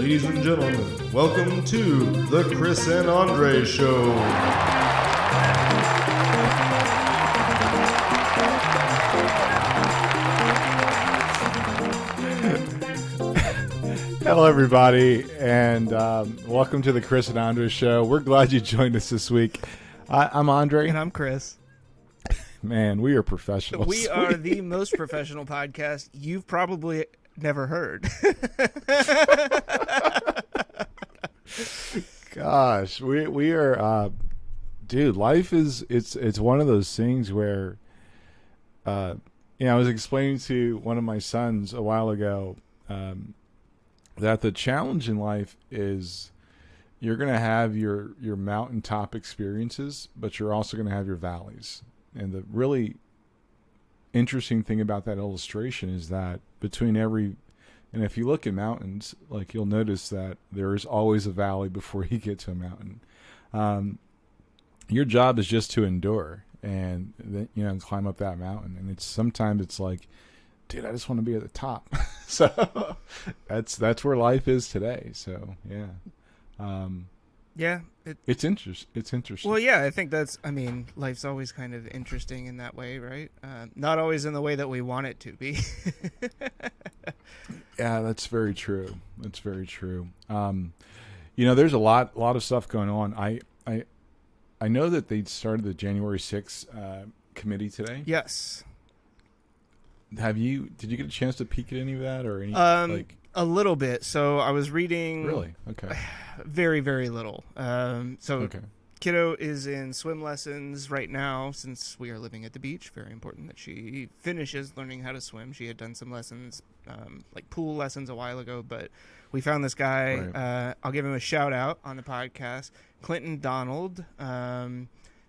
Ladies and gentlemen, welcome to the Chris and Andre Show. Hello, everybody, and welcome to the Chris and Andre Show. We're glad you joined us this week. I'm Andre. And I'm Chris. Man, we are professionals. We are the most professional podcast you've probably never heard. Gosh, we are, dude. Life is it's one of those things where, I was explaining to one of my sons a while ago that the challenge in life is you're going to have your mountaintop experiences, but you're also going to have your valleys. And the really interesting thing about that illustration is that and if you look at mountains, like you'll notice that there is always a valley before you get to a mountain. Your job is just to endure and then, climb up that mountain. And sometimes it's like, dude, I just want to be at the top. So that's where life is today. So yeah. It's interesting. Well, yeah, I think life's always kind of interesting in that way, right? Not always in the way that we want it to be. Yeah, that's very true. That's very true. There's a lot of stuff going on. I know that they started the January 6th committee today. Yes. Did you get a chance to peek at any of that or any a little bit. So I was reading. Really? Okay. Very, very little. Okay. Kiddo is in swim lessons right now since we are living at the beach. Very important that she finishes learning how to swim. She had done some lessons, like pool lessons a while ago, but we found this guy. Right. I'll give him a shout out on the podcast. Clinton Donald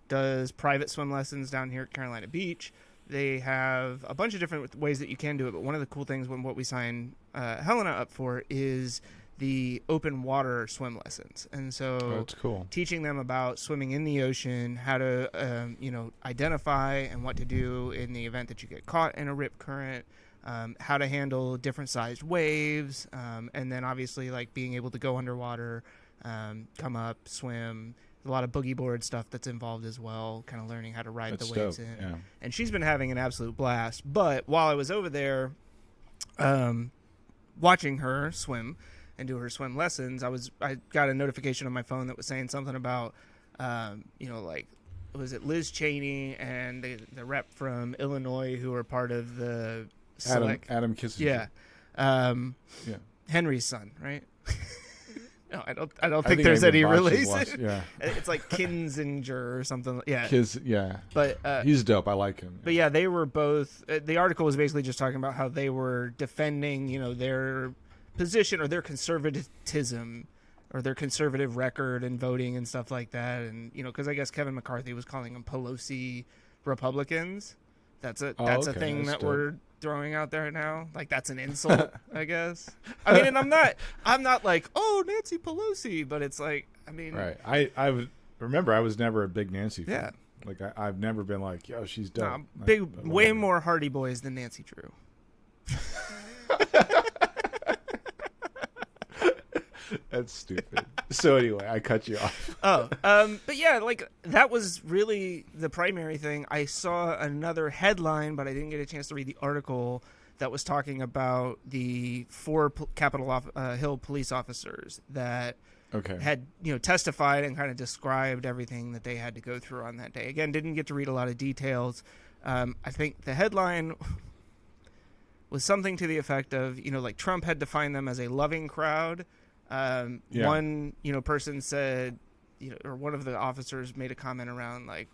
does private swim lessons down here at Carolina Beach. They have a bunch of different ways that you can do it, but one of the cool things what we signed Helena up for is the open water swim lessons. And so that's cool. Teaching them about swimming in the ocean, how to identify and what to do in the event that you get caught in a rip current, how to handle different sized waves, and then obviously like being able to go underwater, come up, swim. A lot of boogie board stuff that's involved as well, kind of learning how to ride the waves in. Yeah. And she's been having an absolute blast. But while I was over there watching her swim and do her swim lessons, I got a notification on my phone that was saying something about, was it Liz Cheney and the rep from Illinois who are part of the Adam Kissinger. Yeah. Yeah. Henry's son, right? No, I don't think there's any relation. Yeah. It's like Kinzinger or something. Yeah. But he's dope. I like him. But yeah, they were both. The article was basically just talking about how they were defending, their position or their conservatism or their conservative record and voting and stuff like that. And because I guess Kevin McCarthy was calling them Pelosi Republicans. That's a thing that we're throwing out there now. Like that's an insult, I guess. I mean, and I'm not like, oh, Nancy Pelosi, but it's like, I mean, right. I remember I was never a big Nancy fan. Yeah. Like I've never been like, yo, she's dope. Way more Hardy Boys than Nancy Drew. That's stupid. So anyway, I cut you off. But yeah, like that was really the primary thing. I saw another headline, but I didn't get a chance to read the article that was talking about the 4 Capitol Hill police officers that had testified and kind of described everything that they had to go through on that day. Again, didn't get to read a lot of details. I think the headline was something to the effect of, like Trump had defined them as a loving crowd. One person said, or one of the officers made a comment around like,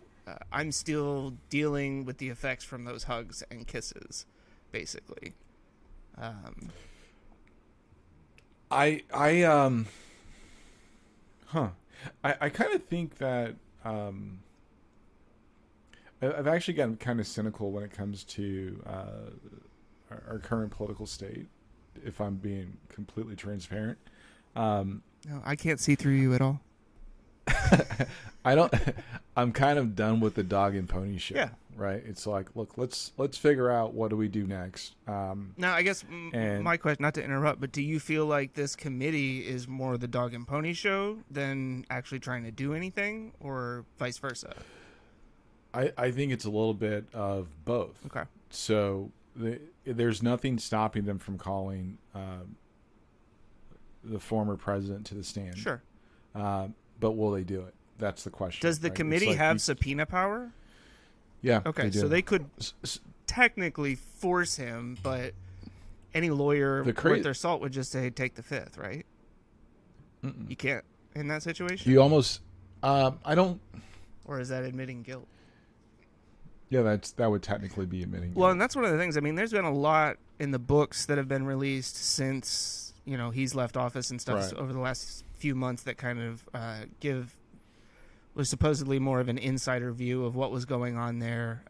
I'm still dealing with the effects from those hugs and kisses, basically. I kind of think that I've actually gotten kind of cynical when it comes to our current political state, if I'm being completely transparent. No, I can't see through you at all. I'm kind of done with the dog and pony show. Yeah. right? It's like, look, let's figure out what do we do next. Now, I guess my question, not to interrupt, but do you feel like this committee is more the dog and pony show than actually trying to do anything, or vice versa? I think it's a little bit of both. Okay. So there's nothing stopping them from calling the former president to the stand. Sure. But will they do it? That's the question. Does the committee have subpoena power? Yeah. Okay, so they could technically force him, but any lawyer worth their salt would just say, take the fifth, right? Mm-mm. You can't in that situation? You almost... I don't... Or is that admitting guilt? Yeah, that would technically be admitting guilt. Well, and that's one of the things. I mean, there's been a lot in the books that have been released since, he's left office and stuff over the last few months that kind of was supposedly more of an insider view of what was going on there.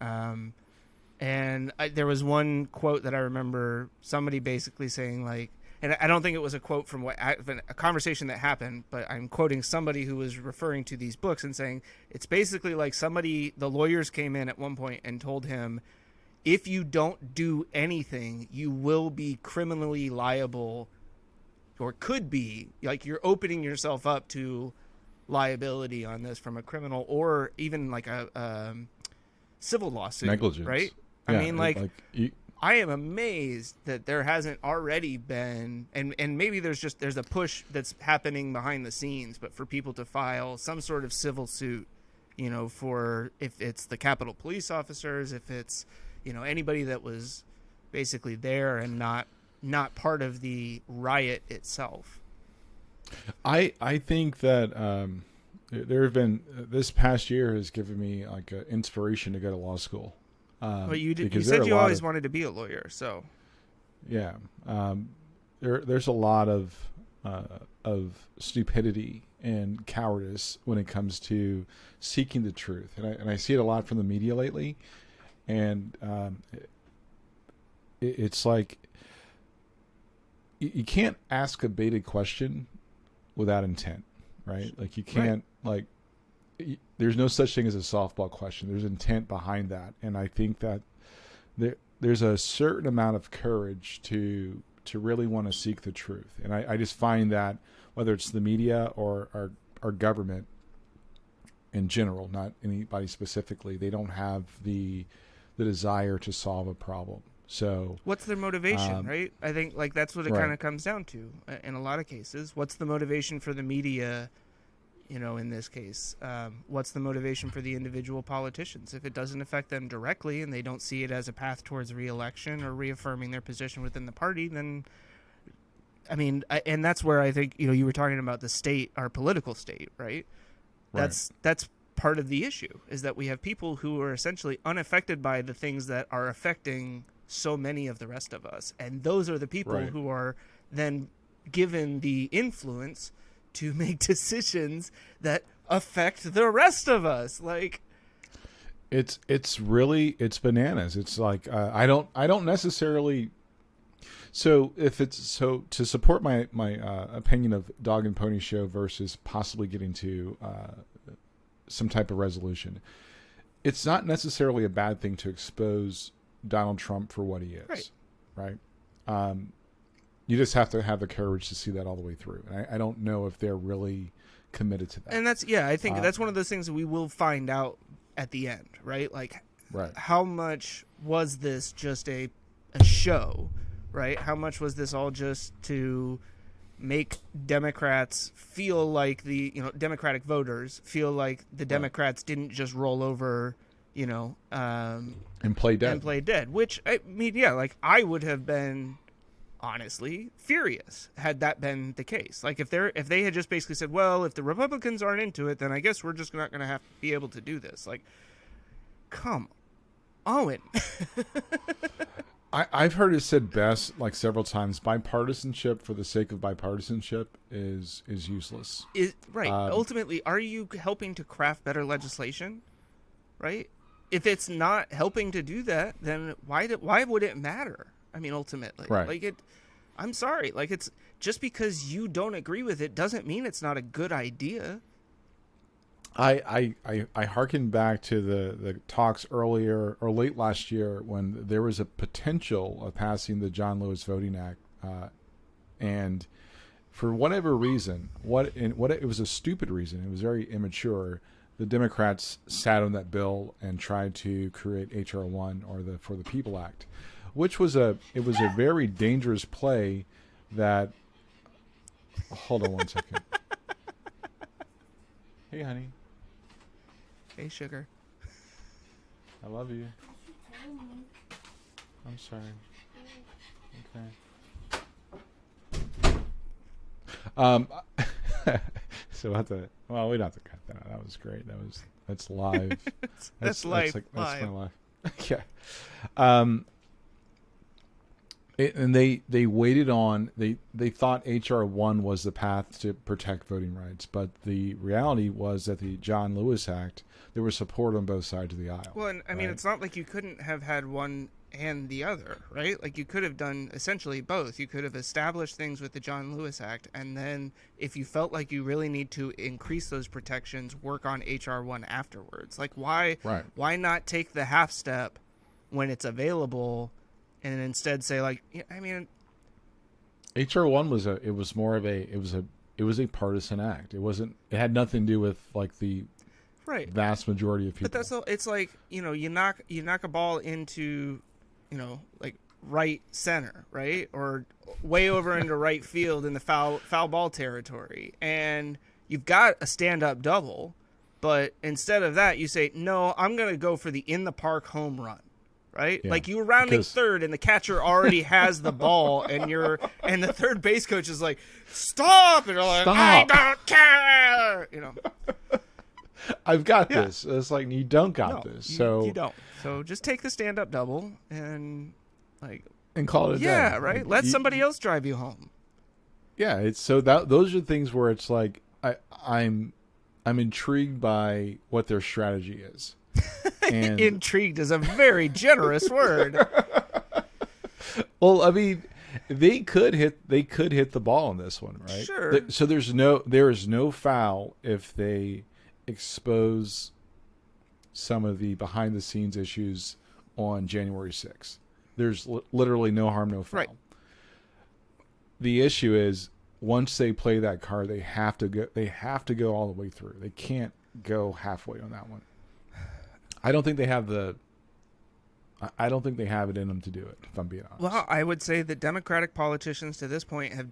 And there was one quote that I remember somebody basically saying, like, and I don't think it was a quote from a conversation that happened, but I'm quoting somebody who was referring to these books and saying it's basically like the lawyers came in at one point and told him, if you don't do anything, you will be criminally liable, or could be, like, you're opening yourself up to liability on this from a criminal or even like a civil lawsuit. Negligence. Right? Yeah, I mean, I am amazed that there hasn't already been, and maybe there's a push that's happening behind the scenes, but for people to file some sort of civil suit, for if it's the Capitol police officers, if it's, anybody that was basically there and not part of the riot itself. I think that there have been, this past year has given me like an inspiration to go to law school. But you said you always wanted to be a lawyer, so yeah. There's a lot of stupidity and cowardice when it comes to seeking the truth, and I see it a lot from the media lately, and it's like you can't ask a baited question without intent, right? Like you can't there's no such thing as a softball question. There's intent behind that. And I think that there's a certain amount of courage to really want to seek the truth. And I just find that whether it's the media or our government in general, not anybody specifically, they don't have the desire to solve a problem. So what's their motivation, right? I think that's what it kind of comes down to in a lot of cases. What's the motivation for the media, in this case? What's the motivation for the individual politicians? If it doesn't affect them directly and they don't see it as a path towards re-election or reaffirming their position within the party, then, I mean, and that's where I think, you were talking about the state, our political state, right? That's part of the issue, is that we have people who are essentially unaffected by the things that are affecting so many of the rest of us. And those are the people who are then given the influence to make decisions that affect the rest of us. Like, it's bananas. It's like, I don't necessarily. So to support my opinion of dog and pony show versus possibly getting to some type of resolution, it's not necessarily a bad thing to expose Donald Trump for what he is, right? You just have to have the courage to see that all the way through. And I don't know if they're really committed to that. And I think that's one of those things that we will find out at the end, right? Like, how much was this just a show, right? How much was this all just to make Democrats feel like Democratic voters feel like the Democrats didn't just roll over, and play dead. Which, I mean, I would have been honestly furious had that been the case. Like, if they had just basically said, well, if the Republicans aren't into it, then I guess we're just not going to have to be able to do this. Like, come on. I've heard it said best, like, several times, bipartisanship for the sake of bipartisanship is useless. Ultimately, are you helping to craft better legislation? Right? If it's not helping to do that, then why would it matter? I mean, ultimately, I'm sorry. Like, it's just because you don't agree with it doesn't mean it's not a good idea. I hearken back to the talks earlier or late last year when there was a potential of passing the John Lewis Voting Act, and for whatever reason, it was a stupid reason. It was very immature. The Democrats sat on that bill and tried to create HR 1 or the For the People Act, which was a very dangerous play. That hold on one second. Hey, honey. Hey, sugar. I love you. I'm sorry. Okay. So we don't have to cut that out. That was great. That's live. That's live. That's my life. Yeah. And they waited on they thought HR 1 was the path to protect voting rights, but the reality was that the John Lewis Act, there was support on both sides of the aisle. Well, and I mean, it's not like you couldn't have had one and the other, right? Like you could have done essentially both. You could have established things with the John Lewis Act, and then if you felt like you really need to increase those protections, work on HR 1 afterwards. Like why not take the half step when it's available? And instead say like, I mean, HR 1 was a partisan act. It had nothing to do with like the vast majority of people. But it's like, you knock a ball into, like right center, right? Or way over into right field in the foul ball territory. And you've got a stand-up double, but instead of that, you say, no, I'm going to go for the in the park home run. Right? Yeah, like you were rounding third and the catcher already has the ball and the third base coach is like, stop! And you're like, I don't care! I've got this. It's like, you don't got this. So you don't. So just take the stand-up double and call it a day. Yeah, right? Let somebody else drive you home. Yeah, it's so those are things where it's like I'm intrigued by what their strategy is. And intrigued is a very generous word. Well, I mean, they could hit the ball on this one, right? Sure. So there is no foul if they expose some of the behind the scenes issues on January 6th. There's literally no harm, no foul. Right. The issue is once they play that card, they have to go all the way through. They can't go halfway on that one. I don't think they have it in them to do it, if I'm being honest. Well, I would say that Democratic politicians to this point have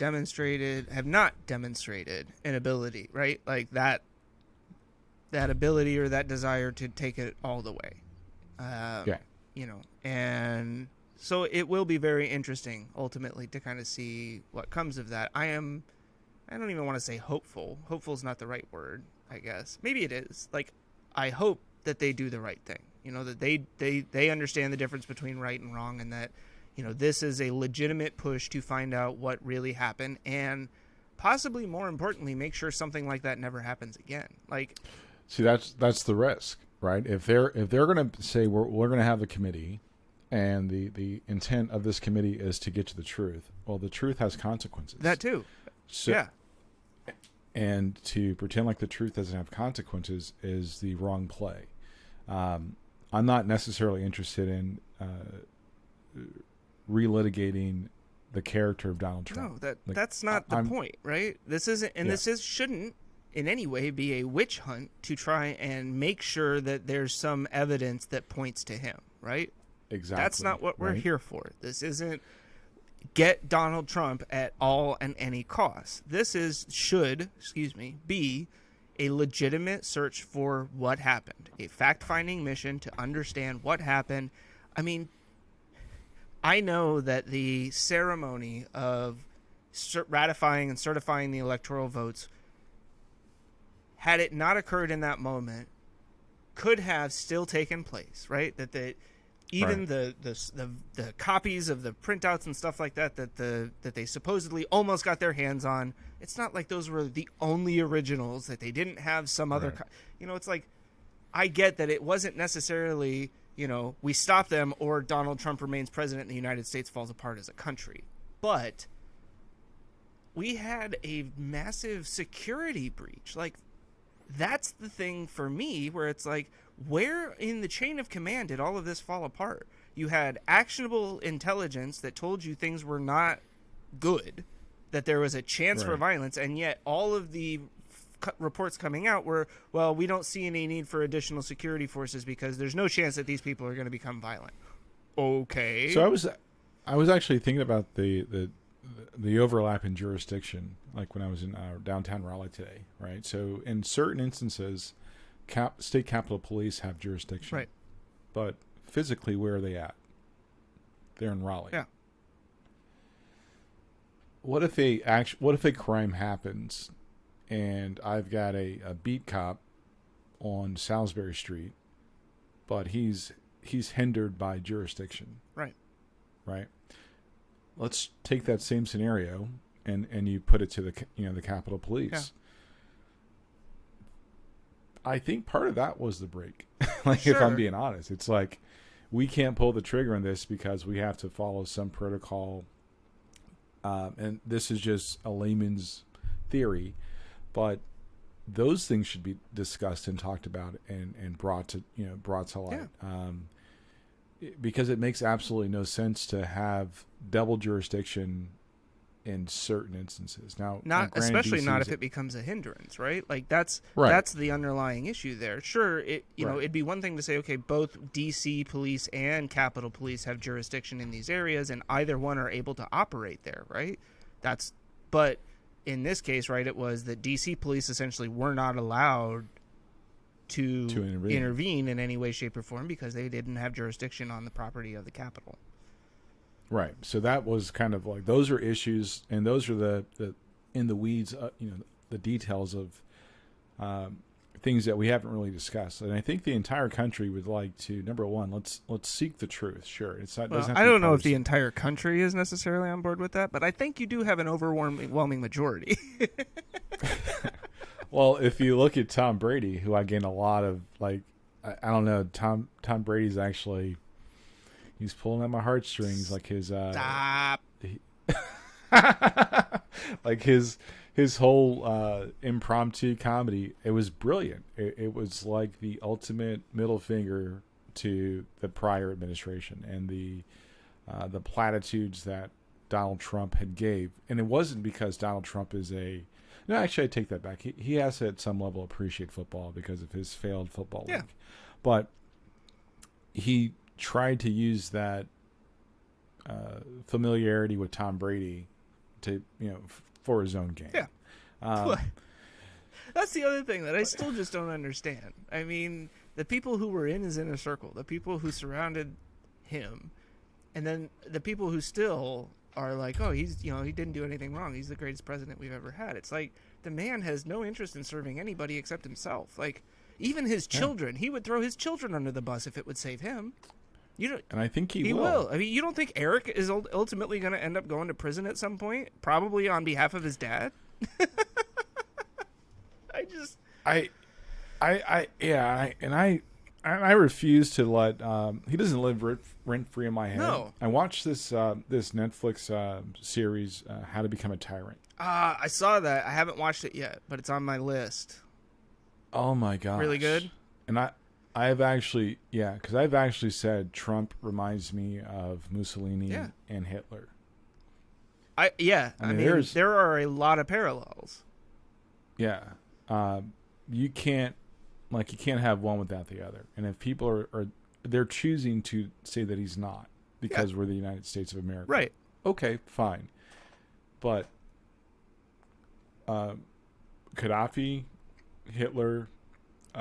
not demonstrated an ability, right? Like that ability or that desire to take it all the way. And so it will be very interesting ultimately to kind of see what comes of that. I don't even want to say hopeful. Hopeful is not the right word, I guess. Maybe it is. Like, I hope that they do the right thing, that they understand the difference between right and wrong, and that, this is a legitimate push to find out what really happened, and possibly more importantly, make sure something like that never happens again. Like, see, that's the risk, right? If they're going to say we're going to have a committee, and the intent of this committee is to get to the truth, well, the truth has consequences. That too. So, yeah. And to pretend like the truth doesn't have consequences is the wrong play. I'm not necessarily interested in relitigating the character of Donald Trump. No, that's not the point, right? This isn't, and this shouldn't in any way be a witch hunt to try and make sure that there's some evidence that points to him, right? Exactly. That's not what we're here for. This isn't get Donald Trump at all and any cost. This should be a legitimate search for what happened, a fact-finding mission to understand what happened. I mean, I know that the ceremony of ratifying and certifying the electoral votes, had it not occurred in that moment, could have still taken place, right? That the copies of the printouts and stuff like that that they supposedly almost got their hands on, it's not like those were the only originals, that they didn't have some other it's like, I get that it wasn't necessarily we stop them or Donald Trump remains president and the United States falls apart as a country, but we had a massive security breach. Like, that's the thing for me where it's like, where in the chain of command did all of this fall apart? You had actionable intelligence that told you things were not good, that there was a chance for violence, and yet all of the reports coming out were, well, we don't see any need for additional security forces because there's no chance that these people are going to become violent. Okay. So I was actually thinking about the overlap in jurisdiction, like when I was in downtown Raleigh today, right? So in certain instances, state capitol police have jurisdiction, right? But physically, where are they at? They're in Raleigh. Yeah. What if a crime happens, and I've got a beat cop on Salisbury Street, but he's hindered by jurisdiction, right? Right. Let's take that same scenario and you put it to the Capitol Police. Yeah. I think part of that was the break. Like, sure. if I'm being honest, it's like we can't pull the trigger on this because we have to follow some protocol. And this is just a layman's theory, but those things should be discussed and talked about and brought to light. Yeah. Because it makes absolutely no sense to have double jurisdiction in certain instances. Now, especially not if it becomes a hindrance, right? Like that's the underlying issue there. Sure, it'd be one thing to say, okay, both DC police and Capitol Police have jurisdiction in these areas, and either one are able to operate there, right? But in this case, right, it was that DC police essentially were not allowed to intervene in any way, shape, or form because they didn't have jurisdiction on the property of the Capitol. Right. So that was kind of like, those are issues, and those are the in the weeds, the details of things that we haven't really discussed. And I think the entire country would like to, number one, let's seek the truth. Sure. It's not. Well, I don't know if the entire country is necessarily on board with that, but I think you do have an overwhelming majority. Well, if you look at Tom Brady, who I gain a lot of, like, I don't know, Tom Brady's actually, he's pulling at my heartstrings, like his stop, like his whole impromptu comedy. It was brilliant. It was like the ultimate middle finger to the prior administration and the platitudes that Donald Trump had gave, and it wasn't because Donald Trump is a. No, actually, I take that back. He has to, at some level, appreciate football because of his failed football league. But he tried to use that familiarity with Tom Brady to, for his own gain. Yeah. That's the other thing that I still just don't understand. I mean, the people who were in his inner circle, the people who surrounded him, and then the people who still are like, oh, he didn't do anything wrong. He's the greatest president we've ever had. It's like the man has no interest in serving anybody except himself. Like, even his children, he would throw his children under the bus if it would save him. And I think he will. I mean, you don't think Eric is ultimately going to end up going to prison at some point, probably on behalf of his dad? I refuse to let. He doesn't live rent free in my head. No. I watched this Netflix series, How to Become a Tyrant. I saw that. I haven't watched it yet, but it's on my list. Oh my gosh! Really good. And I've actually said Trump reminds me of Mussolini and Hitler. I mean, there are a lot of parallels. Yeah. You can't have one without the other. And if people they're choosing to say that he's not because we're the United States of America. Right. Okay, fine. But Gaddafi, Hitler,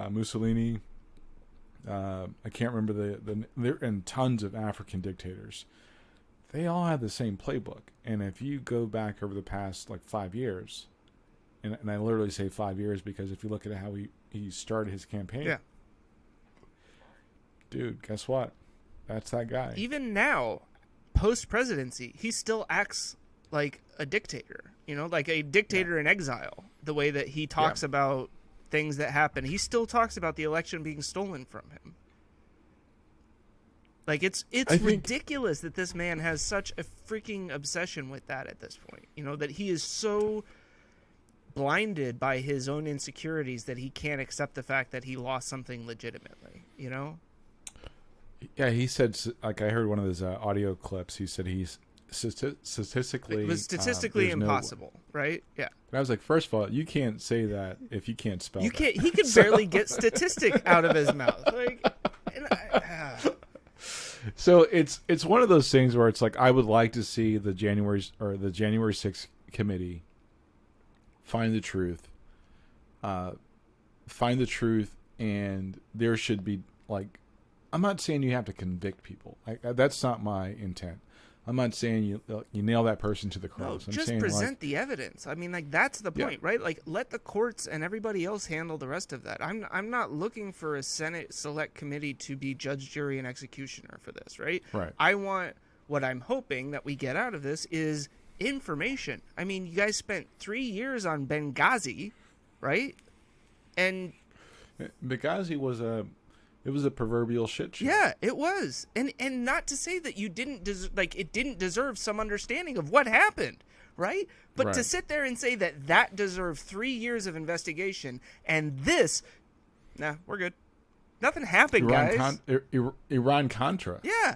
Mussolini, I can't remember there and tons of African dictators. They all have the same playbook. And if you go back over the past 5 years, and I literally say 5 years because if you look at how he started his campaign, dude, guess what? That's that guy. Even now, post-presidency, he still acts like a dictator, like a dictator in exile, the way that he talks about things that happen. He still talks about the election being stolen from him. Like, it's ridiculous that this man has such a freaking obsession with that at this point. That he is so blinded by his own insecurities that he can't accept the fact that he lost something legitimately, you know? Yeah, he said, like I heard one of his audio clips, he said he's statistically... It was statistically there's impossible, right? Yeah. And I was like, first of all, you can't say that if you can't spell You that. can't. He could barely get statistic out of his mouth. Like, So it's one of those things where it's like I would like to see the January 6th committee find the truth, and there should be like, I'm not saying you have to convict people. That's not my intent. I'm not saying you nail that person to the cross. I'm just saying, present the evidence. I mean, like, that's the point, right? Like, let the courts and everybody else handle the rest of that. I'm not looking for a Senate Select Committee to be judge, jury, and executioner for this, right? Right. I want, what I'm hoping that we get out of this is information. I mean, you guys spent 3 years on Benghazi, right? And Benghazi was a proverbial shit show. yeah, it was. And not to say that you didn't it didn't deserve some understanding of what happened, right? But Right. to sit there and say that deserved 3 years of investigation and this, nah, we're good. Nothing happened, guys. Iran-Contra. Yeah.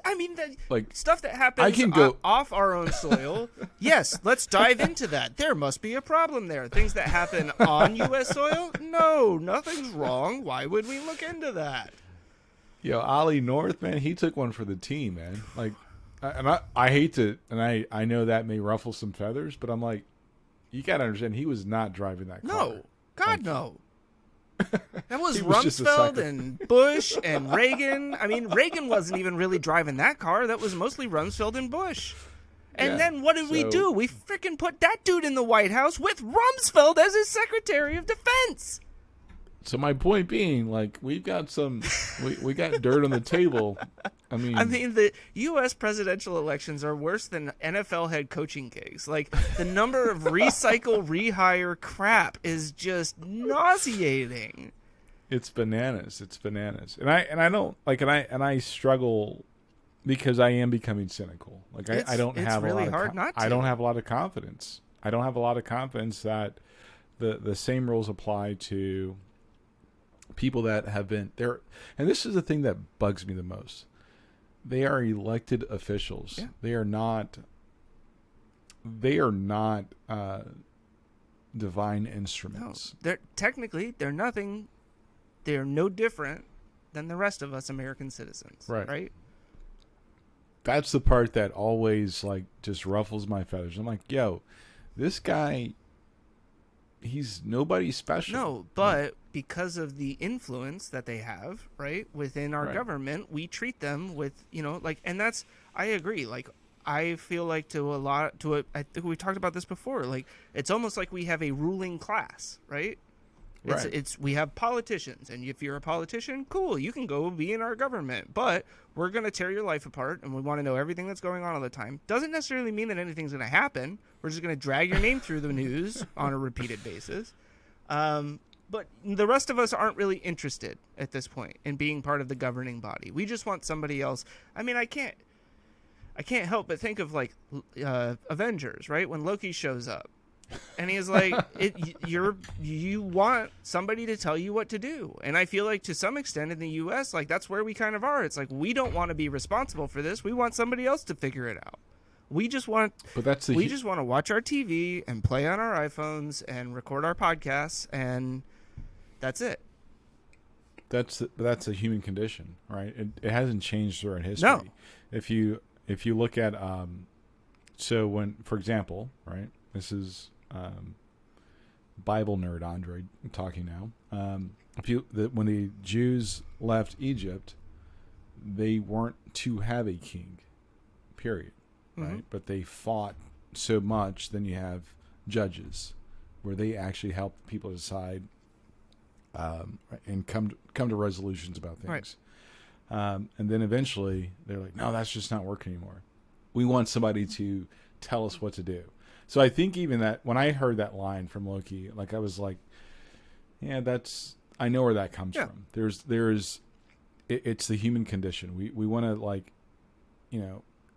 I mean, Like, stuff that happens I can go- off our own soil. Yes, let's dive into that. There must be a problem there. Things that happen on U.S. soil? No, nothing's wrong. Why would we look into that? Yo, Ollie North, man, he took one for the team, man. Like, I hate to, and I know that may ruffle some feathers, but I'm like, you gotta understand, he was not driving that car. No, God, no. That was He was just a Rumsfeld sucker. and Bush and Reagan. I mean, Reagan wasn't even really driving that car. That was mostly Rumsfeld and Bush. And Yeah, then what did we so- do? We freaking put that dude in the White House with Rumsfeld as his Secretary of Defense. So my point being, like, we've got we got dirt on the table. I mean, The U.S. presidential elections are worse than NFL head coaching gigs. Like, the number of recycle, rehire crap is just nauseating. it's bananas. It's bananas. And I don't like, and I struggle because I am becoming cynical. Like, I don't it's have really a lot of hard not to. I don't have a lot of confidence. I don't have a lot of confidence that the same rules apply to people that have been there. And this is the thing that bugs me the most. They are elected officials. Yeah. They are not divine No, instruments. they're nothing. They're no different than the rest of us American citizens. Right. That's the part that always, like, just ruffles my feathers. I'm like, yo, this guy, he's nobody special. No, but because of the influence that they have, right, within our Right. government, we treat them with, and that's, I agree. Like, I feel like I think we talked about this before. Like, it's almost like we have a ruling class, right? We have politicians, and if you're a politician, cool, you can go be in our government, but we're going to tear your life apart, and we want to know everything that's going on all the time. Doesn't necessarily mean that anything's going to happen. We're just going to drag your name through the news on a repeated basis. But the rest of us aren't really interested at this point in being part of the governing body. We just want somebody else. I mean, I can't help but think of, like, Avengers, right? When Loki shows up. And he's like, you want somebody to tell you what to do. And I feel like to some extent in the U.S., like, that's where we kind of are. It's like, we don't want to be responsible for this. We want somebody else to figure it out. We just want to watch our TV and play on our iPhones and record our podcasts, and that's it. That's a human condition, right? It hasn't changed throughout history. No. If you look at so when, for example, right, this is Bible nerd Andre talking now. When the Jews left Egypt, they weren't to have a king, period, right? Mm-hmm. But they fought so much. Then you have judges, where they actually help people decide and come to resolutions about things. Right. And then eventually they're like, no, that's just not working anymore. We want somebody to tell us what to do. So I think even that, when I heard that line from Loki, like, I was like, yeah, I know where that comes from. It's the human condition. We want to, like,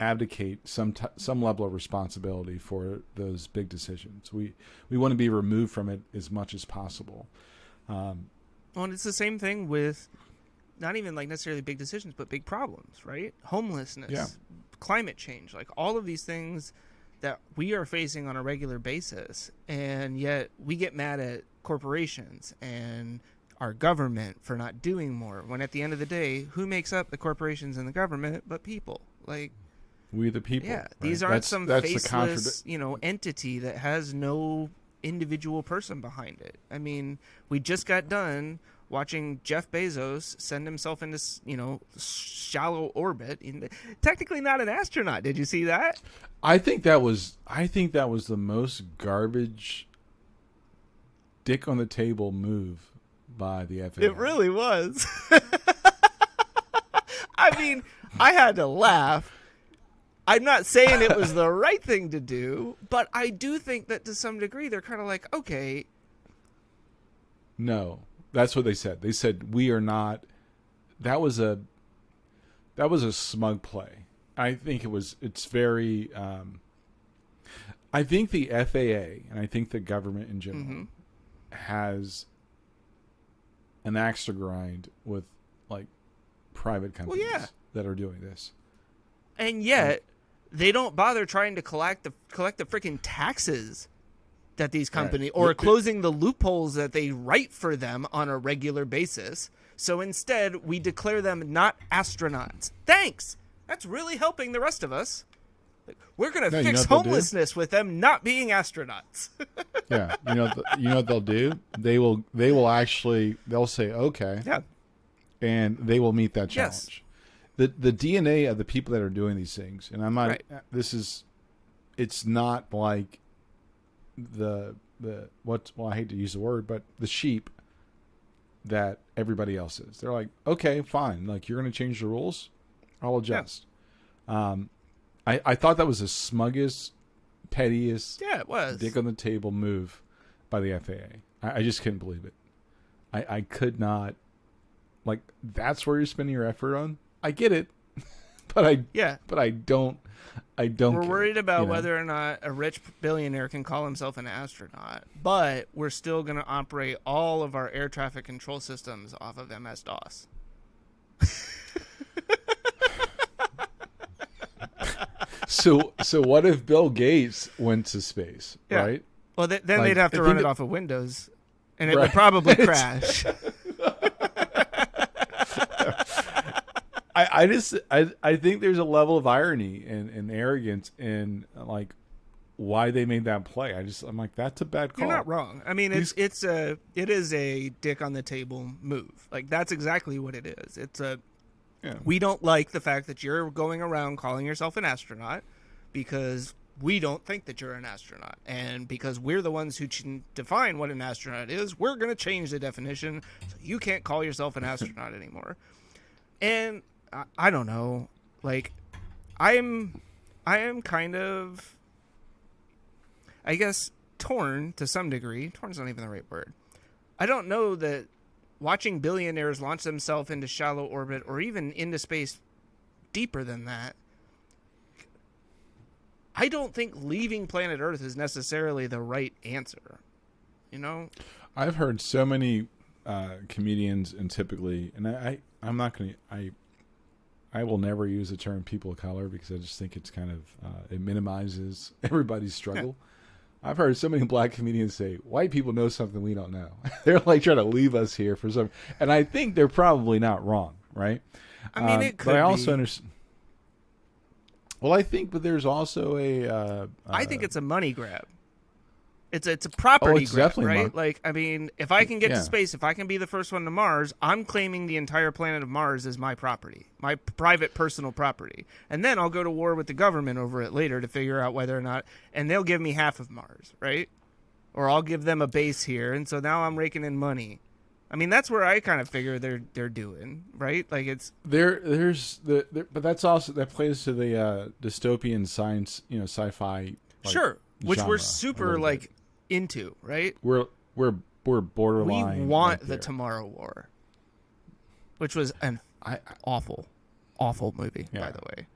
abdicate some level of responsibility for those big decisions. We want to be removed from it as much as possible. Well, and it's the same thing with not even like necessarily big decisions, but big problems, right? Homelessness, climate change, like all of these things that we are facing on a regular basis, and yet we get mad at corporations and our government for not doing more, when at the end of the day, who makes up the corporations and the government but people? Like, we the people. Yeah, right? these aren't some faceless, the entity that has no individual person behind it. I mean, we just got done watching Jeff Bezos send himself into, shallow orbit. Technically not an astronaut. Did you see that? I think that was the most garbage dick on the table move by the FAA. It really was. I mean, I had to laugh. I'm not saying it was the right thing to do, but I do think that to some degree they're kind of like, okay. No, that's what they said. They said we are not. That was a smug play. I think it's very. I think the FAA and I think the government in general has an axe to grind with like private companies that are doing this, and yet they don't bother trying to collect the freaking taxes that these companies or closing the loopholes that they write for them on a regular basis. So instead, we declare them not astronauts. Thanks. That's really helping the rest of us. We're going to fix homelessness with them not being astronauts. Yeah. You know what they'll do? They'll say, okay. Yeah. And they will meet that challenge. Yes. The DNA of the people that are doing these things, and I'm not, it's not like I hate to use the word, but the sheep that everybody else is. They're like, okay, fine. Like, you're going to change the rules? I'll adjust. Yeah. I thought that was the smuggest, pettiest, it was dick on the table move by the FAA. I just couldn't believe it. I could not. Like, that's where you're spending your effort on. I get it, but I don't. We're worried about whether or not a rich billionaire can call himself an astronaut, but we're still going to operate all of our air traffic control systems off of MS-DOS. So what if Bill Gates went to space, right? Well, then they'd have to run it off of Windows, and it would probably crash. I think there's a level of irony and arrogance in like why they made that play. I'm like, that's a bad call. You're not wrong. I mean, it is a dick on the table move. Like, that's exactly what it is. We don't like the fact that you're going around calling yourself an astronaut because we don't think that you're an astronaut. And because we're the ones who can define what an astronaut is, we're going to change the definition so you can't call yourself an astronaut anymore. And I don't know. Like, I am kind of, I guess, torn to some degree. Torn's not even the right word. I don't know that watching billionaires launch themselves into shallow orbit or even into space deeper than that, I don't think leaving planet Earth is necessarily the right answer. I've heard so many comedians, and typically, and I'm not going to, I will never use the term people of color because I just think it's kind of, it minimizes everybody's struggle. I've heard so many black comedians say, white people know something we don't know. They're like trying to leave us here for some, and I think they're probably not wrong, right? I mean, it could but I also understand. Well, I think, but there's also I think it's a money grab. It's a property grab, right? Like, I mean, if I can get to space, if I can be the first one to Mars, I'm claiming the entire planet of Mars as my property, my private personal property. And then I'll go to war with the government over it later to figure out whether or not, and they'll give me half of Mars, right? Or I'll give them a base here, and so now I'm raking in money. I mean, that's where I kind of figure they're doing, right? Like, it's but that's also, that plays to the dystopian science, sci-fi. Sure, which we're super like into, right? We're borderline. We want the Tomorrow War, which was an awful movie, by the way.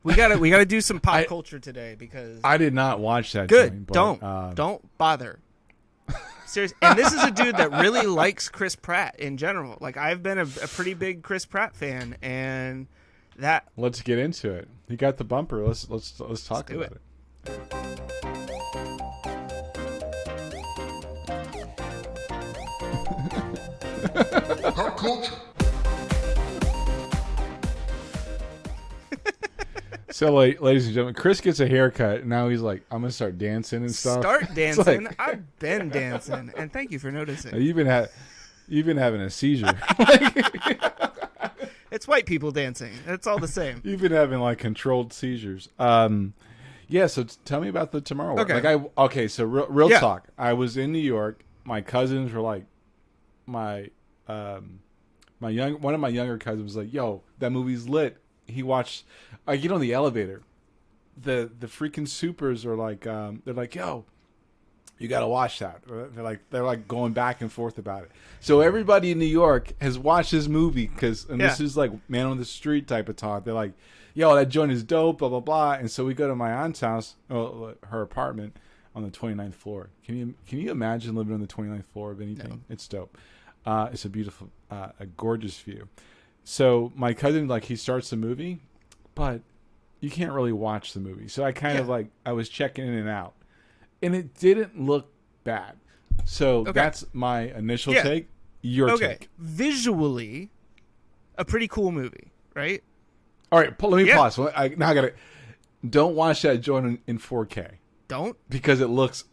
We gotta do some pop culture today because I did not watch that. Good. Joint, but, Don't bother. Seriously. And this is a dude that really likes Chris Pratt in general. Like I've been a pretty big Chris Pratt fan, and that. Let's get into it. You got the bumper. Let's talk about it. Pop culture. So, ladies and gentlemen, Chris gets a haircut, and now he's like, I'm going to start dancing and stuff. Start dancing? Like, I've been dancing, and thank you for noticing. You've been having a seizure. It's white people dancing. It's all the same. You've been having, like, controlled seizures. Yeah, so tell me about the tomorrow work. Okay. So real talk. I was in New York. My cousins were like, one of my younger cousins was like, yo, that movie's lit. He watched. I get on the elevator. The freaking supers are like, they're like, yo, you gotta watch that. They're like going back and forth about it. So everybody in New York has watched this movie this is like man on the street type of talk. They're like, yo, that joint is dope, blah blah blah. And so we go to my aunt's house, her apartment on the 29th floor. Can you imagine living on the 29th floor of anything? No. It's dope. It's a beautiful, a gorgeous view. So my cousin, like, he starts the movie, but you can't really watch the movie. So I kind of like, I was checking in and out, and it didn't look bad. So that's my initial take. Your take. Visually, a pretty cool movie, right? All right, let me pause. I got it. Don't watch that joint in 4K. Don't? Because it looks...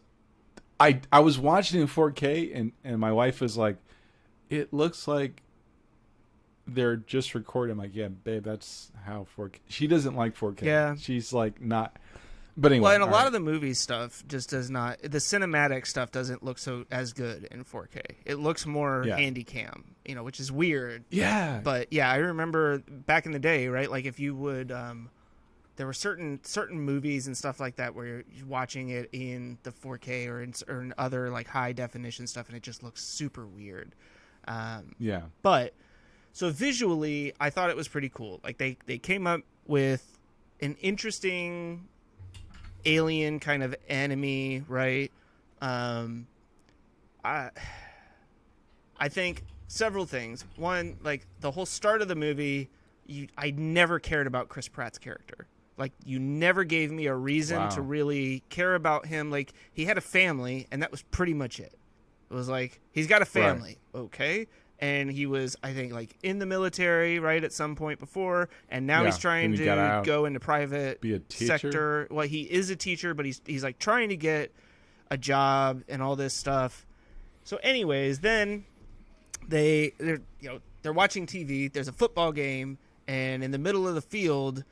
I was watching it in 4K, and my wife was like, it looks like they're just recording. I'm like, yeah, babe, that's how 4K... She doesn't like 4K. Yeah. She's like, not... But anyway. Well, and a lot of the movie stuff just does not... The cinematic stuff doesn't look as good in 4K. It looks more handy-cam, which is weird. Yeah. But, yeah, I remember back in the day, right? Like, if you would... there were certain movies and stuff like that where you're watching it in the 4K or in other, like, high-definition stuff, and it just looks super weird. But... So visually, I thought it was pretty cool. Like they came up with an interesting alien kind of enemy, right? I think several things. One, like the whole start of the movie, I never cared about Chris Pratt's character. Like you never gave me a reason to really care about him. Like he had a family, and that was pretty much it. It was like he's got a family, okay. And he was, I think, like in the military, right, at some point before, and now he's trying to go into private sector. Well, he is a teacher, but he's like trying to get a job and all this stuff. So, anyways, then they're watching TV. There's a football game, and in the middle of the field,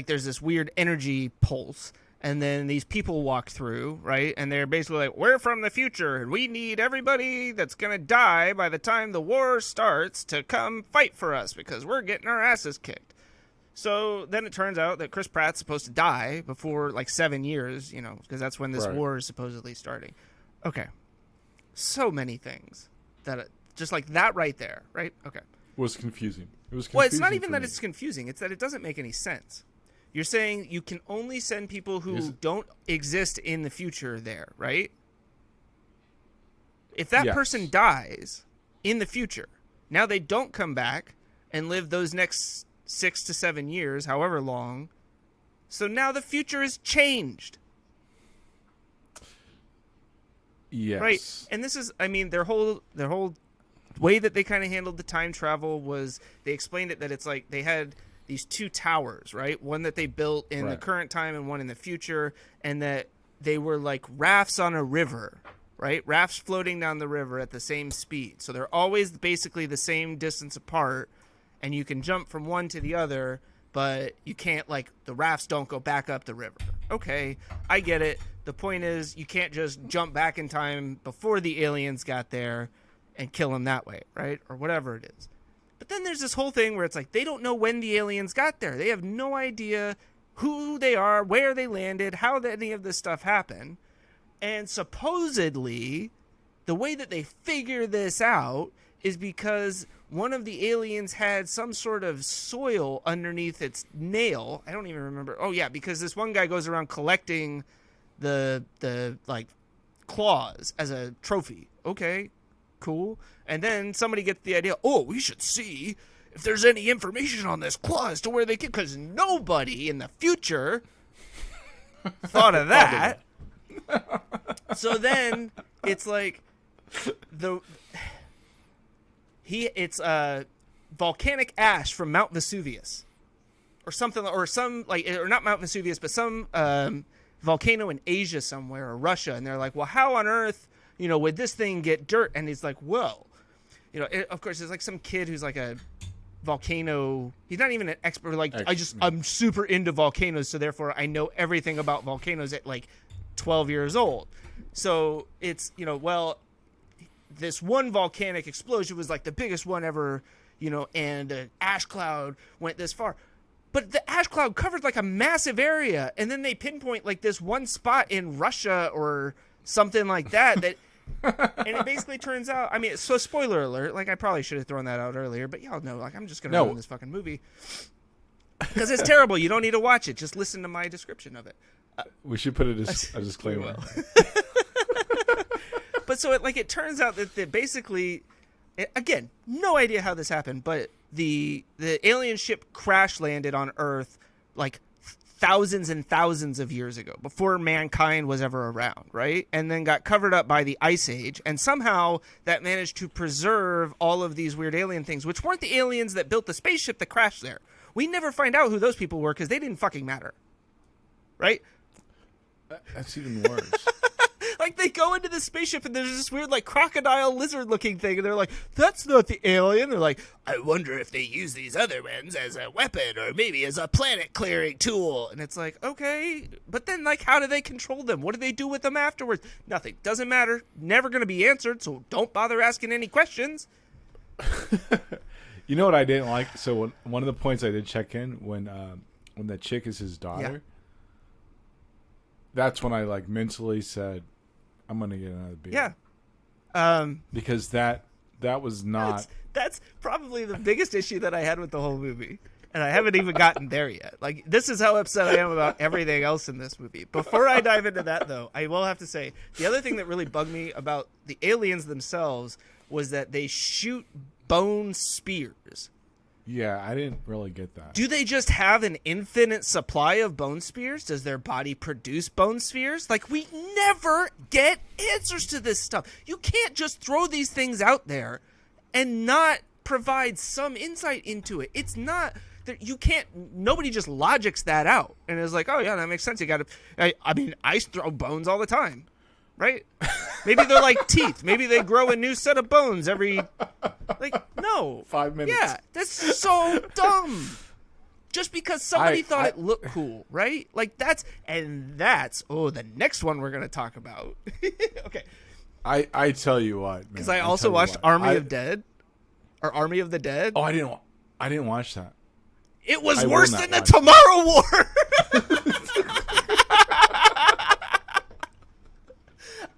there's this weird energy pulse. And then these people walk through, right? And they're basically like, we're from the future, and we need everybody that's going to die by the time the war starts to come fight for us because we're getting our asses kicked. So then it turns out that Chris Pratt's supposed to die before, like, 7 years, because that's when this war is supposedly starting. Okay. So many things that, just like that right there, right? Okay. Was confusing. It was confusing. Well, it's not even that it's confusing. It's that it doesn't make any sense. You're saying you can only send people who don't exist in the future there, right? If that person dies in the future, now they don't come back and live those next 6 to 7 years, however long. So now the future is changed. Yes. Right. And this is, I mean, their whole way that they kind of handled the time travel was they explained it that it's like they had these two towers, right? One that they built in the current time and one in the future, and that they were like rafts on a river, right? Rafts floating down the river at the same speed. So they're always basically the same distance apart, and you can jump from one to the other, but you can't, like, the rafts don't go back up the river. Okay, I get it. The point is you can't just jump back in time before the aliens got there and kill them that way, right? Or whatever it is. But then there's this whole thing where it's like they don't know when the aliens got there. They have no idea who they are, where they landed, how any of this stuff happened. And supposedly, the way that they figure this out is because one of the aliens had some sort of soil underneath its nail. I don't even remember. Oh yeah, because this one guy goes around collecting the like claws as a trophy. Okay, cool. And then somebody gets the idea, oh, we should see if there's any information on this claw as to where they get, because nobody in the future thought of that. So then it's like it's volcanic ash from Mount Vesuvius or something, or not Mount Vesuvius, but some volcano in Asia somewhere, or Russia. And they're like, well, how on earth, would this thing get dirt? And he's like, well, of course, there's like some kid who's like a volcano. He's not even an expert. Like, I'm super into volcanoes, so therefore I know everything about volcanoes at like 12 years old. So it's, this one volcanic explosion was like the biggest one ever, and an ash cloud went this far. But the ash cloud covered like a massive area, and then they pinpoint like this one spot in Russia or something like that and it basically turns out, so spoiler alert, like I probably should have thrown that out earlier, but y'all know, like I'm just going to ruin this fucking movie. Because it's terrible. You don't need to watch it. Just listen to my description of it. We should put it as a disclaimer. But so it turns out that basically, again, no idea how this happened, but the alien ship crash landed on Earth like thousands and thousands of years ago, before mankind was ever around, right? And then got covered up by the Ice Age, and somehow that managed to preserve all of these weird alien things, which weren't the aliens that built the spaceship that crashed there. We never find out who those people were because they didn't fucking matter, right? That's even worse. Like, they go into the spaceship and there's this weird, like, crocodile lizard looking thing, and they're like, that's not the alien. They're like, I wonder if they use these other ones as a weapon or maybe as a planet clearing tool. And it's like, okay, but then, like, how do they control them? What do they do with them afterwards? Nothing. Doesn't matter. Never going to be answered, so don't bother asking any questions. You know what I didn't like? So one of the points I did check in when that chick is his daughter, that's when I like mentally said, I'm gonna get another beer. Yeah. Because that was not. That's probably the biggest issue that I had with the whole movie, and I haven't even gotten there yet. Like, this is how upset I am about everything else in this movie. Before I dive into that, though, I will have to say the other thing that really bugged me about the aliens themselves was that they shoot bone spears. Yeah, I didn't really get that. Do they just have an infinite supply of bone spears? Does their body produce bone spears? Like, we never get answers to this stuff. You can't just throw these things out there and not provide some insight into it. It's not that you can't. Nobody just logics that out and is like, oh yeah, that makes sense. You got to. I throw bones all the time, right? Maybe they're like teeth. Maybe they grow a new set of bones every. Like, no. 5 minutes. Yeah, that's so dumb. Just because somebody thought it looked cool, right? Like, that's the next one we're going to talk about. Okay. I tell you what, man. Because I also watched Army of the Dead. Oh, I didn't watch that. It was worse than the Tomorrow War.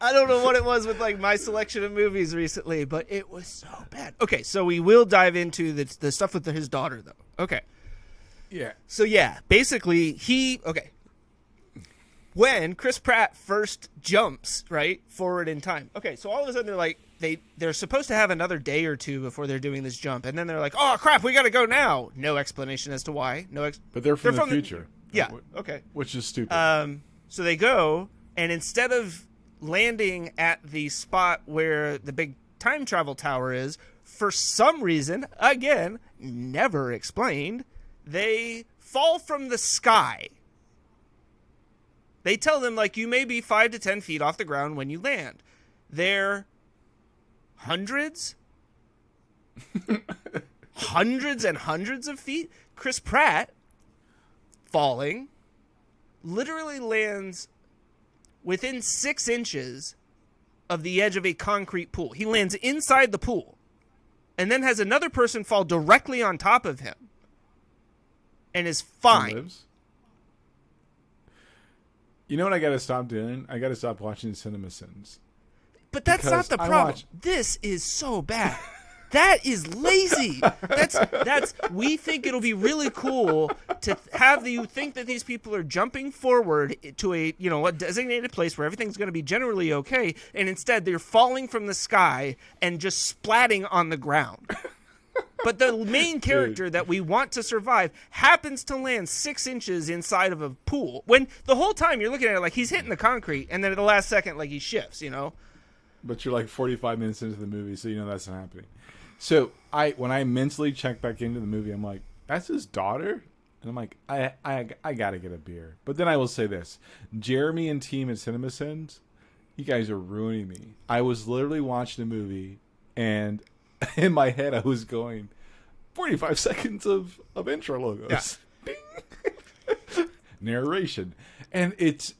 I don't know what it was with like my selection of movies recently, but it was so bad. Okay, so we will dive into the stuff with his daughter, though. Okay. Yeah. So yeah, basically when Chris Pratt first jumps forward in time. Okay, so all of a sudden they're supposed to have another day or two before they're doing this jump, and then they're like, oh crap, we got to go now. No explanation as to why. But they're from the future. Yeah. Okay. Which is stupid. So they go, and instead of landing at the spot where the big time travel tower is, for some reason, again, never explained, they fall from the sky. They tell them, like, you may be 5 to 10 feet off the ground when you land. They're hundreds and hundreds of feet. Chris Pratt, falling, literally lands within 6 inches of the edge of a concrete pool. He lands inside the pool and then has another person fall directly on top of him and is fine. You know what I got to stop doing? I got to stop watching CinemaSins. But that's not the problem. This is so bad. That is lazy. That's. We think it'll be really cool to have you think that these people are jumping forward to a designated place where everything's going to be generally okay, and instead they're falling from the sky and just splatting on the ground. But the main character that we want to survive happens to land 6 inches inside of a pool. When the whole time you're looking at it like he's hitting the concrete, and then at the last second, like he shifts, But you're like 45 minutes into the movie, so you know that's not happening. So when I mentally check back into the movie, I'm like, that's his daughter? And I'm like, I got to get a beer. But then I will say this. Jeremy and team at CinemaSins, you guys are ruining me. I was literally watching a movie, and in my head I was going, 45 seconds of intro logos. Yeah. Bing. Narration. And it's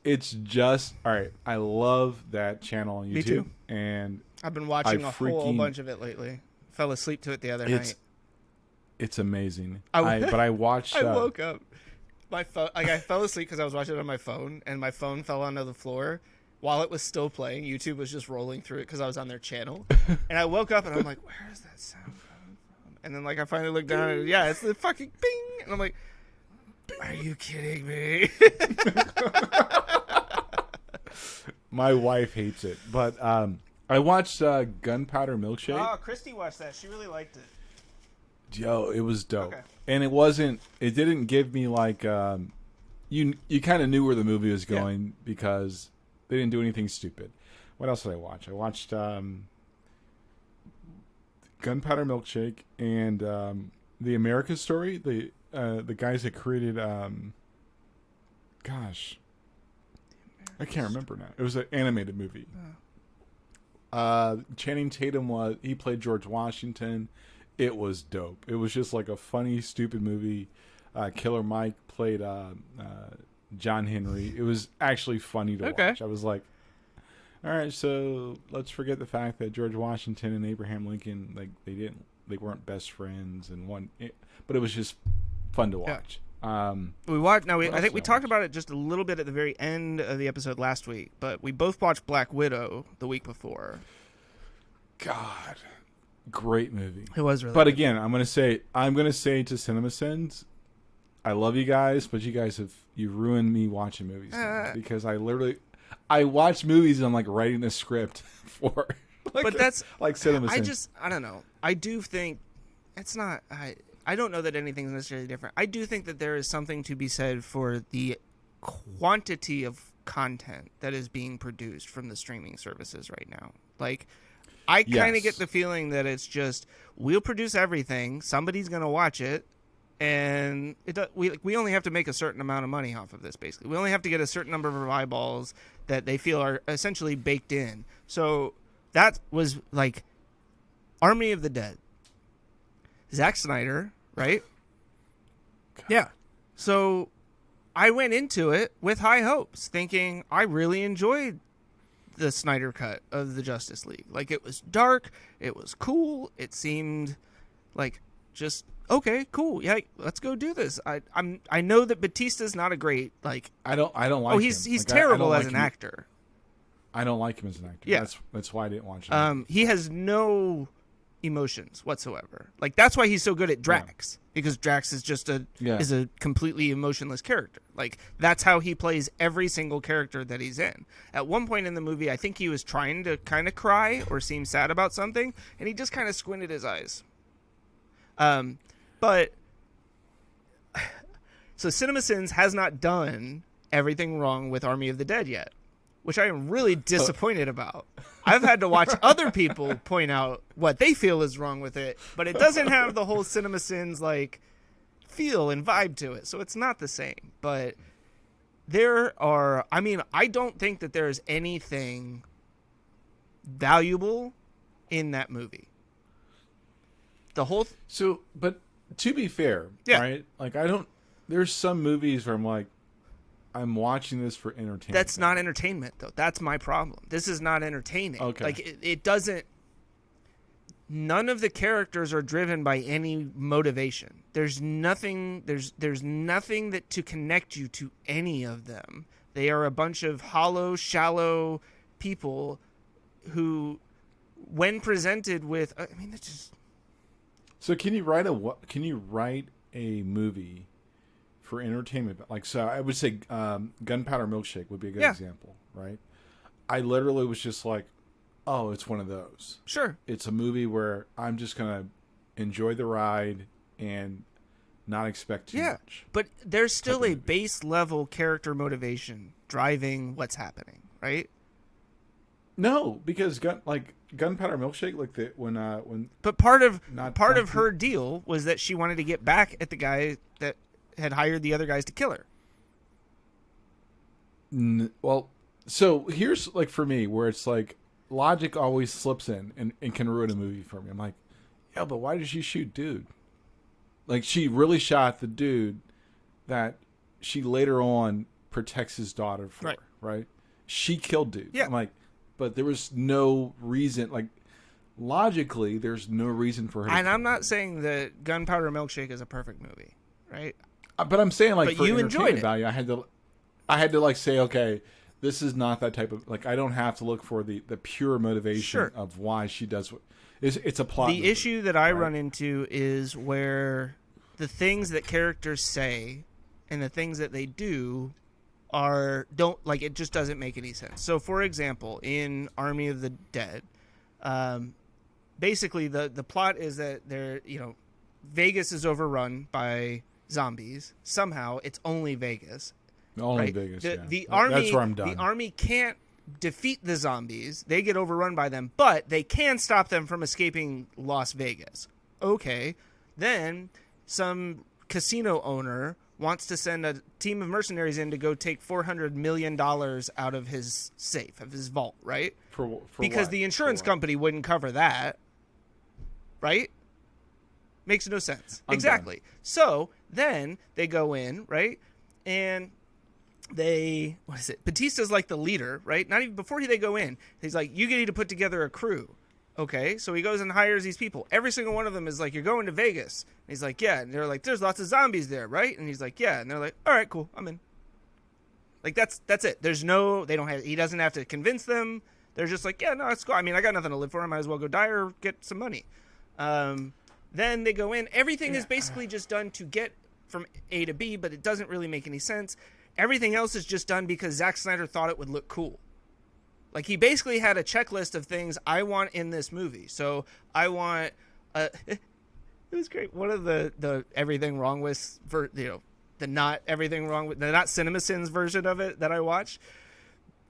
just, all right, I love that channel on YouTube. Me too. And I've been watching a whole bunch of it lately. Fell asleep to it the other night. It's amazing. But I watched. I woke up. My phone. I fell asleep because I was watching it on my phone, and my phone fell onto the floor while it was still playing. YouTube was just rolling through it because I was on their channel, and I woke up and I'm like, "Where is that sound coming from?" And then I finally looked down and it's the fucking bing, and I'm like, "Are you kidding me?" My wife hates it, but I watched Gunpowder Milkshake. Oh, Christy watched that. She really liked it. Yo, it was dope. Okay. And it didn't give me like, you kind of knew where the movie was going because they didn't do anything stupid. What else did I watch? I watched Gunpowder Milkshake and The America Story. The guys that created, gosh, I can't remember now. It was an animated movie. Channing Tatum he played George Washington. It was dope. It was just like a funny, stupid movie. Killer Mike played John Henry. It was actually funny to watch. I was like, all right, so let's forget the fact that George Washington and Abraham Lincoln, they weren't best friends, but it was just fun to watch. We watched. I think we talked about it just a little bit at the very end of the episode last week, but we both watched Black Widow the week before. God, great movie. It was really. But good. again, I'm gonna say to CinemaSins, I love you guys, but you ruined me watching movies now, because I watch movies and I'm like writing a script for. But that's like CinemaSins. I don't know. I do think it's not. I don't know that anything's necessarily different. I do think that there is something to be said for the quantity of content that is being produced from the streaming services right now. Like, I kind of get the feeling that it's just, we'll produce everything, somebody's going to watch it, and we only have to make a certain amount of money off of this, basically. We only have to get a certain number of eyeballs that they feel are essentially baked in. So that was like Army of the Dead. Zack Snyder, right? God. Yeah. So I went into it with high hopes, thinking I really enjoyed the Snyder cut of the Justice League. Like, it was dark, it was cool, it seemed like just okay, cool. Yeah, let's go do this. I know that Batista's not a great I don't like him. He's terrible as an actor. I don't like him as an actor. Yeah. That's why I didn't watch him. He has no emotions whatsoever. Like, that's why he's so good at Drax, because Drax is just is a completely emotionless character. Like, that's how he plays every single character that he's in. At one point in the movie, I think he was trying to kind of cry or seem sad about something, and he just kind of squinted his eyes. But so CinemaSins has not done everything wrong with Army of the Dead yet, which I am really disappointed about. I've had to watch other people point out what they feel is wrong with it, but it doesn't have the whole CinemaSins feel and vibe to it, so it's not the same. But I don't think that there's anything valuable in that movie. But to be fair, right? Like, there's some movies where I'm like, I'm watching this for entertainment. That's not entertainment, though. That's my problem. This is not entertaining. Okay. Like, it doesn't... None of the characters are driven by any motivation. There's nothing... There's nothing that to connect you to any of them. They are a bunch of hollow, shallow people who, when presented with... it's just... So can you write a movie for entertainment? Like, so I would say Gunpowder Milkshake would be a good example, right? I literally was just like, oh, it's one of those. Sure. It's a movie where I'm just going to enjoy the ride and not expect too much. But there's still a base level character motivation driving what's happening, right? No, because Gunpowder Milkshake, like when. But part of her deal was that she wanted to get back at the guy that had hired the other guys to kill her. Well, so here's like for me where it's like logic always slips in and can ruin a movie for me. I'm like, yeah, but why did she shoot dude? Like she really shot the dude that she later on protects his daughter for, right? She killed dude. Yeah. I'm like, but there was no reason, like logically, there's no reason for her. And I'm not saying that Gunpowder Milkshake is a perfect movie, right? But I'm saying like but for you enjoyed it. Value, I had to like say, okay, this is not that type of like. I don't have to look for the pure motivation of why she does what. It's a plot. The issue that I run into is where the things that characters say and the things that they do it just doesn't make any sense. So, for example, in Army of the Dead, basically the plot is that Vegas is overrun by zombies. Somehow, it's only Vegas. Only Vegas. The army. That's where I'm done. The army can't defeat the zombies. They get overrun by them, but they can stop them from escaping Las Vegas. Okay, then some casino owner wants to send a team of mercenaries in to go take $400 million out of his safe, of his vault, right? Because the insurance company wouldn't cover that, right? Makes no sense. Exactly. Done. So then they go in, right? And Batista's like the leader, right? Not even before they go in, he's like, you need to put together a crew. Okay, so he goes and hires these people. Every single one of them is like, you're going to Vegas. And he's like, yeah. And they're like, there's lots of zombies there, right? And he's like, yeah. And they're like, all right, cool, I'm in. Like, that's it. He doesn't have to convince them. They're just like, yeah, no, let's go. I mean, I got nothing to live for. I might as well go die or get some money. Then they go in. Everything is basically just done to get from A to B, but it doesn't really make any sense. Everything else is just done because Zack Snyder thought it would look cool. Like, he basically had a checklist of things I want in this movie. So I want it was great. One of the everything wrong with the not everything wrong with the not CinemaSins version of it that I watched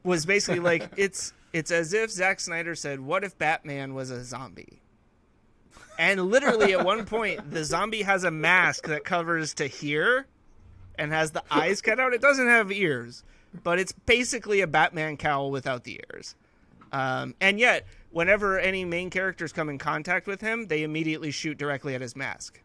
was basically like it's as if Zack Snyder said, "What if Batman was a zombie?" And literally at one point, the zombie has a mask that covers to here and has the eyes cut out. It doesn't have ears. But it's basically a Batman cowl without the ears. And yet, whenever any main characters come in contact with him, they immediately shoot directly at his mask.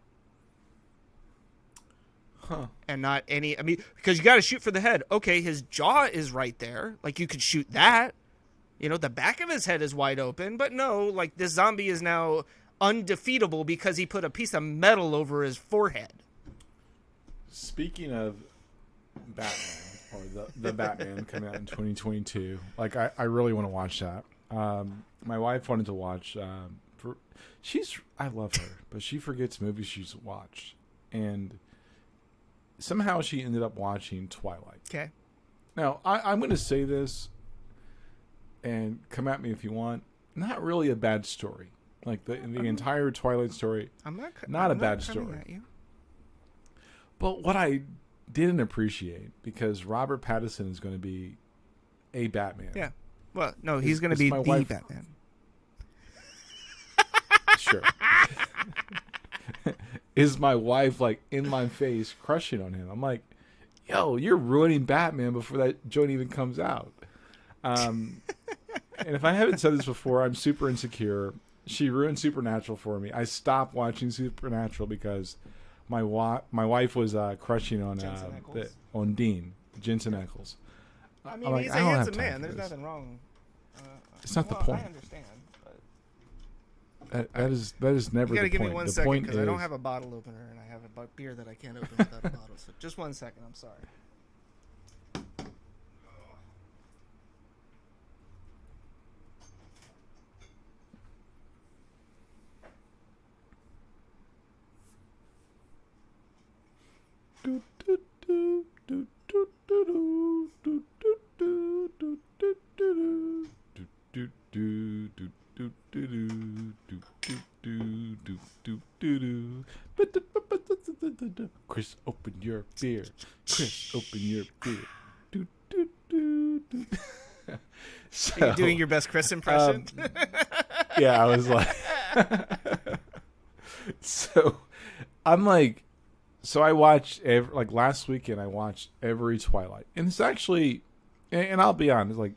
Huh. And not any... I mean, because you got to shoot for the head. Okay, his jaw is right there. Like, you could shoot that. The back of his head is wide open. But no, like, this zombie is now undefeatable because he put a piece of metal over his forehead. Speaking of Batman... or the Batman coming out in 2022. Like, I really want to watch that. My wife wanted to watch. I love her, but she forgets movies she's watched, and somehow she ended up watching Twilight. Okay. Now I'm going to say this, and come at me if you want. Not really a bad story. Like the entire Twilight story. I'm not a bad story. At you. But what I didn't appreciate, because Robert Pattinson is going to be a Batman. Yeah. Well, no, he's going to be the Batman. Sure. Is my wife like in my face crushing on him? I'm like, yo, you're ruining Batman before that joint even comes out. And if I haven't said this before, I'm super insecure. She ruined Supernatural for me. I stopped watching Supernatural because my wife was crushing on Dean, Jensen Ackles. I mean, he's a handsome man. There's nothing wrong. It's not the point. I understand. But that is never the point. You gotta give me 1 second because I don't have a bottle opener and I have a beer that I can't open without a bottle. So just 1 second. I'm sorry. the door. Chris, open your beer. Chris, open your beer. Do, do, do, do. So, Are you doing your best Chris impression? Yeah, I was like... So, I'm like... So I watched, like last weekend, I watched every Twilight. And it's actually... And I'll be honest, like...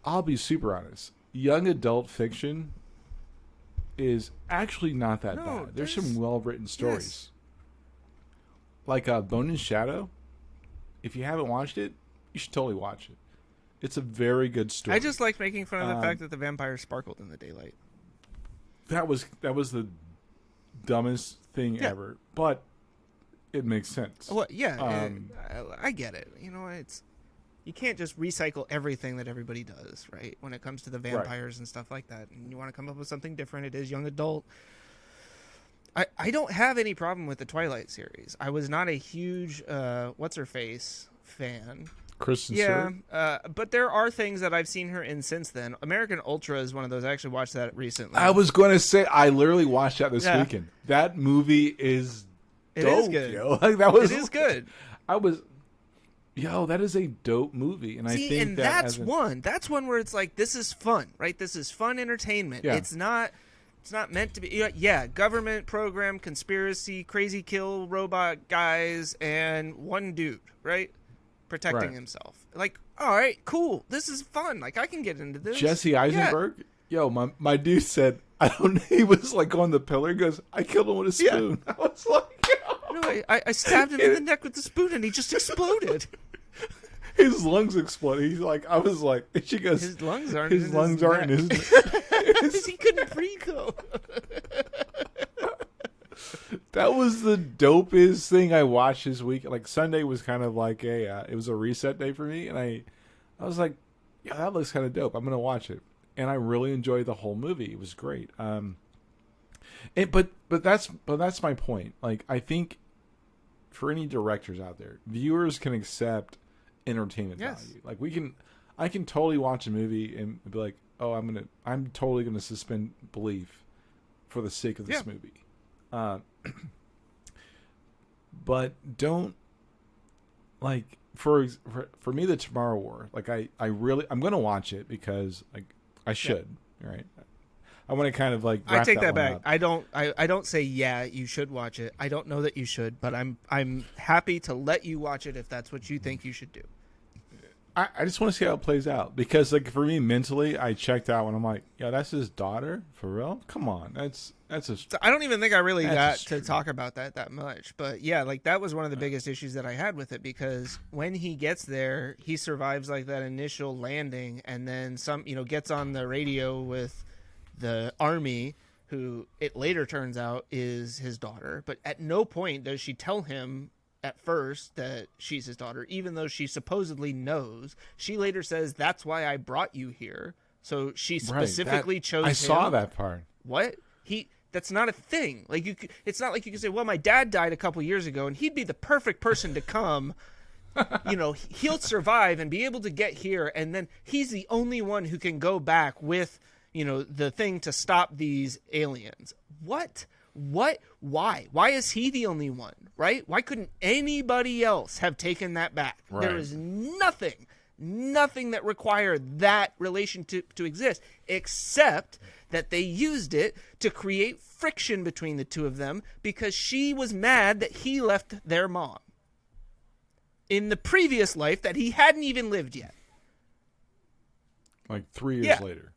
I'll be super honest. Young adult fiction is actually not that bad. There's some well-written stories. Yes. Like Bone and Shadow. If you haven't watched it, you should totally watch it. It's a very good story. I just liked making fun of the fact that the vampires sparkled in the daylight. That was the dumbest thing ever, but it makes sense. Well, yeah, I get it. You know, you can't just recycle everything that everybody does, right? When it comes to the vampires and stuff like that, and you want to come up with something different. It is young adult. I don't have any problem with the Twilight series. I was not a huge what's her face fan. Kristen Stewart? But there are things that I've seen her in since then. American Ultra is one of those. I actually watched that recently. I was going to say, I literally watched that this weekend. That movie is dope. It is good. Yo. Like, that was, it is good. That is a dope movie. And I think that's one where it's like, this is fun, right? This is fun entertainment. Yeah. It's not meant to be, government program, conspiracy, crazy kill robot guys, and one dude, right? Protecting himself. Like, all right, cool. This is fun. Like, I can get into this. Jesse Eisenberg? Yeah. Yo, my dude said, he was like on the pillar. He goes, I killed him with a spoon. I was like, no, I stabbed him in the neck with the spoon and he just exploded. His lungs exploded. He's like, I was like, and she goes, his lungs aren't in his He couldn't breathe though. That was the dopest thing I watched this week. Like, Sunday was kind of like it was a reset day for me, and I was like, yeah, that looks kind of dope. I'm gonna watch it, and I really enjoyed the whole movie. It was great. But that's my point. Like, I think for any directors out there, viewers can accept entertainment value. Like, I can totally watch a movie and be like, oh, I'm totally gonna suspend belief for the sake of this movie. But don't, like, for me, the Tomorrow War, like, I'm going to watch it because, like, I should, right? I want to kind of, like, I take that back. up. I don't say, you should watch it. I don't know that you should, but I'm happy to let you watch it if that's what you think you should do. I just want to see how it plays out because, like, for me mentally, I checked out when I'm like, yeah, that's his daughter for real. Come on, that's a. So I don't even think I really got to talk about that much, but yeah, like, that was one of the biggest issues that I had with it because when he gets there, he survives like that initial landing, and then gets on the radio with the army, who it later turns out is his daughter, but at no point does she tell him at first that she's his daughter, even though she supposedly knows. She later says, that's why I brought you here. So she specifically chose him. I saw that part. What? That's not a thing. Like, it's not like you can say, well, my dad died a couple years ago and he'd be the perfect person to come. He'll survive and be able to get here, and then he's the only one who can go back with, the thing to stop these aliens. What? Why? Why is he the only one, right? Why couldn't anybody else have taken that back? Right. There is nothing that required that relationship to exist, except that they used it to create friction between the two of them because she was mad that he left their mom in the previous life that he hadn't even lived yet. Like 3 years later.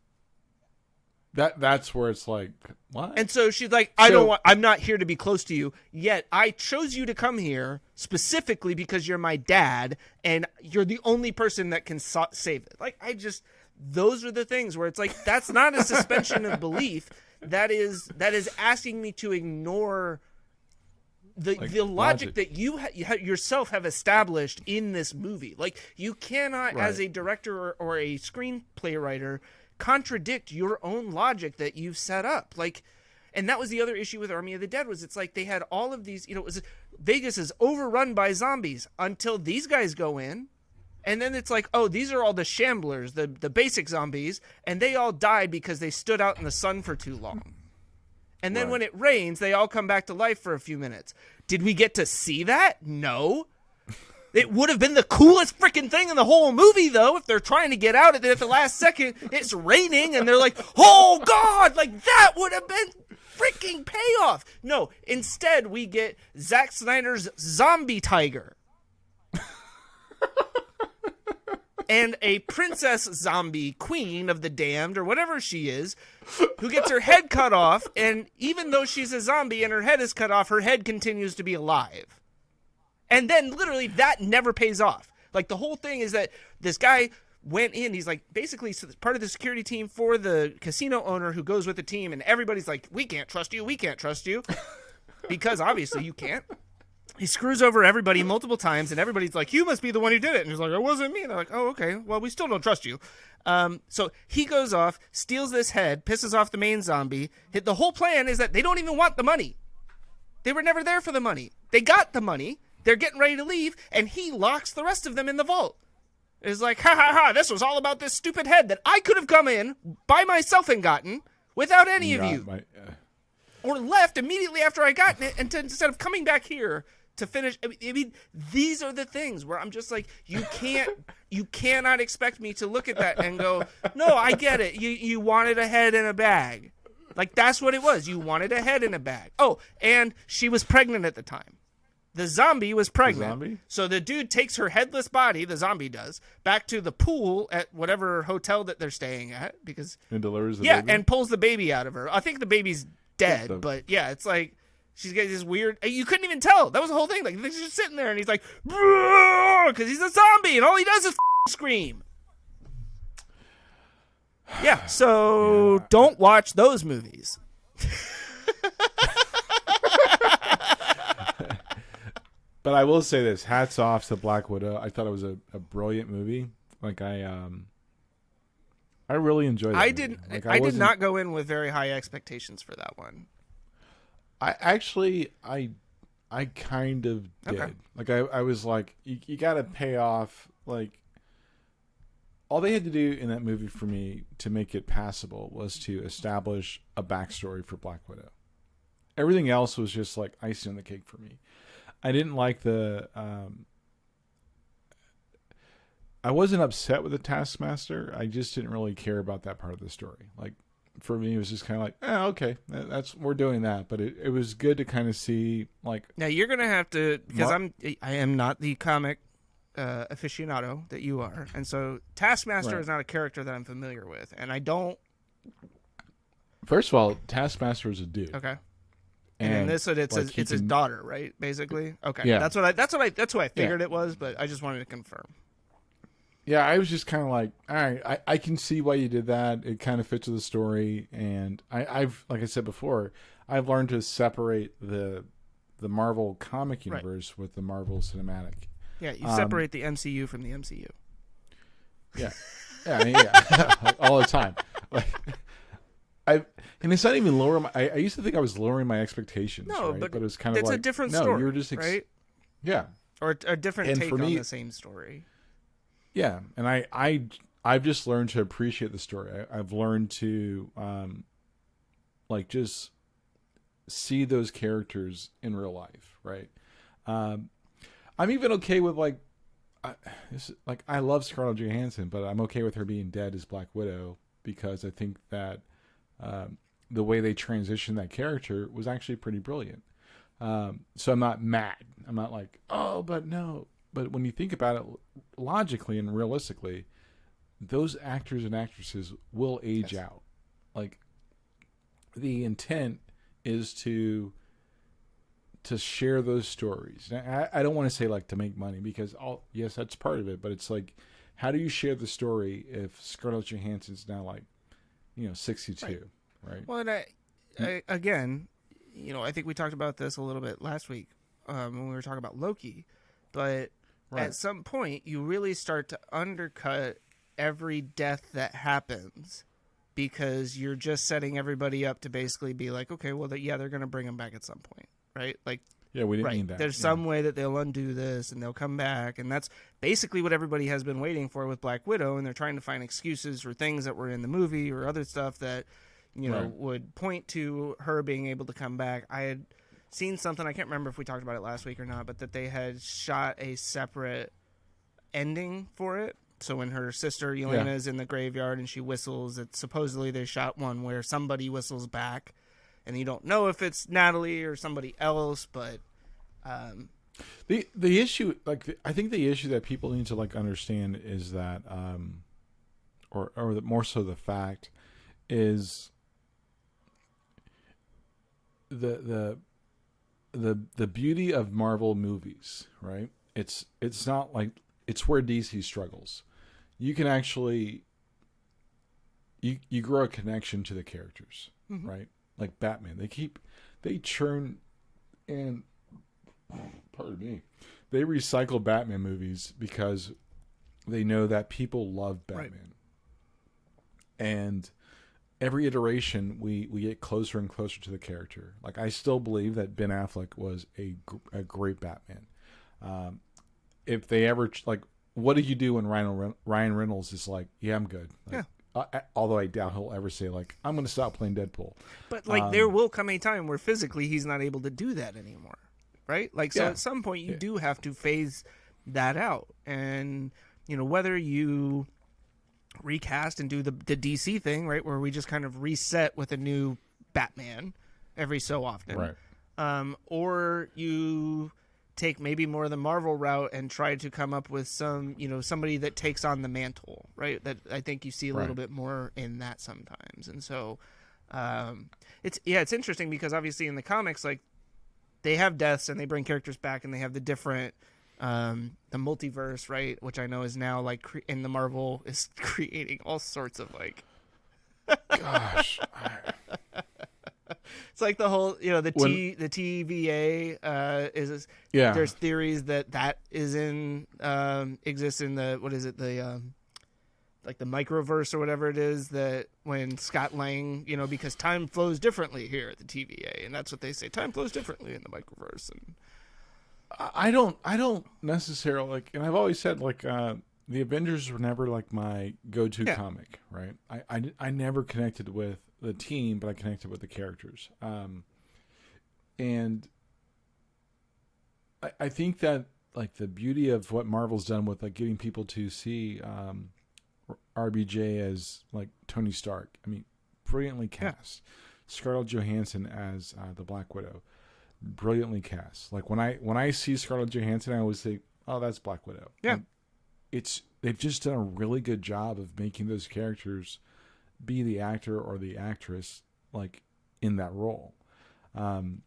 That's where it's like, what? And so she's like, I'm not here to be close to you, yet I chose you to come here specifically because you're my dad and you're the only person that can save it. Like, those are the things where it's like, that's not a suspension of belief. That is asking me to ignore the logic that you yourself have established in this movie. Like, you cannot, as a director or a screenplay writer, contradict your own logic that you've set up. Like, and that was the other issue with Army of the Dead, was it's like they had all of these, Vegas is overrun by zombies until these guys go in, and then it's like, oh, these are all the shamblers, the basic zombies, and they all died because they stood out in the sun for too long. And then Right. when it rains, they all come back to life for a few minutes. Did we get to see that? No. It would have been the coolest freaking thing in the whole movie, though, if they're trying to get out at the last second. It's raining, and they're like, oh, God, like that would have been freaking payoff. No, instead, we get Zack Snyder's zombie tiger. And a princess zombie, queen of the damned, or whatever she is, who gets her head cut off, and even though she's a zombie and her head is cut off, her head continues to be alive. And then, literally, that never pays off. Like, the whole thing is that this guy went in, he's like, basically part of the security team for the casino owner who goes with the team, and everybody's like, we can't trust you, because obviously you can't. He screws over everybody multiple times, and everybody's like, you must be the one who did it. And he's like, it wasn't me. And they're like, oh, okay. Well, we still don't trust you. So he goes off, steals this head, pisses off the main zombie. The whole plan is that they don't even want the money. They were never there for the money. They got the money. They're getting ready to leave, and he locks the rest of them in the vault. It's like, ha, ha, ha, this was all about this stupid head that I could have come in by myself and gotten without any of you. Or left immediately after I got it, and instead of coming back here to finish. I mean, these are the things where I'm just like, you cannot expect me to look at that and go, no, I get it. You wanted a head in a bag. Like, that's what it was. You wanted a head in a bag. Oh, and she was pregnant at the time. The zombie was pregnant. So the dude takes her headless body, the zombie does, back to the pool at whatever hotel that they're staying at, because and delivers the baby? And pulls the baby out of her. I think the baby's dead, but yeah, it's like she's got this weird. You couldn't even tell. That was the whole thing. Like, they're just sitting there, and he's like, because he's a zombie, and all he does is scream. Yeah. So don't watch those movies. But I will say this: hats off to Black Widow. I thought it was a brilliant movie. Like I really enjoyed it. I did not go in with very high expectations for that one. I kind of did. Okay. Like I was like, you got to pay off. Like, all they had to do in that movie for me to make it passable was to establish a backstory for Black Widow. Everything else was just like icing on the cake for me. I didn't like I wasn't upset with the Taskmaster. I just didn't really care about that part of the story. Like, for me, it was just kind of like, okay, we're doing that. But it was good to kind of see, like. Now you're gonna have to, because I am not the comic aficionado that you are, and so Taskmaster is not a character that I'm familiar with, and I don't. First of all, Taskmaster is a dude. Okay. And in this, it's his daughter, right? Basically, okay. Yeah. That's what I figured it was, but I just wanted to confirm. Yeah, I was just kind of like, all right, I can see why you did that. It kind of fits with the story, and I've, like I said before, I've learned to separate the Marvel comic universe with the Marvel cinematic. Yeah, you separate the MCU from the MCU. Yeah, yeah, all the time. Like, and it's not even lower. I used to think I was lowering my expectations. No, right? but it was kind of it's like, a different story. You're just right? Yeah, or a different and take for me, on the same story. Yeah, and I've just learned to appreciate the story. I've learned to like just see those characters in real life, right? I'm even okay with like I love Scarlett Johansson, but I'm okay with her being dead as Black Widow because I think that the way they transitioned that character was actually pretty brilliant. So I'm not mad. I'm not like, oh, but no. But when you think about it logically and realistically, those actors and actresses will age out. Like, the intent is to share those stories. I don't want to say like to make money because yes, that's part of it. But it's like, how do you share the story if Scarlett Johansson's now like, 62, right? Well, and I again, I think we talked about this a little bit last week when we were talking about Loki, but. Right. At some point, you really start to undercut every death that happens because you're just setting everybody up to basically be like, okay, well, they're going to bring them back at some point, right? Like, yeah, we didn't mean that. There's some way that they'll undo this and they'll come back, and that's basically what everybody has been waiting for with Black Widow, and they're trying to find excuses for things that were in the movie or other stuff that, would point to her being able to come back. I had seen something, I can't remember if we talked about it last week or not, but that they had shot a separate ending for it. So when her sister Yelena is in the graveyard and she whistles, it's supposedly they shot one where somebody whistles back, and you don't know if it's Natalie or somebody else, but the issue, I think the issue that people need to understand is that, or more so the fact is the beauty of Marvel movies, right? It's not like, it's where DC struggles. You can actually you grow a connection to the characters, right? Like Batman, they churn and pardon me, they recycle Batman movies because they know that people love Batman, right. And every iteration we get closer and closer to the character. Like, I still believe that Ben Affleck was a great Batman. If they ever what do you do when Ryan Reynolds is like, yeah, I'm good. Although I doubt he'll ever say I'm going to stop playing Deadpool. But there will come a time where physically he's not able to do that anymore, right? So at some point you do have to phase that out, and whether you recast and do the DC thing, right, where we just kind of reset with a new Batman every so often, right? Or you take maybe more of the Marvel route and try to come up with some, somebody that takes on the mantle, right? That I think you see a little bit more in that sometimes. And so it's interesting because obviously in the comics, they have deaths and they bring characters back, and they have the different the multiverse, right? Which I know is now in the Marvel is creating all sorts of gosh. It's like the whole, the TVA is there's theories that is in exists in the, what is it, the the microverse or whatever it is, that when Scott Lang, because time flows differently here at the TVA, and that's what they say, time flows differently in the microverse. And I don't necessarily and I've always said the Avengers were never my go-to comic, right? I never connected with the team, but I connected with the characters. And I think that the beauty of what Marvel's done with getting people to see RBJ as Tony Stark. I mean, brilliantly cast. Scarlett Johansson as the Black Widow, brilliantly cast. When I see Scarlett Johansson, I always think, oh, that's Black Widow. Yeah. They've just done a really good job of making those characters be the actor or the actress in that role, and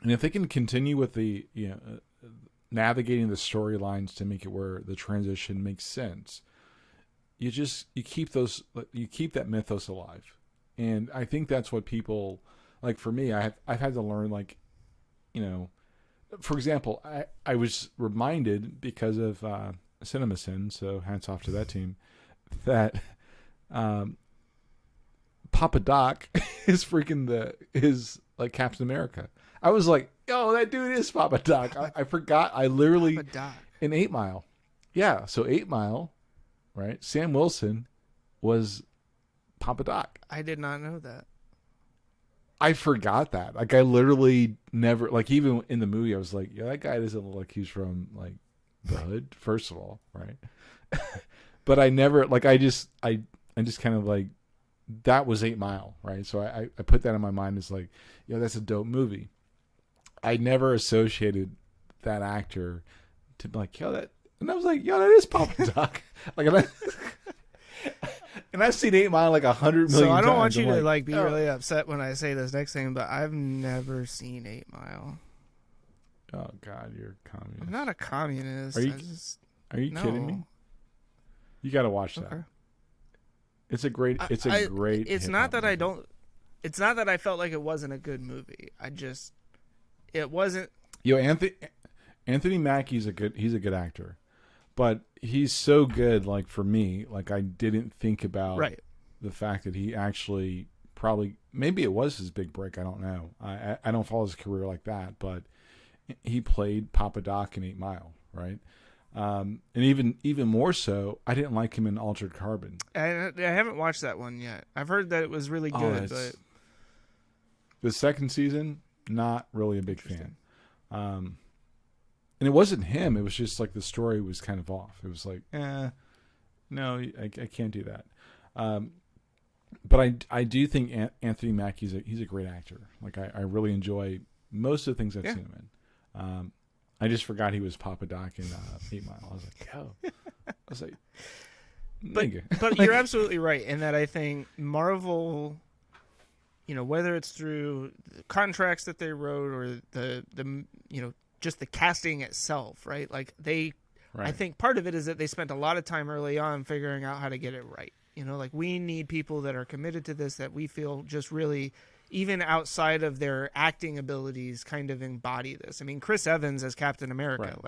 if they can continue with the navigating the storylines to make it where the transition makes sense, you keep that mythos alive. And I think that's what people for me, I've had to learn for example, I was reminded because of CinemaSin, so hats off to that team, that Papa Doc is is Captain America. I was like, yo, that dude is Papa Doc. I forgot. I literally in 8 Mile. Yeah, so 8 Mile, right? Sam Wilson was Papa Doc. I did not know that. I forgot that. I literally never even in the movie I was like, yeah, that guy doesn't look like he's from the hood, first of all, right? But I never I just kind of that was 8 Mile, right? So I put that in my mind as that's a dope movie. I never associated that actor to be yo, that, and I was like, yo, that is Papa Doc. And I've seen 8 Mile 100 million times. So I don't want you to be really upset when I say this next thing, but I've never seen 8 Mile. Oh God, you're a communist. I'm not a communist. Are you kidding me? You got to watch that. Okay. It's a great. It's not that I don't. It's not that I felt like it wasn't a good movie. It wasn't. Anthony Mackie's he's a good actor, but he's so good. For me, I didn't think about the fact that he actually maybe it was his big break. I don't know. I don't follow his career like that, but he played Papa Doc in 8 Mile, right? And even more so, I didn't like him in Altered Carbon. I haven't watched that one yet. I've heard that it was really good, but the second season, not really a big fan. And it wasn't him. It was just like the story was kind of off. It was like, no, I can't do that. But I do think Anthony Mackie he's a great actor. Like I really enjoy most of the things I've seen him in. I just forgot he was Papa Doc in 8 Mile. I was like, but you're absolutely right in that I think Marvel, whether it's through the contracts that they wrote or the just the casting itself, right? Like I think part of it is that they spent a lot of time early on figuring out how to get it right. Like we need people that are committed to this, that we feel just really, even outside of their acting abilities, kind of embody this. I mean, Chris Evans as Captain America,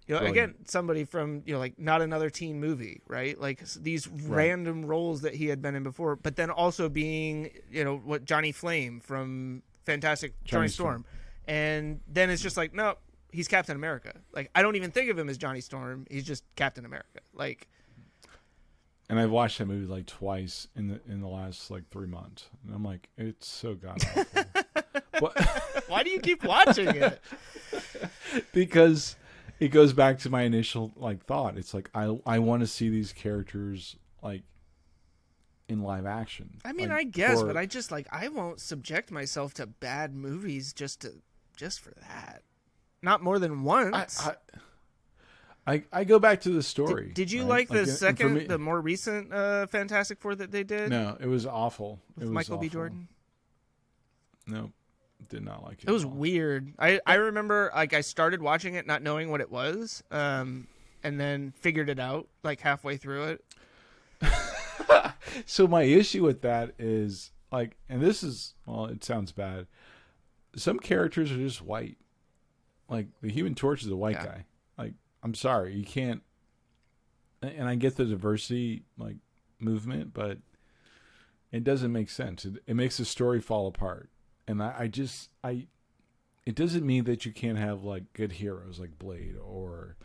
again, somebody from, like Not Another Teen Movie, right? Like these random roles that he had been in before, but then also being, what Johnny Flame from Fantastic Johnny Storm. And then it's just like, no, he's Captain America. Like, I don't even think of him as Johnny Storm. He's just Captain America. Like, and I've watched that movie like twice in the last like 3 months, and I'm like, it's so god awful. Why do you keep watching it? Because it goes back to my initial like thought. It's like I want to see these characters like in live action. I mean, I guess, but I just I won't subject myself to bad movies just for that. Not more than once. I go back to the story. Did you like the the more recent Fantastic Four that they did? No, it was awful. With Michael B. Jordan? No, did not like it. It was weird. I remember I started watching it not knowing what it was, and then figured it out like halfway through it. So my issue with that is and this is, well, it sounds bad. Some characters are just white. Like the Human Torch is a white guy. I'm sorry, you can't. And I get the diversity movement, but it doesn't make sense. It makes the story fall apart. And it doesn't mean that you can't have good heroes like Blade or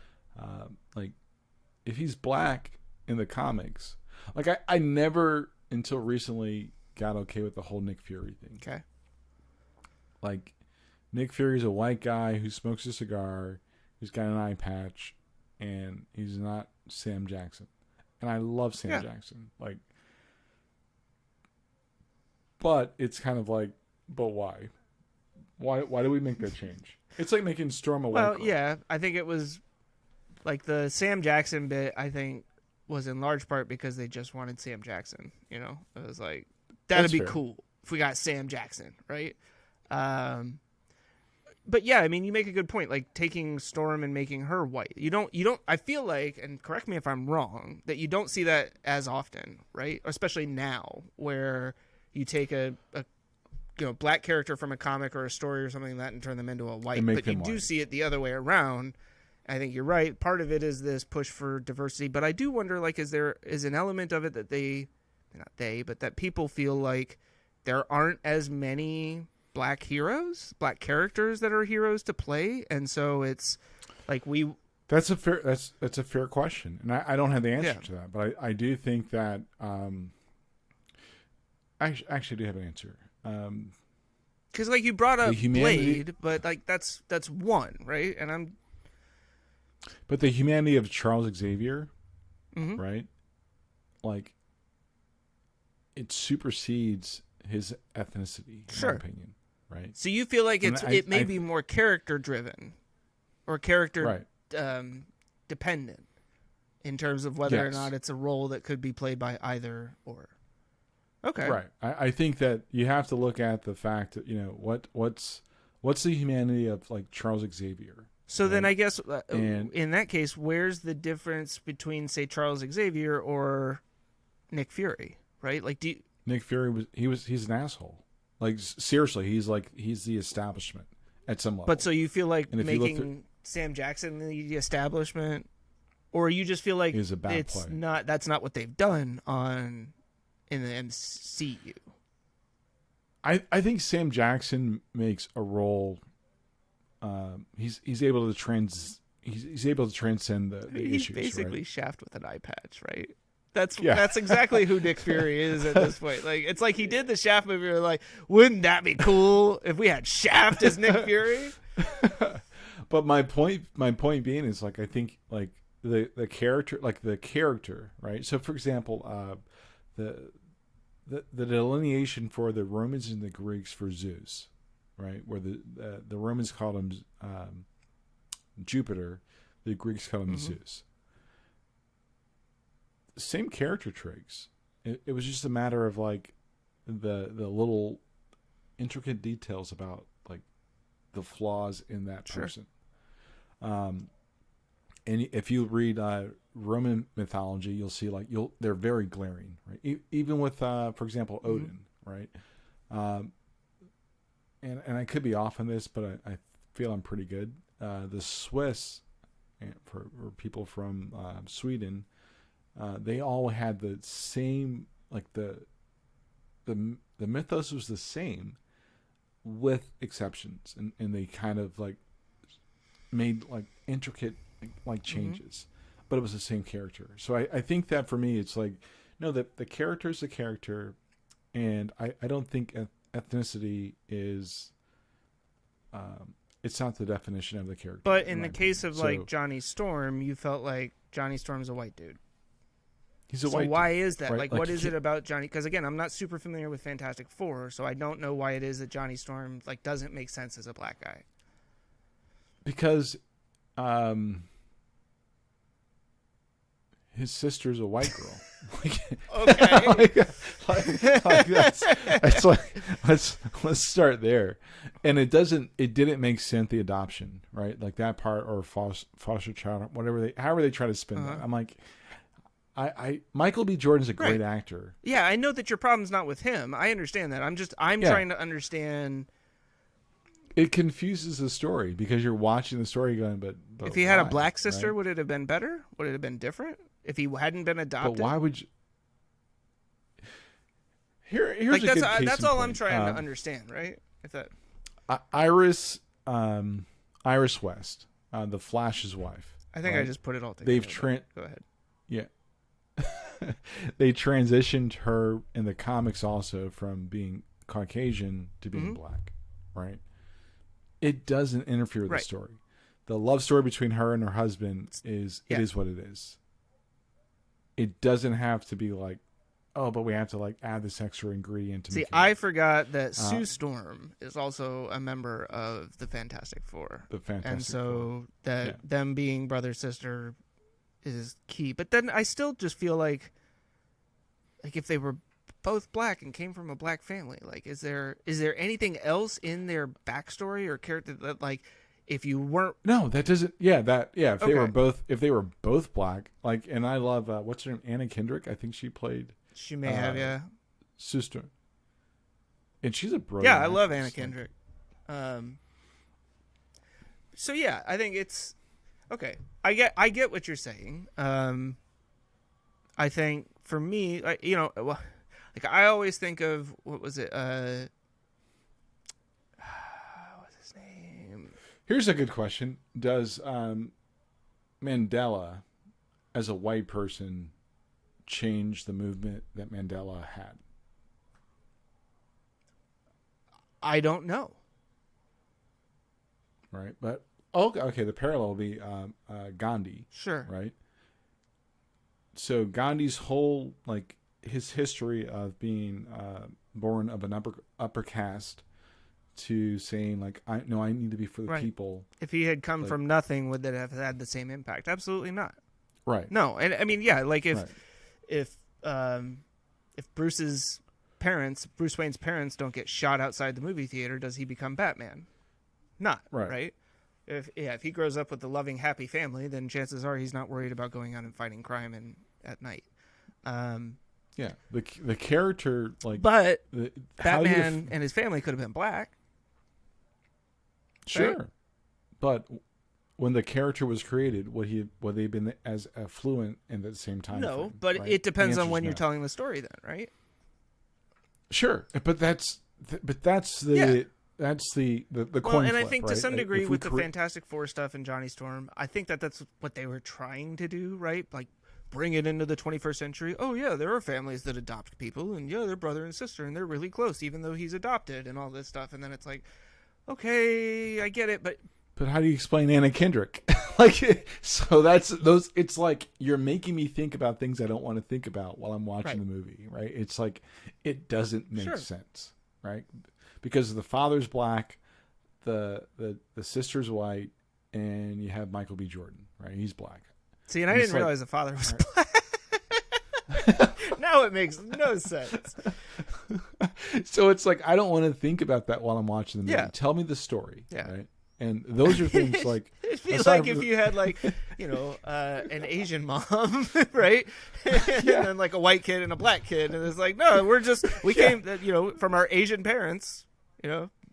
if he's black in the comics. I never until recently got okay with the whole Nick Fury thing. Okay. Nick Fury's a white guy who smokes a cigar. He's got an eye patch, and he's not Sam Jackson. And I love Sam Jackson. But it's kind of but why? Why do we make that change? It's like making Storm a white girl. Well, yeah, I think it was the Sam Jackson bit, I think, was in large part because they just wanted Sam Jackson. It was that'd be cool if we got Sam Jackson, right? But yeah, I mean, you make a good point. Taking Storm and making her white. You don't. I feel and correct me if I'm wrong, that you don't see that as often, right? Especially now, where you take a black character from a comic or a story or something like that and turn them into a white. But you do see it the other way around. I think you're right. Part of it is this push for diversity, but I do wonder, is there is an element of it that but that people feel there aren't as many black characters that are heroes to play, and so it's That's a fair question, and I don't have the answer to that, but I do think that I actually do have an answer. Because you brought up Blade, but that's one, right? And but the humanity of Charles Xavier, right? It supersedes his ethnicity, in my opinion. Right. So you feel it may be more character driven or character dependent in terms of whether or not it's a role that could be played by either or. Okay. Right. I think that you have to look at the fact that, what's the humanity of Charles Xavier? So then I guess in that case, where's the difference between, say, Charles Xavier or Nick Fury, right? Nick Fury he's an asshole. Seriously, he's the establishment at some level. But so you feel making Sam Jackson the establishment, or you just feel is a bad play. That's not what they've done in the MCU. I think Sam Jackson makes a role. He's able to he's able to transcend the He's issues. basically right? Shaft with an eye patch, right? That's exactly who Nick Fury is at this point. Like, it's like he did the Shaft movie. We're like, wouldn't that be cool if we had Shaft as Nick Fury? But my point being is, like, I think, like, the character, right? So, for example, the delineation for the Romans and the Greeks for Zeus, right? Where the Romans called him Jupiter, the Greeks called him Zeus. Same character traits. It was just a matter of, like, the little intricate details about, like, the flaws in that person. And if you read Roman mythology, you'll see, like, they're very glaring, right? Even with, for example, Odin, right? And I could be off on this, but I feel I'm pretty good. The Swiss, for people from Sweden, they all had the same, like, the mythos was the same, with exceptions, and they kind of, like, made, like, intricate, like, changes, but it was the same character. So I think that for me, it's like, no, the character is the character, and I don't think ethnicity is it's not the definition of the character. But in the case of, like, Johnny Storm, you felt like Johnny Storm's a white dude. He's a so white why dude, is that? right? Like, what is it about Johnny? Because, again, I'm not super familiar with Fantastic Four, so I don't know why it is that Johnny Storm, like, doesn't make sense as a black guy. Because his sister's a white girl. Okay. like that's like, let's start there. And it didn't make sense, the adoption, right? Like that part, or foster child, however they try to spin that. I'm like, Michael B. Jordan's a great actor. Yeah, I know that your problem's not with him. I understand that. I'm trying to understand. It confuses the story because you're watching the story going, but if he had why, a black sister, right? would it have been better? Would it have been different if he hadn't been adopted? But why would you? Here's like, a good case that's in all point. I'm trying to understand, right? If that Iris West, the Flash's wife. I think right? I just put it all together. Go ahead. Yeah. They transitioned her in the comics also from being Caucasian to being black, right? It doesn't interfere with the story. The love story between her and her husband it is what it is. It doesn't have to be like, oh, but we have to, like, add this extra ingredient to make it. I forgot that Sue Storm is also a member of the Fantastic Four. And so them being brother sister is key. But then I still just feel like if they were both black and came from a black family, like, is there anything else in their backstory or character that, like, if you weren't if they were both black, like, and I love what's her name, Anna Kendrick, I think she played. She may have, sister, and she's a brilliant. Yeah, I love Anna Kendrick. So yeah, I think it's okay. I get what you're saying. I think for me, like, I always think of, what was it? What's his name? Here's a good question: does Mandela, as a white person, change the movement that Mandela had? I don't know. Right, but okay. The parallel will be Gandhi. Sure. Right. So Gandhi's whole, like, his history of being born of an upper caste to saying, like, I need to be for the people. If he had come from nothing, would that have had the same impact? Absolutely not. Right. No, and I mean, yeah, like, if Bruce Wayne's parents don't get shot outside the movie theater, does he become Batman? Not right. If he grows up with a loving, happy family, then chances are he's not worried about going out and fighting crime at night. The character, like, but Batman and his family could have been black. Sure, right? But when the character was created, would they have been as affluent and at the same time? No, but it depends on when you're telling the story, then, right? Sure, but that's the that's the coin Well, and flip, I think right? to some degree If we with the Fantastic Four stuff and Johnny Storm, I think that's what they were trying to do, right? Like bring it into the 21st century. Oh yeah, there are families that adopt people, and yeah, they're brother and sister, and they're really close, even though he's adopted, and all this stuff. And then it's like, okay, I get it, but how do you explain Anna Kendrick? Like, so that's those. It's like you're making me think about things I don't want to think about while I'm watching the movie, right? It's like it doesn't make sense, right? Because the father's black, the sister's white, and you have Michael B. Jordan, right? He's black. See, and I didn't realize the father was black. Now it makes no sense. So it's like I don't want to think about that while I'm watching the movie. Yeah. Tell me the story, right? And those are things like it'd be like if you had like an Asian mom, right? And then like a white kid and a black kid, and it's like no, we came from our Asian parents,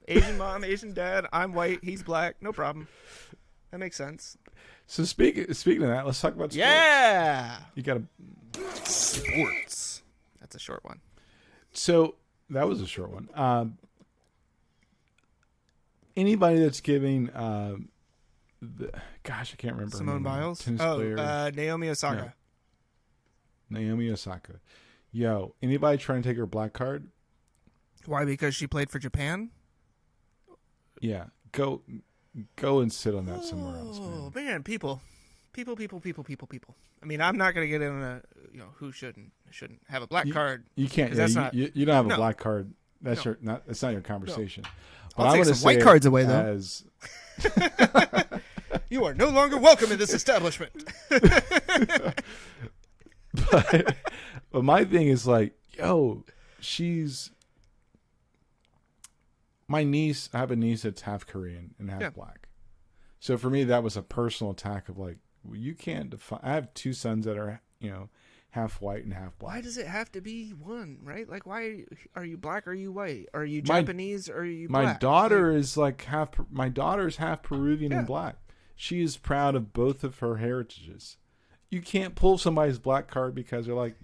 Asian mom, Asian dad. I'm white, he's black, no problem. That makes sense. So speaking of that, let's talk about sports. Yeah, you got sports. That's a short one. So that was a short one. Anybody that's giving, I can't remember. Simone Biles. Tennis player. Naomi Osaka. No. Naomi Osaka. Yo, anybody trying to take her black card? Why? Because she played for Japan. Yeah, go and sit on that somewhere else. Oh man, people. I mean, I'm not going to get into who shouldn't have a black card. You can't. Yeah, you don't have a black card. That's That's not your conversation. No. But I'll take some white cards away, though. You are no longer welcome in this establishment. but my thing is like, she's my niece. I have a niece that's half Korean and half black. So for me, that was a personal attack of like, you can't define. I have two sons that are, half white and half black. Why does it have to be one, right? Like, why are you black or are you white? Are you Japanese or are you black? My daughter is like my daughter's half Peruvian and black. She is proud of both of her heritages. You can't pull somebody's black card because they're like,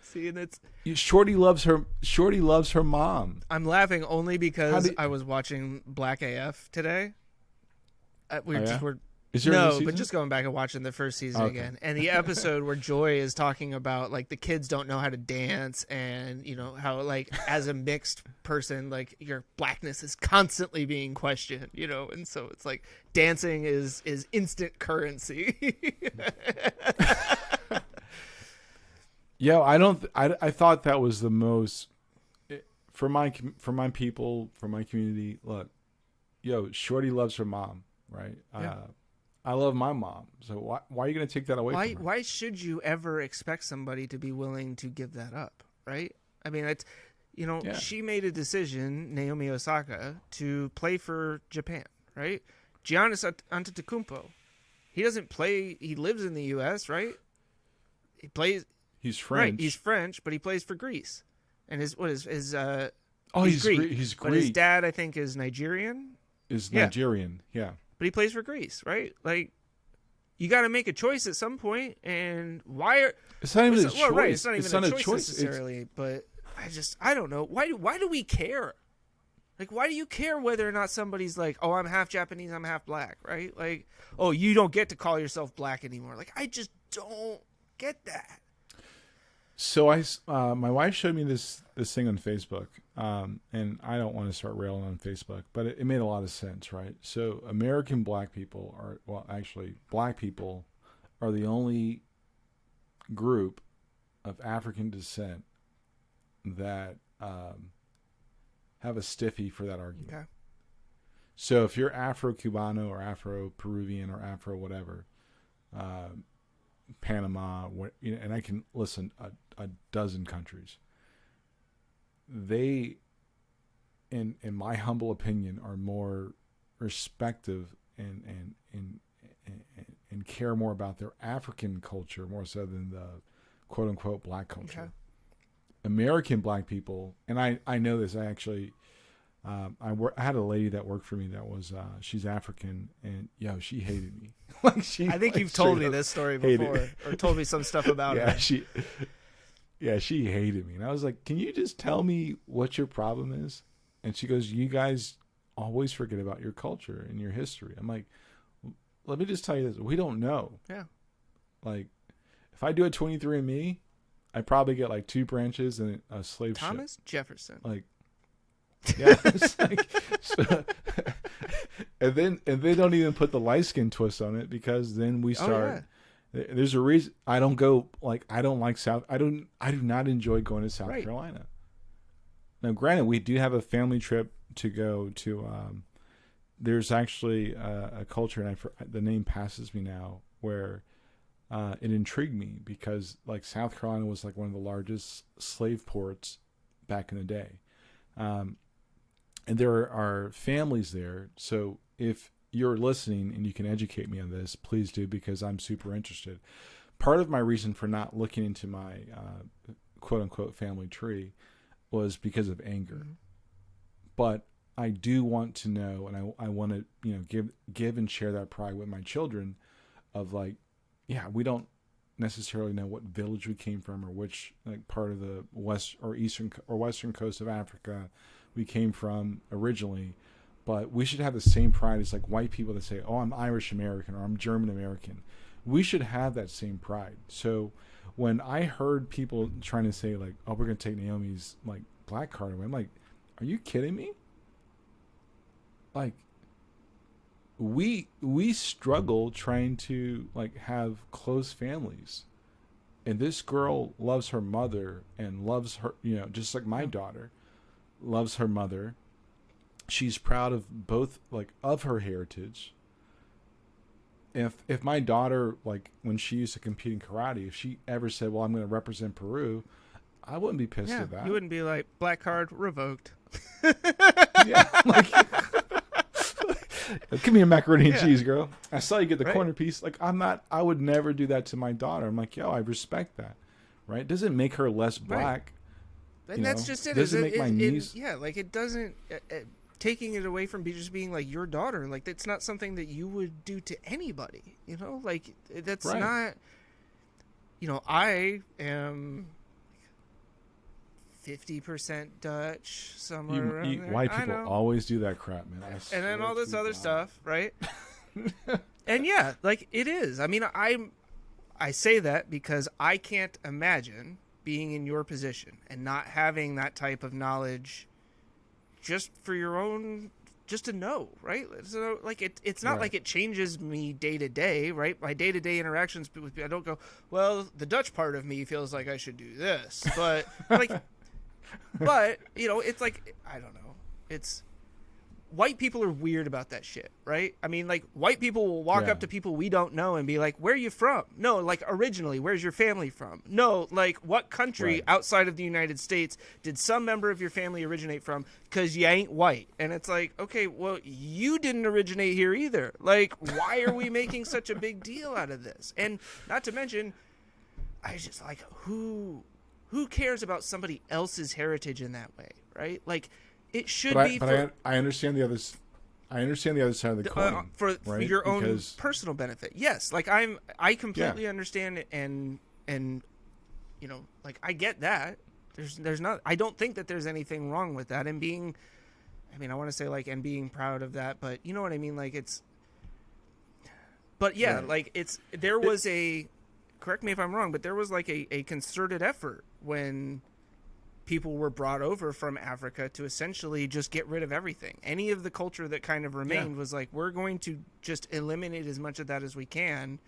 see, and it's Shorty loves her mom. I'm laughing only because I was watching Black AF today. Is there a new season? But just going back and watching the first season again, and the episode where Joy is talking about like the kids don't know how to dance, and how like as a mixed person, like your blackness is constantly being questioned, and so it's like dancing is instant currency. Yeah, I thought that was the most for my people, for my community. Look, Shorty loves her mom, right? Yeah. I love my mom. So why are you going to take that away from her? Why should you ever expect somebody to be willing to give that up, right? I mean, it's she made a decision, Naomi Osaka, to play for Japan, right? Giannis Antetokounmpo, he doesn't play. He lives in the U.S., right? He plays. He's French. Right, he's French, but he plays for Greece, and he's Greek. He's Greek. But his dad, I think, is Nigerian. Nigerian, yeah. But he plays for Greece, right? Like, you got to make a choice at some point, and why? It's not even a choice. Right, it's not even a choice necessarily. But I don't know. Why do we care? Like, why do you care whether or not somebody's like, oh, I'm half Japanese, I'm half black, right? Like, oh, you don't get to call yourself black anymore. Like, I just don't get that. So my wife showed me this thing on Facebook, and I don't want to start railing on Facebook, but it made a lot of sense, right? So American black people black people are the only group of African descent that have a stiffy for that argument. Okay. So if you're Afro-Cubano or Afro-Peruvian or Afro whatever, Panama, and I can listen a dozen countries. They, in my humble opinion, are more respective and care more about their African culture more so than the quote unquote black culture. Okay. American black people, and I know this. I actually, I had a lady that worked for me that was she's African, and she hated me. I think you've told me this story before, or told me some stuff about her. She hated me, and I was like, "Can you just tell me what your problem is?" And she goes, "You guys always forget about your culture and your history. I'm like, let me just tell you this. We don't know. Yeah. Like, if I do a 23andMe, I probably get like 2 branches and a slave Thomas ship. Jefferson. Like, yeah. It's like, so, and they don't even put the light skin twist on it, because then we start. There's a reason I don't go. Like, I don't like South. I do not enjoy going to South Carolina. Now, granted, we do have a family trip to go to. There's actually a culture, and the name passes me now, where it intrigued me, because like South Carolina was like one of the largest slave ports back in the day, and there are families there. So if you're listening and you can educate me on this, please do, because I'm super interested. Part of my reason for not looking into my quote unquote family tree was because of anger. Mm-hmm. But I do want to know, and I want to, give and share that pride with my children of like, yeah, we don't necessarily know what village we came from, or which like part of the west or eastern or western coast of Africa we came from originally, but we should have the same pride as like white people that say, oh, I'm Irish American or I'm German American. We should have that same pride. So when I heard people trying to say like, oh, we're going to take Naomi's like black card away, I'm like, are you kidding me? Like, we struggle trying to like have close families, and this girl loves her mother and loves her, just like my daughter loves her mother. She's proud of both, like, of her heritage. If my daughter, like when she used to compete in karate, if she ever said, well, I'm going to represent Peru, I wouldn't be pissed at that. You wouldn't be like, black card revoked. Yeah, like, give me a macaroni and cheese, girl. I saw you get the corner piece. Like, I would never do that to my daughter. I'm like, yo, I respect that. Right? Doesn't make her less black. Right. And that's just it. Doesn't make my niece. Like, it doesn't, taking it away from just being like your daughter, like, that's not something that you would do to anybody, like, that's not, I am 50% Dutch, somewhere around there. White people always do that crap, man. And then all this other stuff, right? And yeah, like, it is. I mean, I say that because I can't imagine being in your position and not having that type of knowledge just for your own, just to know, right? So, like, it's not like it changes me day to day, right? My day-to-day interactions with people, I don't go, well, the Dutch part of me feels like I should do this, but like, but it's like, I don't know. It's, white people are weird about that shit, right? I mean, like, white people will walk up to people we don't know and be like, where are you from? No, like, originally, where's your family from? No, like, what country outside of the United States did some member of your family originate from? Because you ain't white. And it's like, okay, well, you didn't originate here either. Like, why are we making such a big deal out of this? And not to mention, I just, like, who cares about somebody else's heritage in that way, right? Like, it should be. But I understand the others. I understand the other side of the coin for your own personal benefit. Yes, like, I completely understand it, and like, I get that. There's not. I don't think that there's anything wrong with that, and being. I mean, I want to say, like, and being proud of that, but you know what I mean. Like, it's. But yeah, like, it's. There was a. Correct me if I'm wrong, but there was like a concerted effort when people were brought over from Africa to essentially just get rid of everything. Any of the culture that kind of remained was like, we're going to just eliminate as much of that as we can,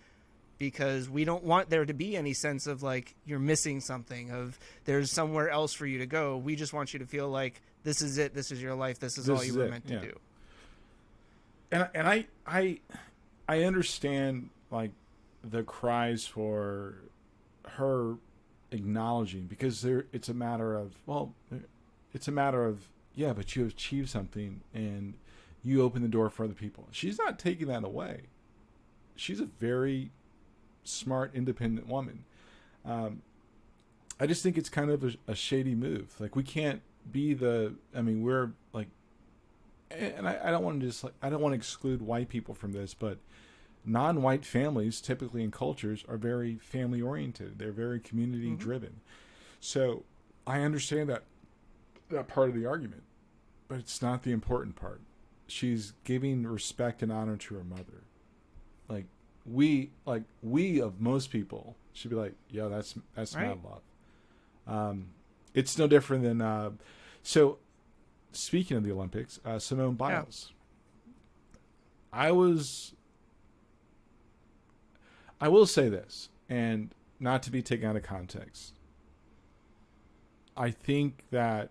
because we don't want there to be any sense of like you're missing something, of there's somewhere else for you to go. We just want you to feel like this is it, this is your life, this is all you were meant to do. And I understand like the cries for her acknowledging, because it's a matter of yeah, but you achieved something and you open the door for other people. She's not taking that away. She's a very smart, independent woman. I just think it's kind of a shady move. Like, we can't be we're like, and I don't want to I don't want to exclude white people from this, but non-white families typically in cultures are very family oriented. They're very community driven. So I understand that part of the argument, but it's not the important part. she's giving respect and honor to her mother. We of most people should be like, yo, that's right. mad love. It's no different than so speaking of the Olympics, Simone Biles. Yeah. I will say this, and not to be taken out of context. I think that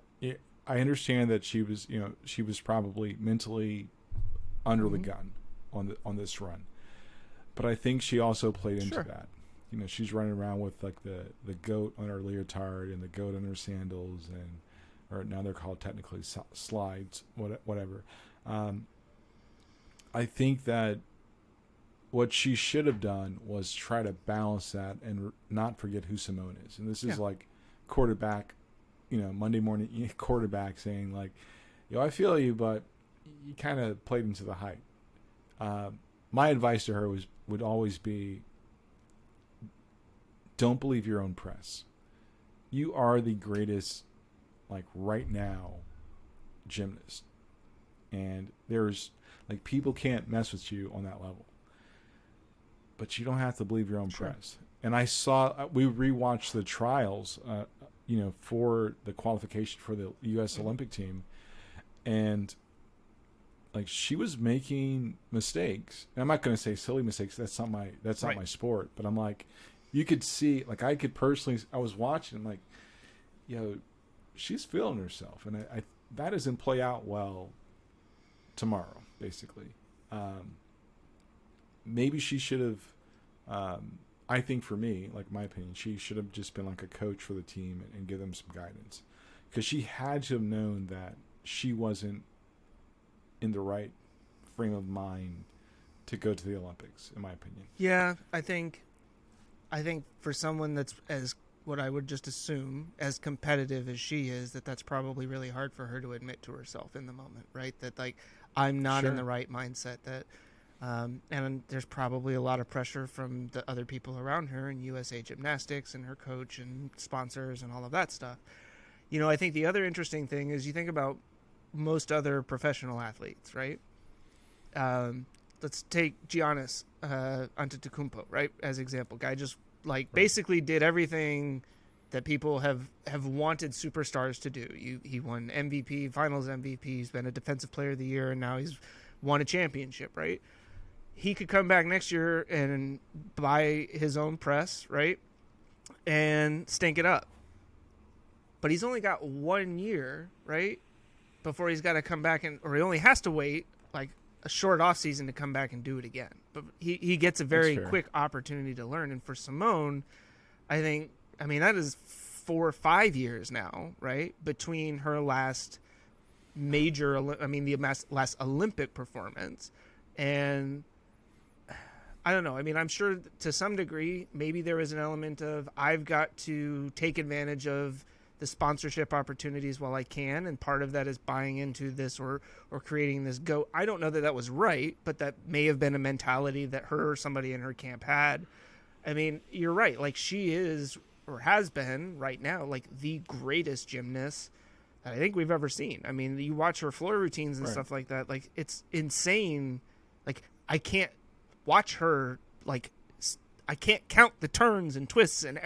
I understand that she was probably mentally under the gun on this run. But I think she also played into that. She's running around with like the goat on her leotard and the goat on her sandals, or now they're called technically slides, whatever. I think that what she should have done was try to balance that and not forget who Simone is. And this is like quarterback, Monday morning quarterback saying like, I feel you, but you kind of played into the hype. My advice to her would always be, don't believe your own press. You are the greatest, like right now, gymnast. And there's like, people can't mess with you on that level. But you don't have to believe your own press. And we rewatched the trials, for the qualification for the U.S. Olympic team. And like, she was making mistakes. And I'm not going to say silly mistakes. That's not my sport. But I'm like, you could see, like, I was watching, like, she's feeling herself. And I that doesn't play out well tomorrow, basically. Maybe she should have, I think for me, like my opinion, she should have just been like a coach for the team and give them some guidance. Because she had to have known that she wasn't in the right frame of mind to go to the Olympics, in my opinion. Yeah, I think for someone that's as what I would just assume as competitive as she is, that's probably really hard for her to admit to herself in the moment, right? That like, I'm not in the right mindset. That and there's probably a lot of pressure from the other people around her and USA Gymnastics and her coach and sponsors and all of that stuff. I think the other interesting thing is you think about most other professional athletes, right? Let's take Giannis Antetokounmpo, right, as example. Guy just basically did everything that people have wanted superstars to do. He won MVP, Finals MVP. He's been a Defensive Player of the Year, and now he's won a championship, right? He could come back next year and buy his own press, right, and stink it up. But he's only got 1 year, right, before he's got to come back or he only has to wait like a short off season to come back and do it again. But he gets a very quick opportunity to learn. And for Simone, that is 4 or 5 years now, right, between her last last Olympic performance. And I don't know. I'm sure to some degree, maybe there is an element of I've got to take advantage of the sponsorship opportunities while I can, and part of that is buying into this or creating this go. I don't know that was right, but that may have been a mentality that her or somebody in her camp had. You're right. Like, she is or has been right now like the greatest gymnast that I think we've ever seen. You watch her floor routines and stuff like that. Like, it's insane. Like, I can't watch her. Like, I can't count the turns and twists and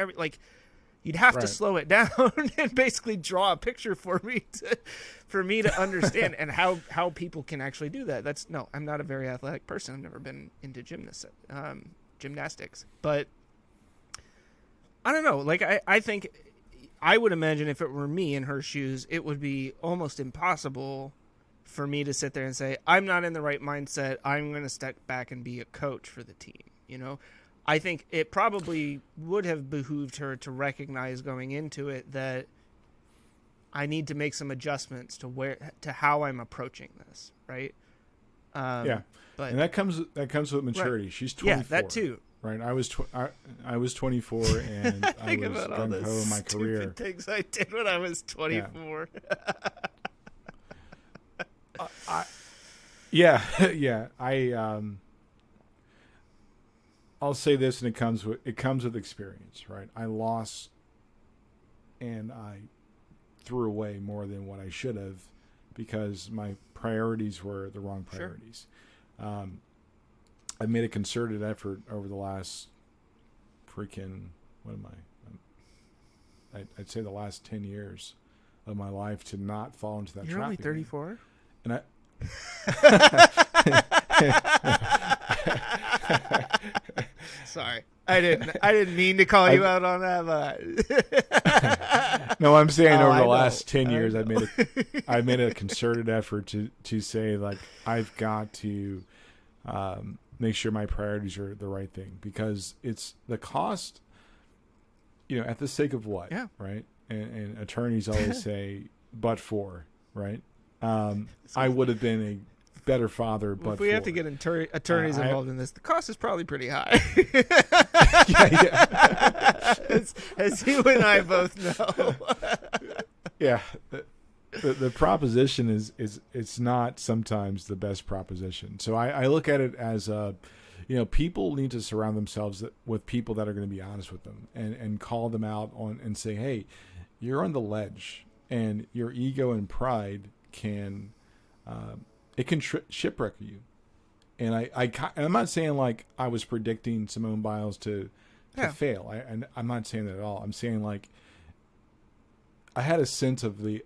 you'd have to slow it down and basically draw a picture for me to understand and how people can actually do that. I'm not a very athletic person. I've never been into gymnastics, but I don't know. Like, I think I would imagine if it were me in her shoes, it would be almost impossible for me to sit there and say, I'm not in the right mindset. I'm going to step back and be a coach for the team. I think it probably would have behooved her to recognize going into it that I need to make some adjustments to how I'm approaching this, right? But and that comes with maturity. Right. She's 24. Yeah, that too. Right. I was 24 and I was gung ho in my career. Things I did when I was 24. I'll say this, and it comes with experience, right? I lost and I threw away more than what I should have because my priorities were the wrong priorities. I've made a concerted effort over the last I'd say the last 10 years of my life to not fall into that trap. You're only 34? And Sorry. I didn't mean to call you out on that, but no, I'm saying over the last 10 years I've made a concerted effort to say, like, I've got to make sure my priorities are the right thing, because it's the cost, at the sake of what, right? And attorneys always say, but for, right? I would have been a better father, but if we have to get attorneys involved in this, the cost is probably pretty high. As you and I both know. Yeah. The proposition is it's not sometimes the best proposition. So I look at it as people need to surround themselves with people that are going to be honest with them and call them out on and say, hey, you're on the ledge, and your ego and pride can shipwreck you. And I'm not saying like I was predicting Simone Biles to fail. I'm not saying that at all. I'm saying like I had a sense of the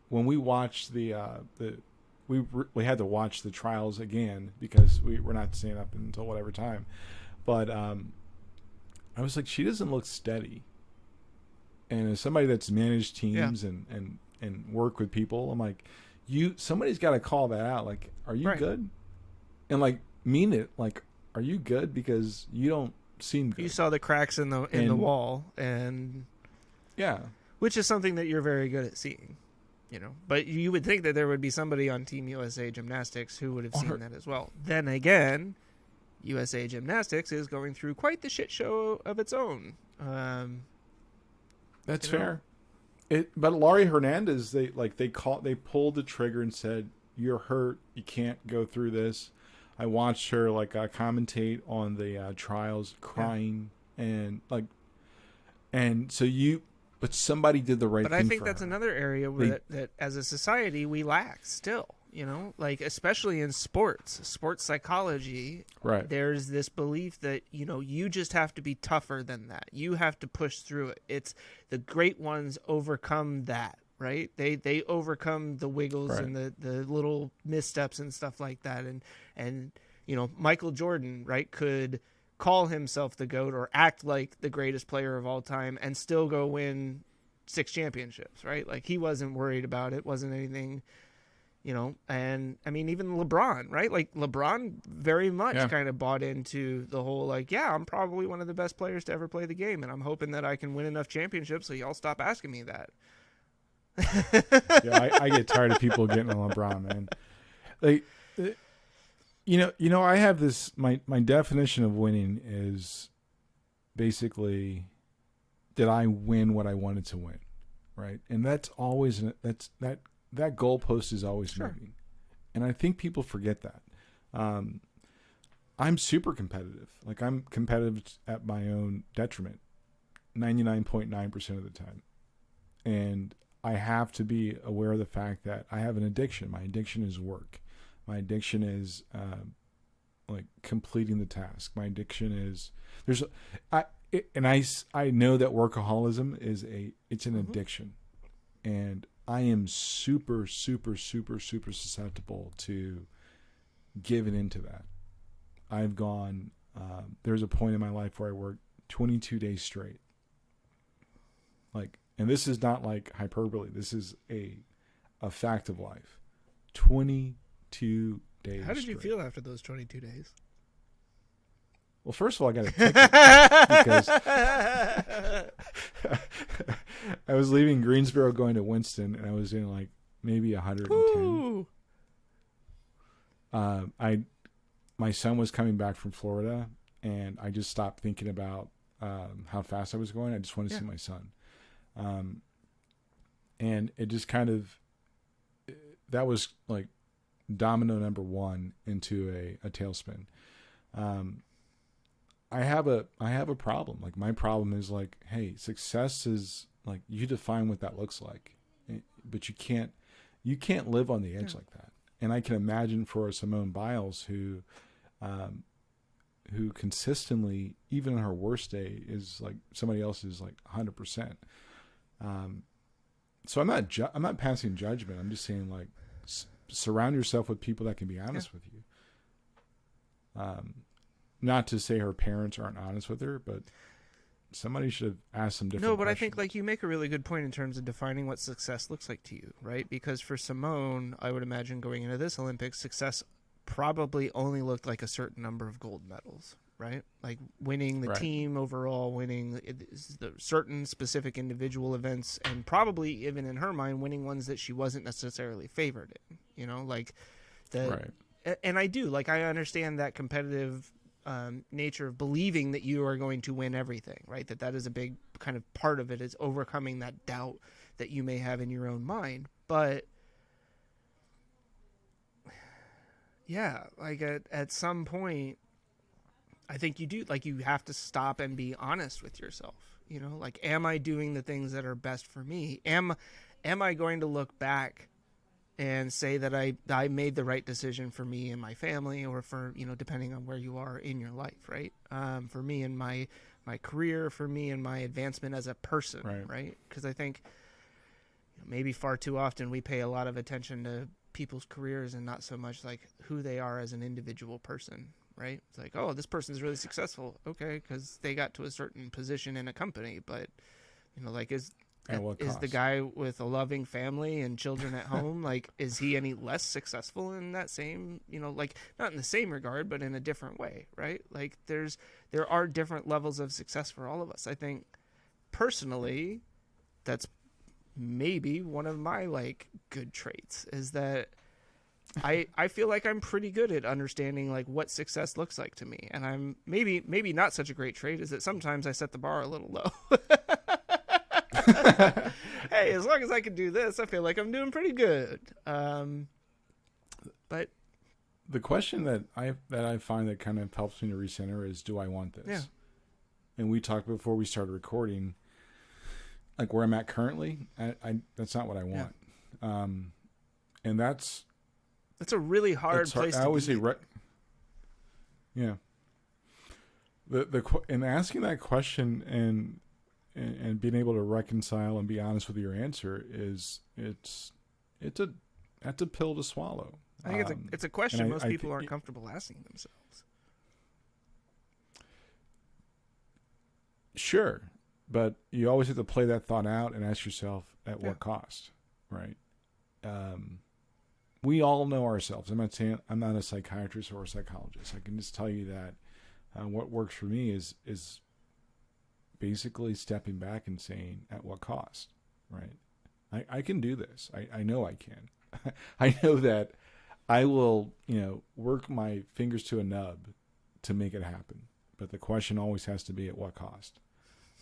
when we watched we had to watch the trials again because we were not staying up until whatever time. But I was like, she doesn't look steady. And as somebody that's managed teams and work with people, I'm like, somebody's got to call that out. Like, are you good? And like, mean it. Like, are you good? Because you don't seem good. You saw the cracks in the wall, and which is something that you're very good at seeing. But you would think that there would be somebody on Team USA Gymnastics who would have seen that as well. Then again, USA Gymnastics is going through quite the shit show of its own. That's fair. But Laurie Hernandez, they pulled the trigger and said, "You're hurt. You can't go through this." I watched her commentate on the trials, crying But somebody did the right thing. But I think for that's her. another area that as a society we lack still. Like especially in sports psychology. Right. There's this belief that you just have to be tougher than that. You have to push through it. It's the great ones overcome that. Right. They overcome the wiggles and the little missteps and stuff like that. And Michael Jordan, right, could call himself the GOAT or act like the greatest player of all time and still go win 6 championships, right? Like he wasn't worried about it, wasn't anything, and I mean, even LeBron, right? Like LeBron very much kind of bought into the whole, I'm probably one of the best players to ever play the game. And I'm hoping that I can win enough championships so y'all stop asking me that. I get tired of people getting on LeBron, man. Like, I have this. My definition of winning is basically, did I win what I wanted to win, right? And that's always that goalpost is always moving, and I think people forget that. I'm super competitive. Like I'm competitive at my own detriment, 99.9% of the time, and I have to be aware of the fact that I have an addiction. My addiction is work. My addiction is completing the task. My addiction is I know that workaholism is it's an addiction, and I am super, super, super, super susceptible to giving into that. I've gone. There's a point in my life where I worked 22 days straight. And this is not like hyperbole. This is a fact of life. 22 days. How did you straight. feel after those 22 days? Well, first of all, I got a ticket because I was leaving Greensboro going to Winston, and I was in maybe 110. My son was coming back from Florida, and I just stopped thinking about how fast I was going. I just wanted to see my son. And it just that was like domino number 1 into a tailspin. I have a problem. Like my problem is hey, success is you define what that looks like, but you can't, You can't live on the edge like that. And I can imagine for Simone Biles, who consistently, even on her worst day, is like somebody else is like 100%. So I'm not passing judgment. I'm just saying, like, surround yourself with people that can be honest with you. Not to say her parents aren't honest with her, but somebody should have asked some different questions. I think, like, you make a really good point in terms of defining what success looks like to you, right? Because for Simone, I would imagine going into this Olympics, success probably only looked like a certain number of gold medals, right? Like winning the team overall, winning the certain specific individual events, and probably even in her mind, winning ones that she wasn't necessarily favored in, you know, like that. Right. And I do, like, I understand that competitive nature of believing that you are going to win everything, right? That is a big kind of part of it, is overcoming that doubt that you may have in your own mind. But yeah, like at some point, I think you do, like, you have to stop and be honest with yourself, you know, like, am I doing the things that are best for me? Am I going to look back and say that I made the right decision for me and my family, or for, you know, depending on where you are in your life, right? For me and my career, for me and my advancement as a person, right? Because I think, you know, maybe far too often we pay a lot of attention to people's careers and not so much like who they are as an individual person, right? It's like, oh, this person's really successful, okay, because they got to a certain position in a company, but, you know, like, is the guy with a loving family and children at home, like, is he any less successful in that same, you know, like, not in the same regard, but in a different way, right? Like, there are different levels of success for all of us. I think personally, that's maybe one of my, like, good traits, is that I feel like I'm pretty good at understanding, like, what success looks like to me. And I'm maybe not such a great trait is that sometimes I set the bar a little low. Hey, as long as I can do this, I feel like I'm doing pretty good. But the question that I find that kind of helps me to recenter is, do I want this? Yeah. And we talked before we started recording, like, where I'm at currently, I that's not what I want. Yeah. And that's a really hard place to be. I always say, yeah. And asking that question and being able to reconcile and be honest with your answer that's a pill to swallow. I think it's a question most people aren't comfortable asking themselves. Sure, but you always have to play that thought out and ask yourself, at what cost, right? We all know ourselves. I'm not saying I'm not a psychiatrist or a psychologist. I can just tell you that what works for me is basically stepping back and saying, at what cost, right? I can do this. I know I can. I know that I will, you know, work my fingers to a nub to make it happen. But the question always has to be, at what cost?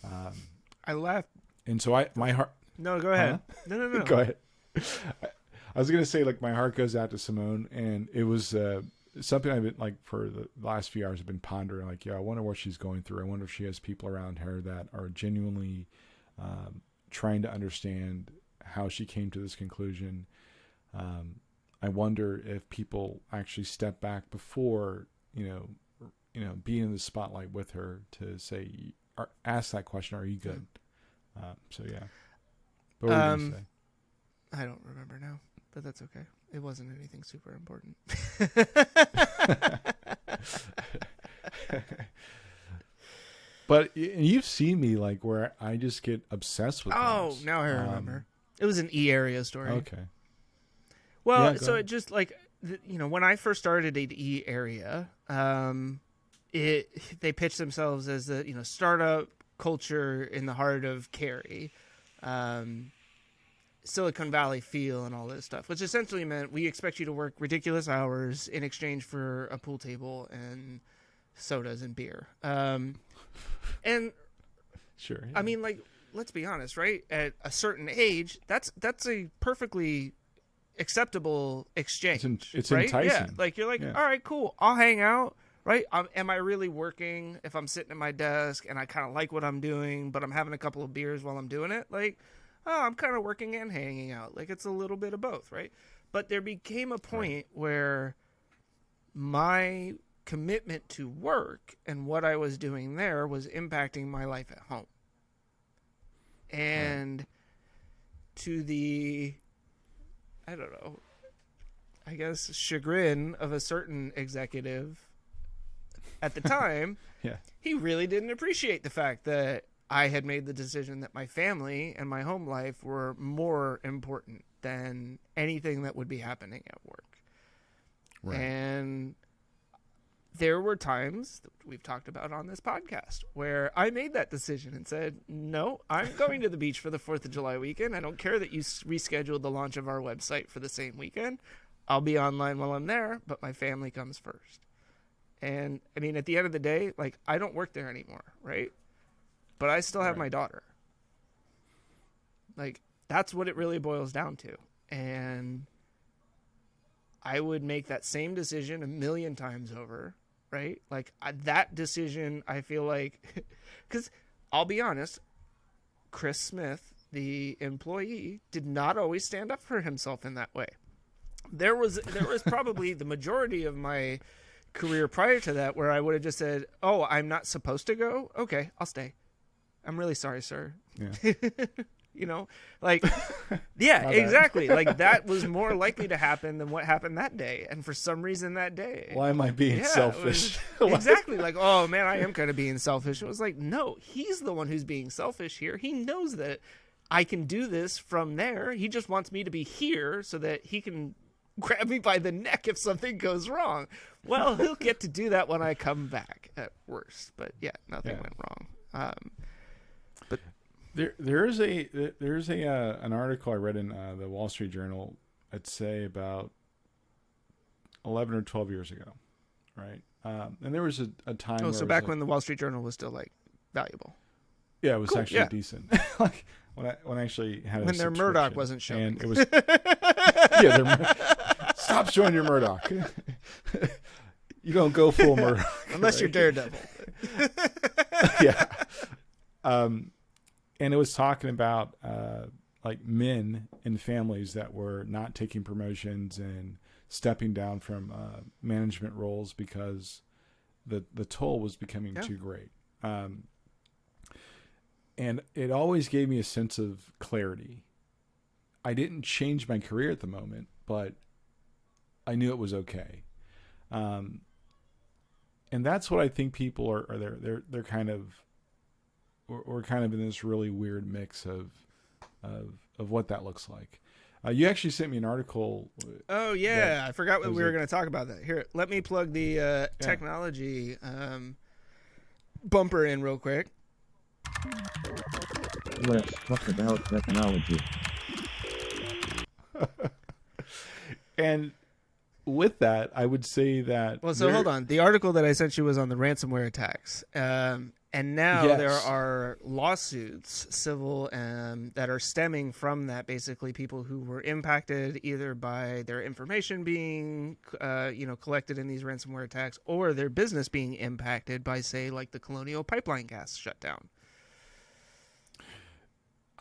I laughed. And so my heart. No, go ahead. Huh? No. Go ahead. I was going to say, like, my heart goes out to Simone, and it was something I've been, like, for the last few hours, I've been pondering, like, I wonder what she's going through. I wonder if she has people around her that are genuinely trying to understand how she came to this conclusion. I wonder if people actually step back before, you know, being in the spotlight with her to say, or ask that question, are you good? So, yeah. What were you going to say? I don't remember now, but that's okay. It wasn't anything super important. But you've seen me, like, where I just get obsessed with things. Now I remember. It was an E-area story. Okay. Well, so it just, like, you know, when I first started at E-area, they pitched themselves as the, you know, startup culture in the heart of Cary. Silicon Valley feel and all this stuff, which essentially meant we expect you to work ridiculous hours in exchange for a pool table and sodas and beer. And sure, yeah. I mean, like, let's be honest, right? At a certain age, that's a perfectly acceptable exchange. It's right? enticing. Yeah, like, you're like, all right, cool, I'll hang out. Right? Am I really working if I'm sitting at my desk and I kind of like what I'm doing, but I'm having a couple of beers while I'm doing it? Like, oh, I'm kind of working and hanging out. Like it's a little bit of both, right? But there became a point where my commitment to work and what I was doing there was impacting my life at home. And to the, I don't know, I guess chagrin of a certain executive at the time, he really didn't appreciate the fact that I had made the decision that my family and my home life were more important than anything that would be happening at work. Right. And there were times that we've talked about on this podcast where I made that decision and said, no, I'm going to the beach for the 4th of July weekend. I don't care that you rescheduled the launch of our website for the same weekend. I'll be online while I'm there, but my family comes first. And I mean, at the end of the day, like I don't work there anymore, right? But I still have my daughter. Like that's what it really boils down to. And I would make that same decision a million times over, right? Like that decision, I feel like, because I'll be honest, Chris Smith, the employee, did not always stand up for himself in that way. There was probably the majority of my career prior to that where I would have just said, oh, I'm not supposed to go? Okay, I'll stay. I'm really sorry, sir. Yeah. You know, like, yeah, exactly. Like that was more likely to happen than what happened that day. And for some reason that day. Why am I being selfish? Exactly. Like, oh man, I am kind of being selfish. It was like, no, he's the one who's being selfish here. He knows that I can do this from there. He just wants me to be here so that he can grab me by the neck if something goes wrong. Well, he'll get to do that when I come back at worst. But yeah, nothing went wrong. But there's an article I read in the Wall Street Journal, I'd say about 11 or 12 years ago, right? And there was a time. Oh, so back when the Wall Street Journal was still like valuable. Yeah, it was actually decent. Like when I actually had when their Murdoch wasn't showing, and it was stop showing your Murdoch. You don't go full Murdoch unless you're Daredevil. Yeah. And it was talking about like men and families that were not taking promotions and stepping down from management roles because the toll was becoming too great. And it always gave me a sense of clarity. I didn't change my career at the moment, but I knew it was okay. And that's what I think people are they're kind of, we're kind of in this really weird mix of what that looks like. You actually sent me an article. Oh yeah, I forgot what we were going to talk about that. Here, let me plug the technology bumper in real quick. Let's talk about technology. And with that, I would say that. Well, so hold on. The article that I sent you was on the ransomware attacks. And now there are lawsuits, civil, that are stemming from that. Basically, people who were impacted either by their information being, collected in these ransomware attacks, or their business being impacted by, say, like the Colonial Pipeline gas shutdown.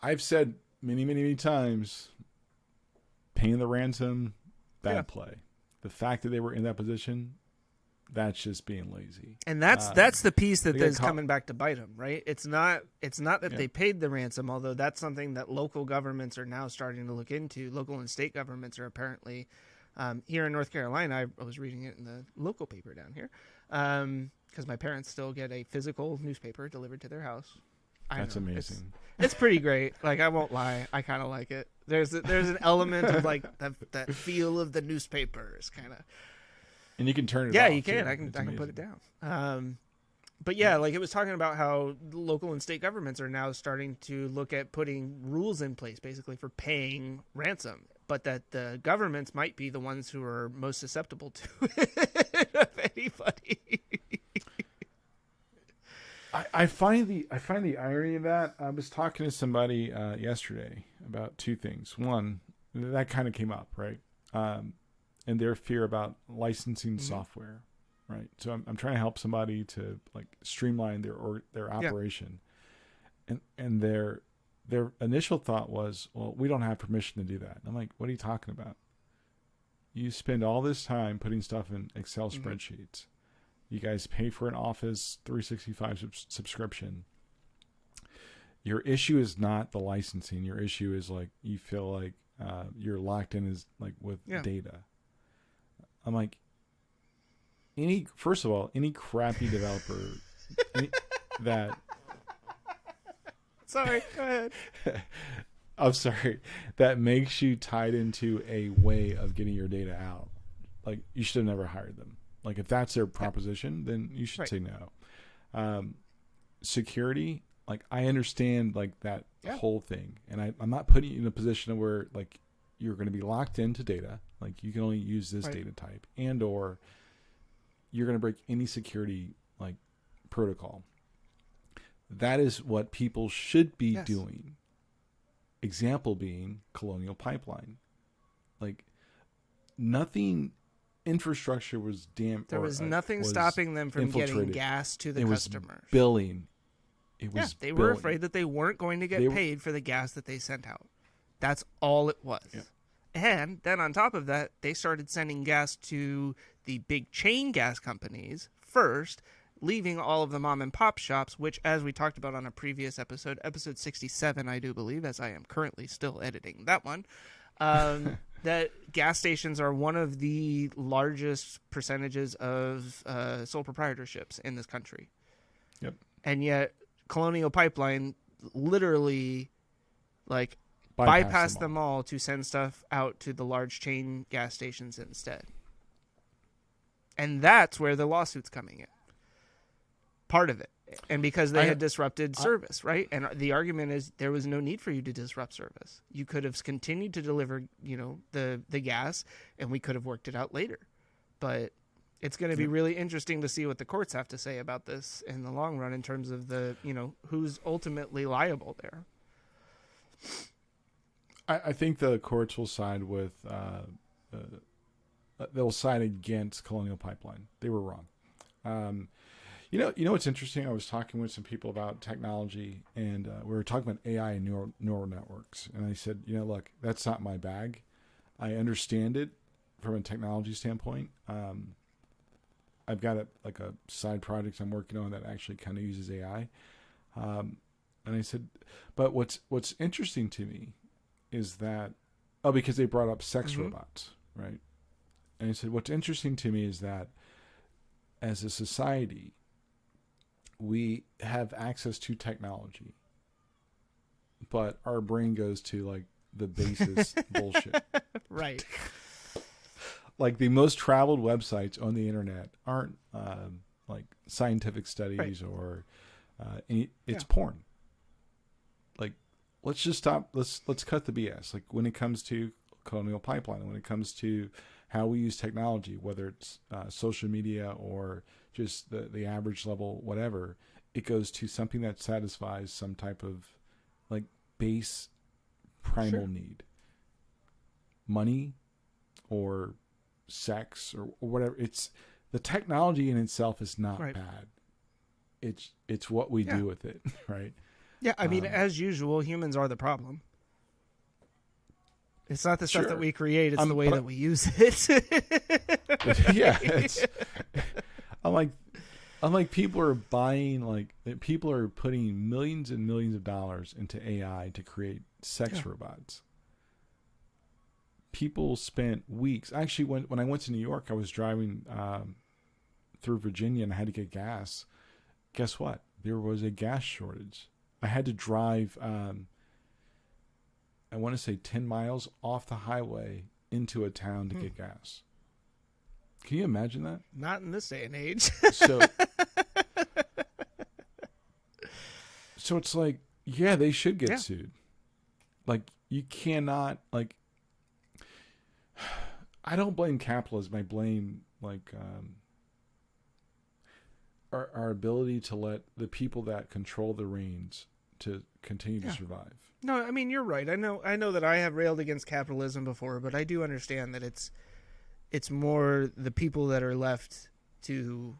I've said many, many, many times, paying the ransom, bad play. The fact that they were in that position, that's just being lazy. And that's the piece that is coming back to bite them, right? It's not that they paid the ransom, although that's something that local governments are now starting to look into. Local and state governments are apparently here in North Carolina. I was reading it in the local paper down here because my parents still get a physical newspaper delivered to their house. That's amazing. It's pretty great. Like, I won't lie, I kind of like it. There's an element of like that feel of the newspaper is kind of. And you can turn it. Yeah, off, you can. too. I can put it down. But yeah, like it was talking about how local and state governments are now starting to look at putting rules in place, basically for paying ransom, but that the governments might be the ones who are most susceptible to it of anybody. I find the irony of that. I was talking to somebody yesterday about two things. One, that kind of came up, right? And their fear about licensing software, right? So I'm trying to help somebody to like streamline their operation, and their initial thought was, well, we don't have permission to do that. I'm like, what are you talking about? You spend all this time putting stuff in Excel spreadsheets. You guys pay for an Office 365 subscription. Your issue is not the licensing. Your issue is like you feel like you're locked in as like with data. I'm like, first of all, any crappy developer that. Sorry, go ahead. I'm sorry. That makes you tied into a way of getting your data out. Like, you should have never hired them. Like, if that's their proposition, then you should say no. Security, like, I understand, like, that whole thing. And I'm not putting you in a position where, like, you're going to be locked into data. Like, you can only use this data type. And or you're going to break any security, like, protocol. That is what people should be doing. Example being Colonial Pipeline. Like, nothing, infrastructure was There was nothing stopping them from getting gas to the customers. Billing. It was they were afraid that they weren't going to get paid for the gas that they sent out. That's all it was. Yeah. And then on top of that, they started sending gas to the big chain gas companies first, leaving all of the mom and pop shops, which, as we talked about on a previous episode 67, I do believe, as I am currently still editing that one, that gas stations are one of the largest percentages of sole proprietorships in this country. Yep. And yet Colonial Pipeline literally like bypassed them all to send stuff out to the large chain gas stations instead. And that's where the lawsuit's coming in. Part of it. And because they had disrupted service, right? And the argument is there was no need for you to disrupt service. You could have continued to deliver, the gas, and we could have worked it out later. But it's going to be really interesting to see what the courts have to say about this in the long run in terms of the, who's ultimately liable there. I think the courts will side with, they'll side against Colonial Pipeline. They were wrong. You know what's interesting? I was talking with some people about technology, and we were talking about AI and neural networks. And I said, look, that's not my bag. I understand it from a technology standpoint. I've got a side project I'm working on that actually kind of uses AI. And I said, but what's interesting to me is that, because they brought up sex robots, right? And I said, what's interesting to me is that as a society, we have access to technology, but our brain goes to like the basest bullshit. Right. Like the most traveled websites on the internet aren't like scientific studies or it's porn. Like, let's just stop. Let's cut the BS. Like when it comes to Colonial Pipeline, when it comes to how we use technology, whether it's social media or just the average level, whatever, it goes to something that satisfies some type of like base primal need. Money or sex or whatever. It's the technology in itself is not bad. It's what we do with it, right? Yeah, I mean, as usual, humans are the problem. It's not the stuff that we create; it's the way that we use it. Yeah, I'm like people are buying people are putting millions and millions of dollars into AI to create sex robots. People spent weeks. Actually, when I went to New York, I was driving through Virginia and I had to get gas. Guess what? There was a gas shortage. I had to drive, I want to say 10 miles off the highway into a town to get gas. Can you imagine that? Not in this day and age. So it's like, yeah, they should get sued. Like, you cannot, like, I don't blame capitalism. I blame, like, our ability to let the people that control the reins to continue to survive. No, I mean, you're right. I know that I have railed against capitalism before, but I do understand that it's more the people that are left to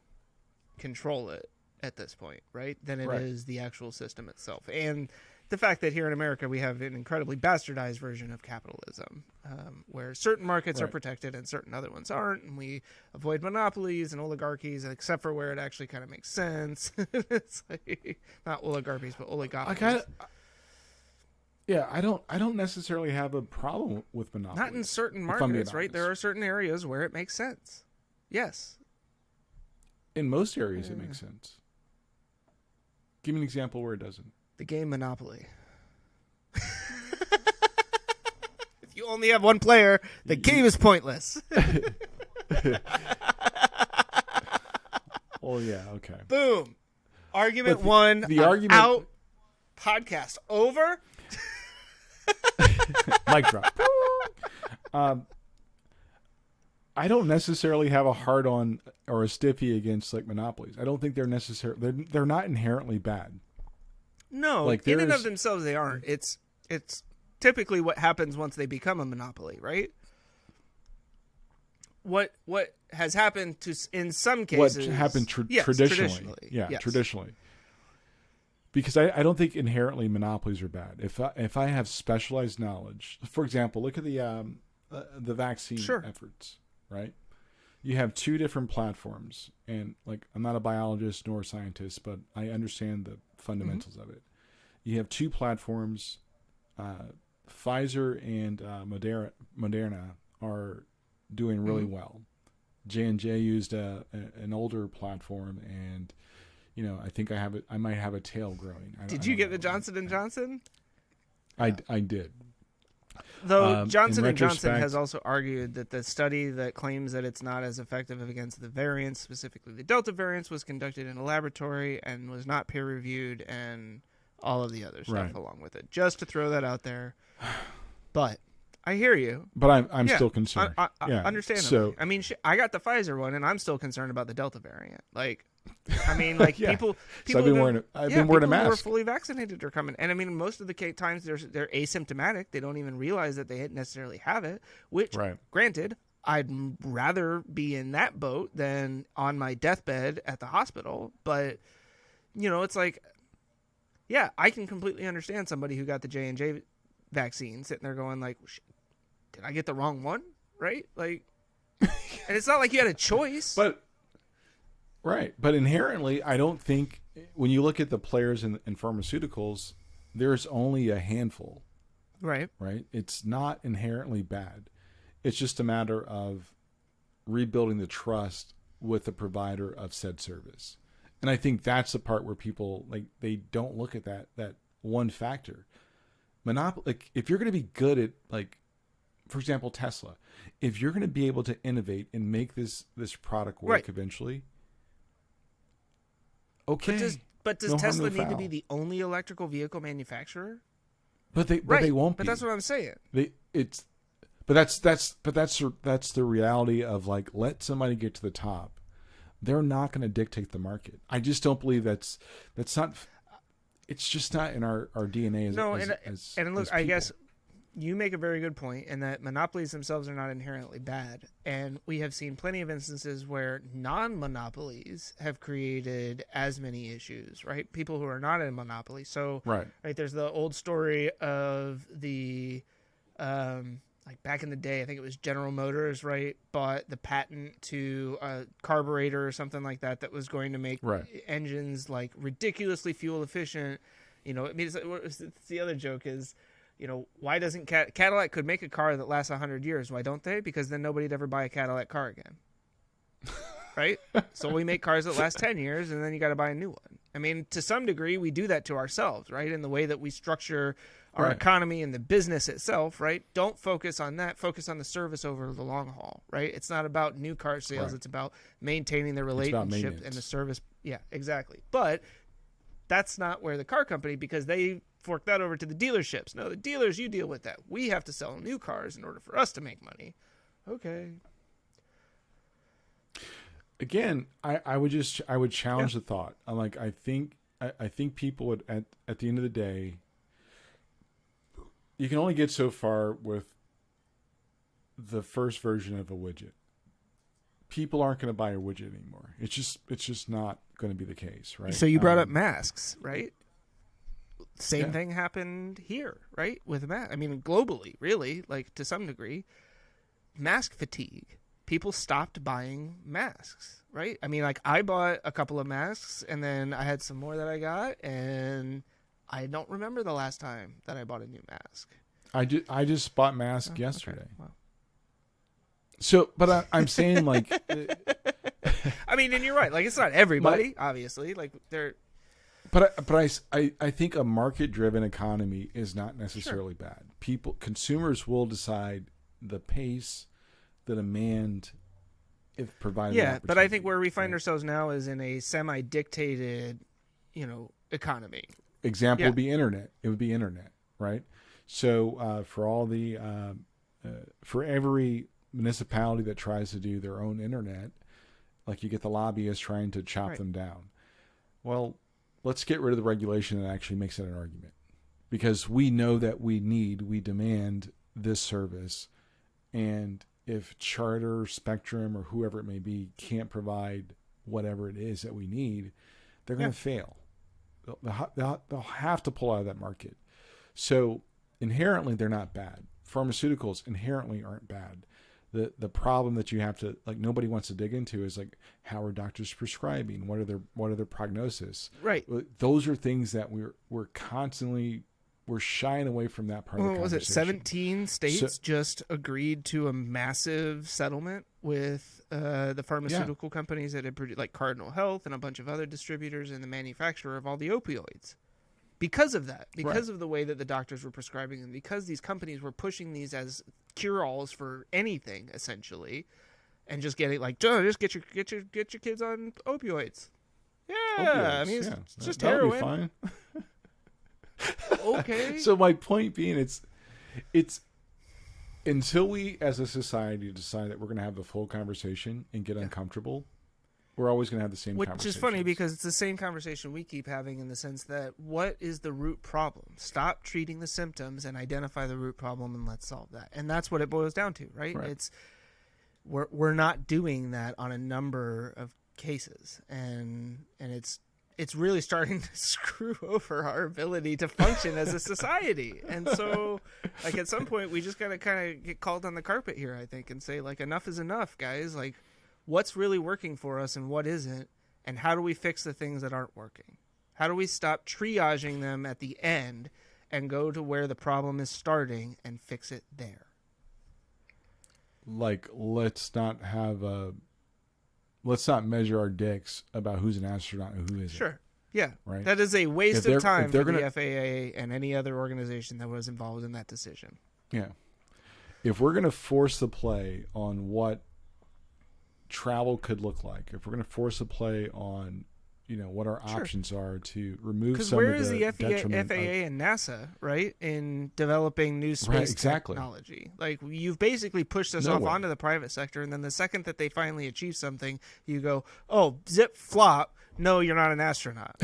control it at this point, right? Than it is the actual system itself. And the fact that here in America we have an incredibly bastardized version of capitalism, where certain markets are protected and certain other ones aren't, and we avoid monopolies and oligarchies, except for where it actually kind of makes sense. It's like, not oligarchies, but oligopolies. I don't necessarily have a problem with monopolies. Not in certain markets, right? There are certain areas where it makes sense. Yes. In most areas, it makes sense. Give me an example where it doesn't. The game Monopoly. If you only have one player, the game is pointless. Oh yeah, okay. Boom. Argument one. The argument out. Podcast over. Mic drop. I don't necessarily have a hard on or a stiffy against like monopolies. I don't think they're necessarily they're not inherently bad. No, like in and of themselves they aren't. It's typically what happens once they become a monopoly, right? What has happened to in some cases? What happened traditionally? Yeah, yes. Traditionally. Because I don't think inherently monopolies are bad. If I have specialized knowledge, for example, look at the vaccine efforts, right? You have two different platforms, and like I'm not a biologist nor a scientist, but I understand the fundamentals of it. You have two platforms. Pfizer and Moderna are doing really well. J&J used an older platform, and I think I might have a tail growing. Did you get the Johnson & Johnson? I did. Though Johnson & Johnson has also argued that the study that claims that it's not as effective against the variants, specifically the Delta variants, was conducted in a laboratory and was not peer-reviewed and all of the other stuff along with it. Just to throw that out there. But I hear you. But I'm still concerned. Understandably. So, I mean, I got the Pfizer one, and I'm still concerned about the Delta variant. Like, I mean, people. So I've been wearing a mask. Who are fully vaccinated are coming, and I mean, most of the times they're asymptomatic. They don't even realize that they necessarily have it. Which, granted, I'd rather be in that boat than on my deathbed at the hospital. But it's like, yeah, I can completely understand somebody who got the J&J vaccine sitting there going like, did I get the wrong one? Right? Like, and it's not like you had a choice. But inherently, I don't think when you look at the players in pharmaceuticals, there's only a handful. Right. It's not inherently bad. It's just a matter of rebuilding the trust with the provider of said service. And I think that's the part where people they don't look at that one factor. Monopoly. Like, if you're going to be good at, like, for example, Tesla, if you're going to be able to innovate and make this product work eventually, okay. But does Tesla need to be the only electrical vehicle manufacturer? But they won't be. But that's what I'm saying. That's the reality of, like, let somebody get to the top. They're not going to dictate the market. I just don't believe that's not. It's just not in our DNA as and look, as I guess you make a very good point in that monopolies themselves are not inherently bad, and we have seen plenty of instances where non-monopolies have created as many issues, right? People who are not in a monopoly. So right, there's the old story of the like back in the day, I think it was General Motors, right, bought the patent to a carburetor or something like that was going to make engines like ridiculously fuel efficient. I mean, it's the other joke is, why doesn't Cadillac could make a car that lasts 100 years? Why don't they? Because then nobody'd ever buy a Cadillac car again. Right? So we make cars that last 10 years, and then you got to buy a new one. I mean, to some degree, we do that to ourselves, right? In the way that we structure our economy and the business itself, right? Don't focus on that. Focus on the service over the long haul, right? It's not about new car sales. It's about maintaining the relationship and the service. Yeah, exactly. But that's not where the car company, because they fork that over to the dealerships. No, the dealers, you deal with that. We have to sell new cars in order for us to make money. Okay. Again, I would challenge the thought. I'm like, I think people would at the end of the day, you can only get so far with the first version of a widget. People aren't going to buy a widget anymore. It's just not going to be the case, right? So you brought up masks, right? Same thing happened here, right? With mask. I mean, globally, really, like to some degree, mask fatigue. People stopped buying masks, right? I mean, like I bought a couple of masks and then I had some more that I got, and I don't remember the last time that I bought a new mask. I just bought masks yesterday. Okay. Wow. So, but I'm saying like, I mean, and you're right. Like, it's not everybody, obviously. Like, they're. But I think a market-driven economy is not necessarily bad. Consumers will decide the pace, the demand, if provided. Yeah, but I think where we find ourselves now is in a semi-dictated, economy. Example would be internet. It would be internet, right? So for all the for every municipality that tries to do their own internet, like you get the lobbyists trying to chop them down. Well, let's get rid of the regulation that actually makes it an argument, because we know that we demand this service, and if Charter, Spectrum, or whoever it may be can't provide whatever it is that we need, they're going to fail. They'll have to pull out of that market. So inherently, they're not bad. Pharmaceuticals inherently aren't bad. The problem that you have to, like, nobody wants to dig into is like, how are doctors prescribing? What are their prognosis? Right. Those are things that we're constantly shying away from that part of the conversation. Was it 17 states just agreed to a massive settlement with the pharmaceutical companies that had produced, like Cardinal Health and a bunch of other distributors and the manufacturer of all the opioids? Because of that, because of the way that the doctors were prescribing them, because these companies were pushing these as cure-alls for anything, essentially, and just getting like, just get your kids on opioids. Yeah, opioids, I mean, it's just heroin. Be fine. Okay. So my point being, it's until we as a society decide that we're going to have the full conversation and get uncomfortable, we're always going to have the same conversation. Which is funny because it's the same conversation we keep having, in the sense that what is the root problem? Stop treating the symptoms and identify the root problem, and let's solve that. And that's what it boils down to, right? It's we're not doing that on a number of cases, and it's really starting to screw over our ability to function as a society. And so, like, at some point, we just got to kind of get called on the carpet here, I think, and say, like, enough is enough, guys. Like, what's really working for us and what isn't, and how do we fix the things that aren't working? How do we stop triaging them at the end and go to where the problem is starting and fix it there? Like, let's not measure our dicks about who's an astronaut and who isn't. Sure. Yeah. Right. That is a waste of time for the FAA and any other organization that was involved in that decision. Yeah. If we're going to force the play on what travel could look like, if we're going to force the play on, what our options are to remove some of the detriment. Because where is the FAA and NASA, right, in developing new space technology? Like, you've basically pushed us off onto the private sector, and then the second that they finally achieve something, you go, oh, zip, flop, no, you're not an astronaut.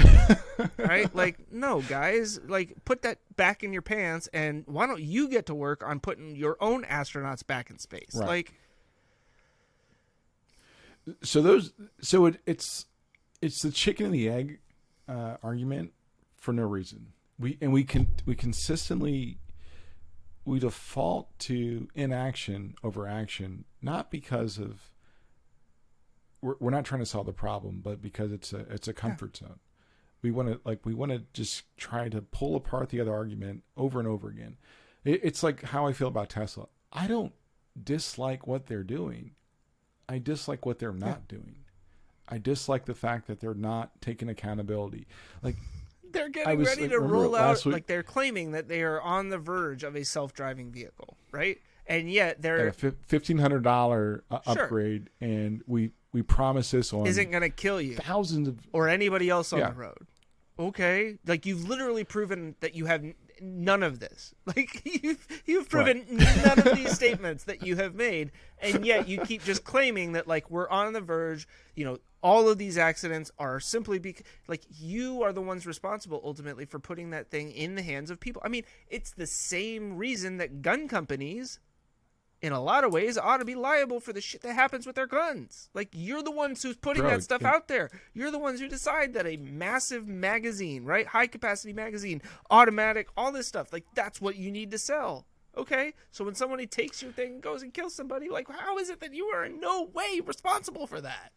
Right? Like, no, guys, like, put that back in your pants, and why don't you get to work on putting your own astronauts back in space? Right. Like, it's the chicken and the egg argument for no reason. We consistently default to inaction over action, not because of we're not trying to solve the problem, but because it's a comfort zone. We want to just try to pull apart the other argument over and over again. It's like how I feel about Tesla. I don't dislike what they're doing. I dislike what they're not doing. I dislike the fact that they're not taking accountability. Like, they're getting ready to roll out, like, they're claiming that they are on the verge of a self-driving vehicle, right? And yet they're a $1,500 upgrade, and we promise this on isn't going to kill you, thousands of or anybody else on the road. Okay, like, you've literally proven that you have none of this. Like, you've proven none of these statements that you have made, and yet you keep just claiming that, like, we're on the verge. All of these accidents are simply because, like, you are the ones responsible ultimately for putting that thing in the hands of people. I mean, it's the same reason that gun companies in a lot of ways, ought to be liable for the shit that happens with their guns. Like, you're the ones who's putting that stuff out there. You're the ones who decide that a massive magazine, right? High capacity magazine, automatic, all this stuff. Like, that's what you need to sell. Okay? So when somebody takes your thing and goes and kills somebody, like, how is it that you are in no way responsible for that?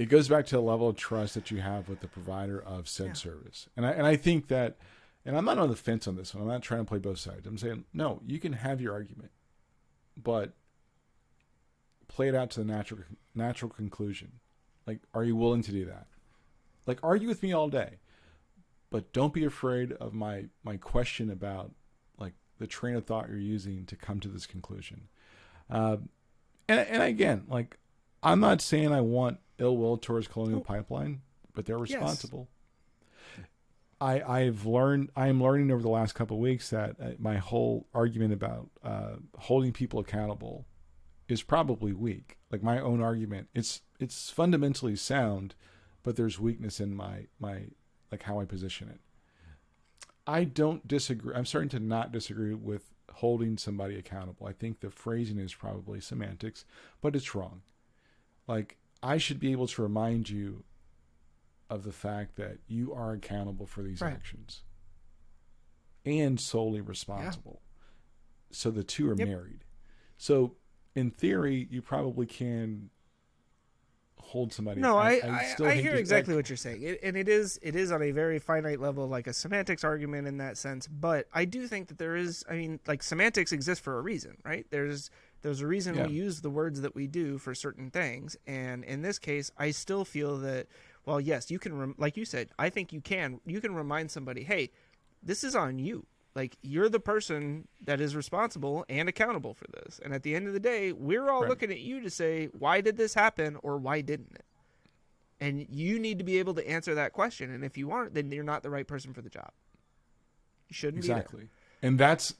It goes back to the level of trust that you have with the provider of said service. And I think that, and I'm not on the fence on this one. I'm not trying to play both sides. I'm saying, no, you can have your argument, but play it out to the natural conclusion. Like, are you willing to do that? Like, argue with me all day, but don't be afraid of my question about, like, the train of thought you're using to come to this conclusion. And again, like, I'm not saying I want ill will towards Colonial Pipeline, but they're responsible. I am learning over the last couple of weeks that my whole argument about holding people accountable is probably weak. Like, my own argument, it's fundamentally sound, but there's weakness in my like how I position it. I don't disagree. I'm starting to not disagree with holding somebody accountable. I think the phrasing is probably semantics, but it's wrong. Like, I should be able to remind you of the fact that you are accountable for these actions and solely responsible. So the two are married. So in theory, you probably can hold somebody. No, I hear exactly what you're saying. And it is on a very finite level, like a semantics argument in that sense. But I do think that there is, I mean, like, semantics exist for a reason, right? There's a reason we use the words that we do for certain things. And in this case, I still feel that, well, yes, you can, like you said, I think you can remind somebody, hey, this is on you. Like, you're the person that is responsible and accountable for this. And at the end of the day, we're all looking at you to say, why did this happen or why didn't it? And you need to be able to answer that question. And if you aren't, then you're not the right person for the job. You shouldn't be there. And that's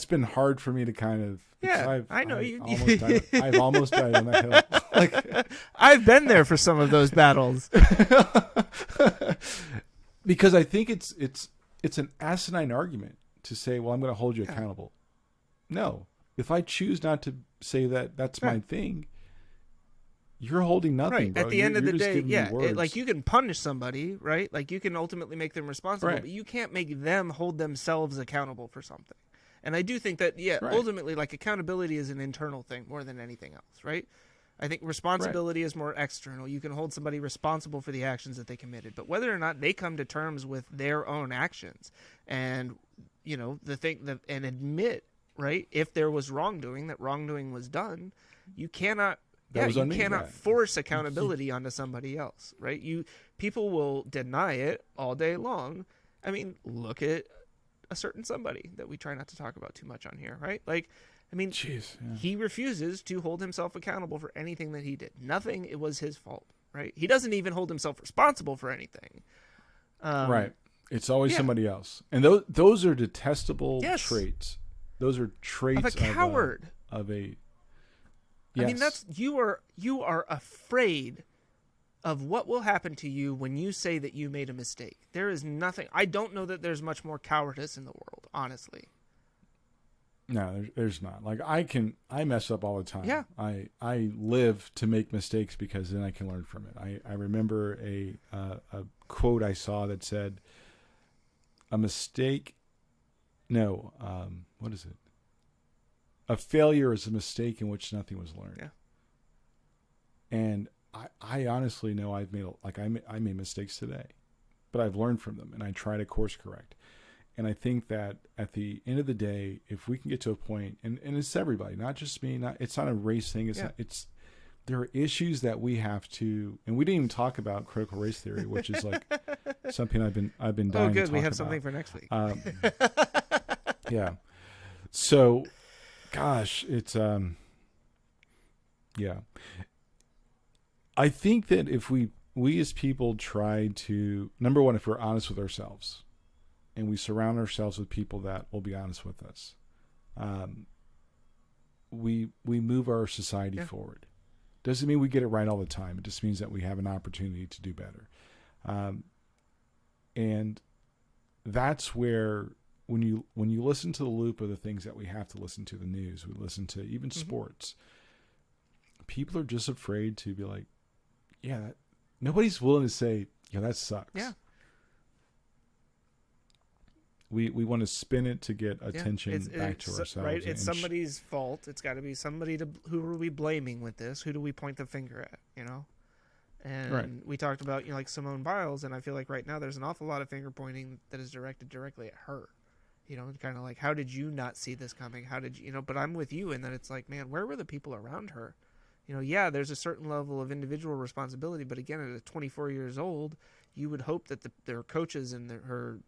been hard for me to kind of, I know you. I've almost died on that hill. Like, I've been there for some of those battles. Because I think it's an asinine argument to say, well, I'm going to hold you accountable. No, if I choose not to say that that's my thing, you're holding nothing, bro. At the end of the day, like, you can punish somebody, right? Like, you can ultimately make them responsible, but you can't make them hold themselves accountable for something. And I do think that, ultimately, like, accountability is an internal thing more than anything else, right? I think responsibility is more external. You can hold somebody responsible for the actions that they committed, but whether or not they come to terms with their own actions and, you know, and admit, right, if there was wrongdoing, that wrongdoing was done, you cannot force accountability onto somebody else, right? People will deny it all day long. I mean, look at a certain somebody that we try not to talk about too much on here, right? Like, I mean, he refuses to hold himself accountable for anything that he did. Nothing, it was his fault, right? He doesn't even hold himself responsible for anything. Right. It's always somebody else. And those are detestable traits. Those are traits of a coward. I mean, you are afraid of what will happen to you when you say that you made a mistake. There is nothing. I don't know that there's much more cowardice in the world, honestly. No, there's not. Like, I mess up all the time. Yeah. I live to make mistakes because then I can learn from it. I remember a quote I saw that said, a failure is a mistake in which nothing was learned. Yeah. And I honestly know I made mistakes today, but I've learned from them and I try to course correct. And I think that at the end of the day, if we can get to a point, and it's everybody, not just me, it's not a race thing. There are issues that we have to, and we didn't even talk about critical race theory, which is like something I've been dying to talk about. Oh, good. We have something for next week. Yeah. So, gosh, it's I think that if we as people try to, number one, if we're honest with ourselves and we surround ourselves with people that will be honest with us, we move our society forward. Doesn't mean we get it right all the time. It just means that we have an opportunity to do better. And that's where when you listen to the loop of the things that we have to listen to, the news, we listen to even sports, people are just afraid to be like, yeah, nobody's willing to say, yeah, that sucks. Yeah. We want to spin it to get attention back to it's, ourselves. Right? It's somebody's fault. It's got to be somebody who are we blaming with this? Who do we point the finger at? You know. And we talked about like Simone Biles, and I feel like right now there's an awful lot of finger pointing that is directed directly at her. You know, kind of like, how did you not see this coming? How did you? But I'm with you in that it's like, man, where were the people around her? You know, yeah, there's a certain level of individual responsibility, but again, at 24 years old, you would hope that their coaches and her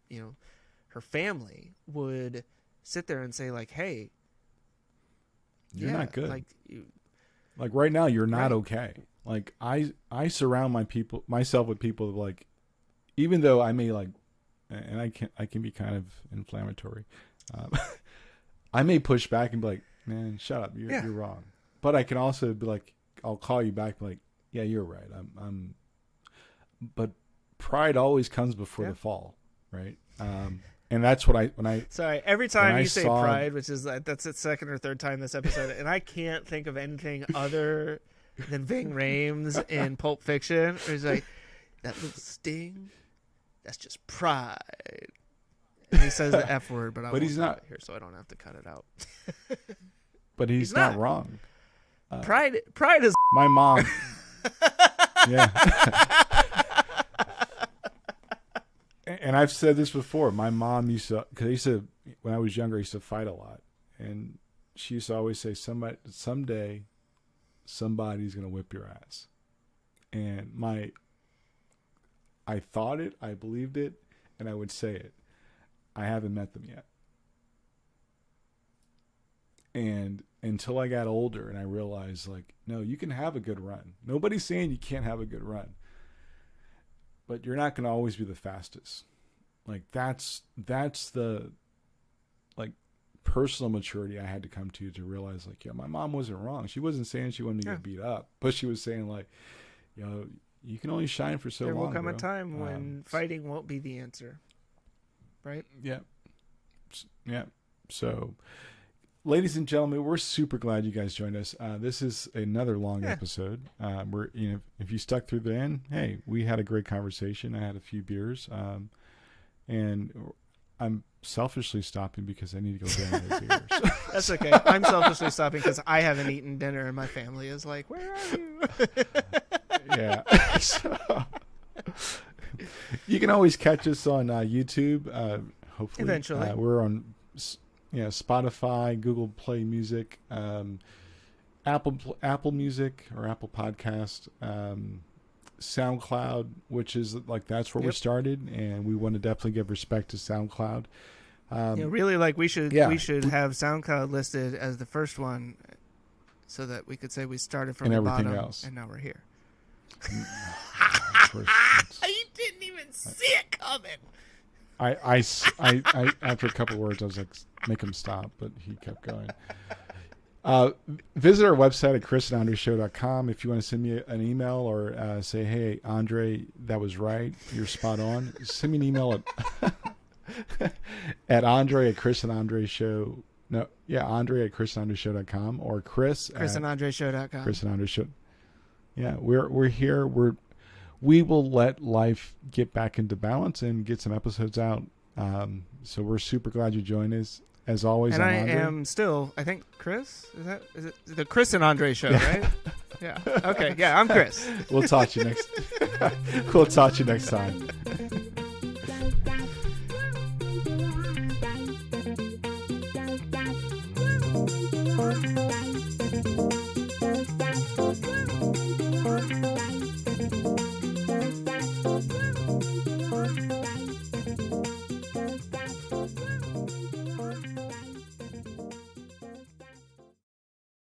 family would sit there and say like, hey, you're not good. Like right now, you're not okay. Like I surround myself with people like, even though I may like, and I can be kind of inflammatory. I may push back and be like, man, shut up. You're wrong. But I can also be like, I'll call you back like, yeah, you're right. But pride always comes before the fall. Right. And that's what sorry, every time you say pride, which is that's the second or third time this episode, and I can't think of anything other than Ving Rhames in Pulp Fiction. He's like, that little sting, that's just pride. And he says the F word, but he's not here, so I don't have to cut it out. But he's not wrong. Pride is my mom. Yeah. And I've said this before. My mom when I was younger, I used to fight a lot. And she used to always say, someday somebody's going to whip your ass. And I thought it, I believed it, and I would say it. I haven't met them yet. And until I got older and I realized, like, no, you can have a good run. Nobody's saying you can't have a good run. But you're not going to always be the fastest. Like, that's the, like, personal maturity I had to come to realize, like, yeah, my mom wasn't wrong. She wasn't saying she wanted me to get beat up. But she was saying, like, you know, you can only shine for so long, There will come bro. a time when fighting won't be the answer. Right? Yeah. Yeah. So, ladies and gentlemen, we're super glad you guys joined us. This is another long episode. We're, if you stuck through the end, hey, we had a great conversation. I had a few beers, and I'm selfishly stopping because I need to go down those beers. That's okay. I'm selfishly stopping because I haven't eaten dinner, and my family is like, "Where are you?" Yeah. So, you can always catch us on YouTube. Hopefully, eventually, we're on. Spotify, Google Play Music, Apple Music or Apple Podcast, SoundCloud, which is like that's where we started, and we want to definitely give respect to SoundCloud. Really, like we should have SoundCloud listed as the first one, so that we could say we started from the bottom else. And now we're here. You didn't even see it coming. I after a couple of words, I was like, make him stop, but he kept going. Visit our website at chrisandandreshow.com if you want to send me an email or say, hey, Andre, that was right. You're spot on. Send me an email at Andre at chrisandandreshow. No, yeah, Andre at chrisandandreshow.com or Chris at chrisandandreshow.com. chrisandandreshow. Yeah, we're here. We will let life get back into balance and get some episodes out. So we're super glad you joined us. As always, and I'm I Andre. am still, I think, Chris? Is it the Chris and Andre show, right? Yeah. Okay. Yeah, I'm Chris. We'll talk to you next time.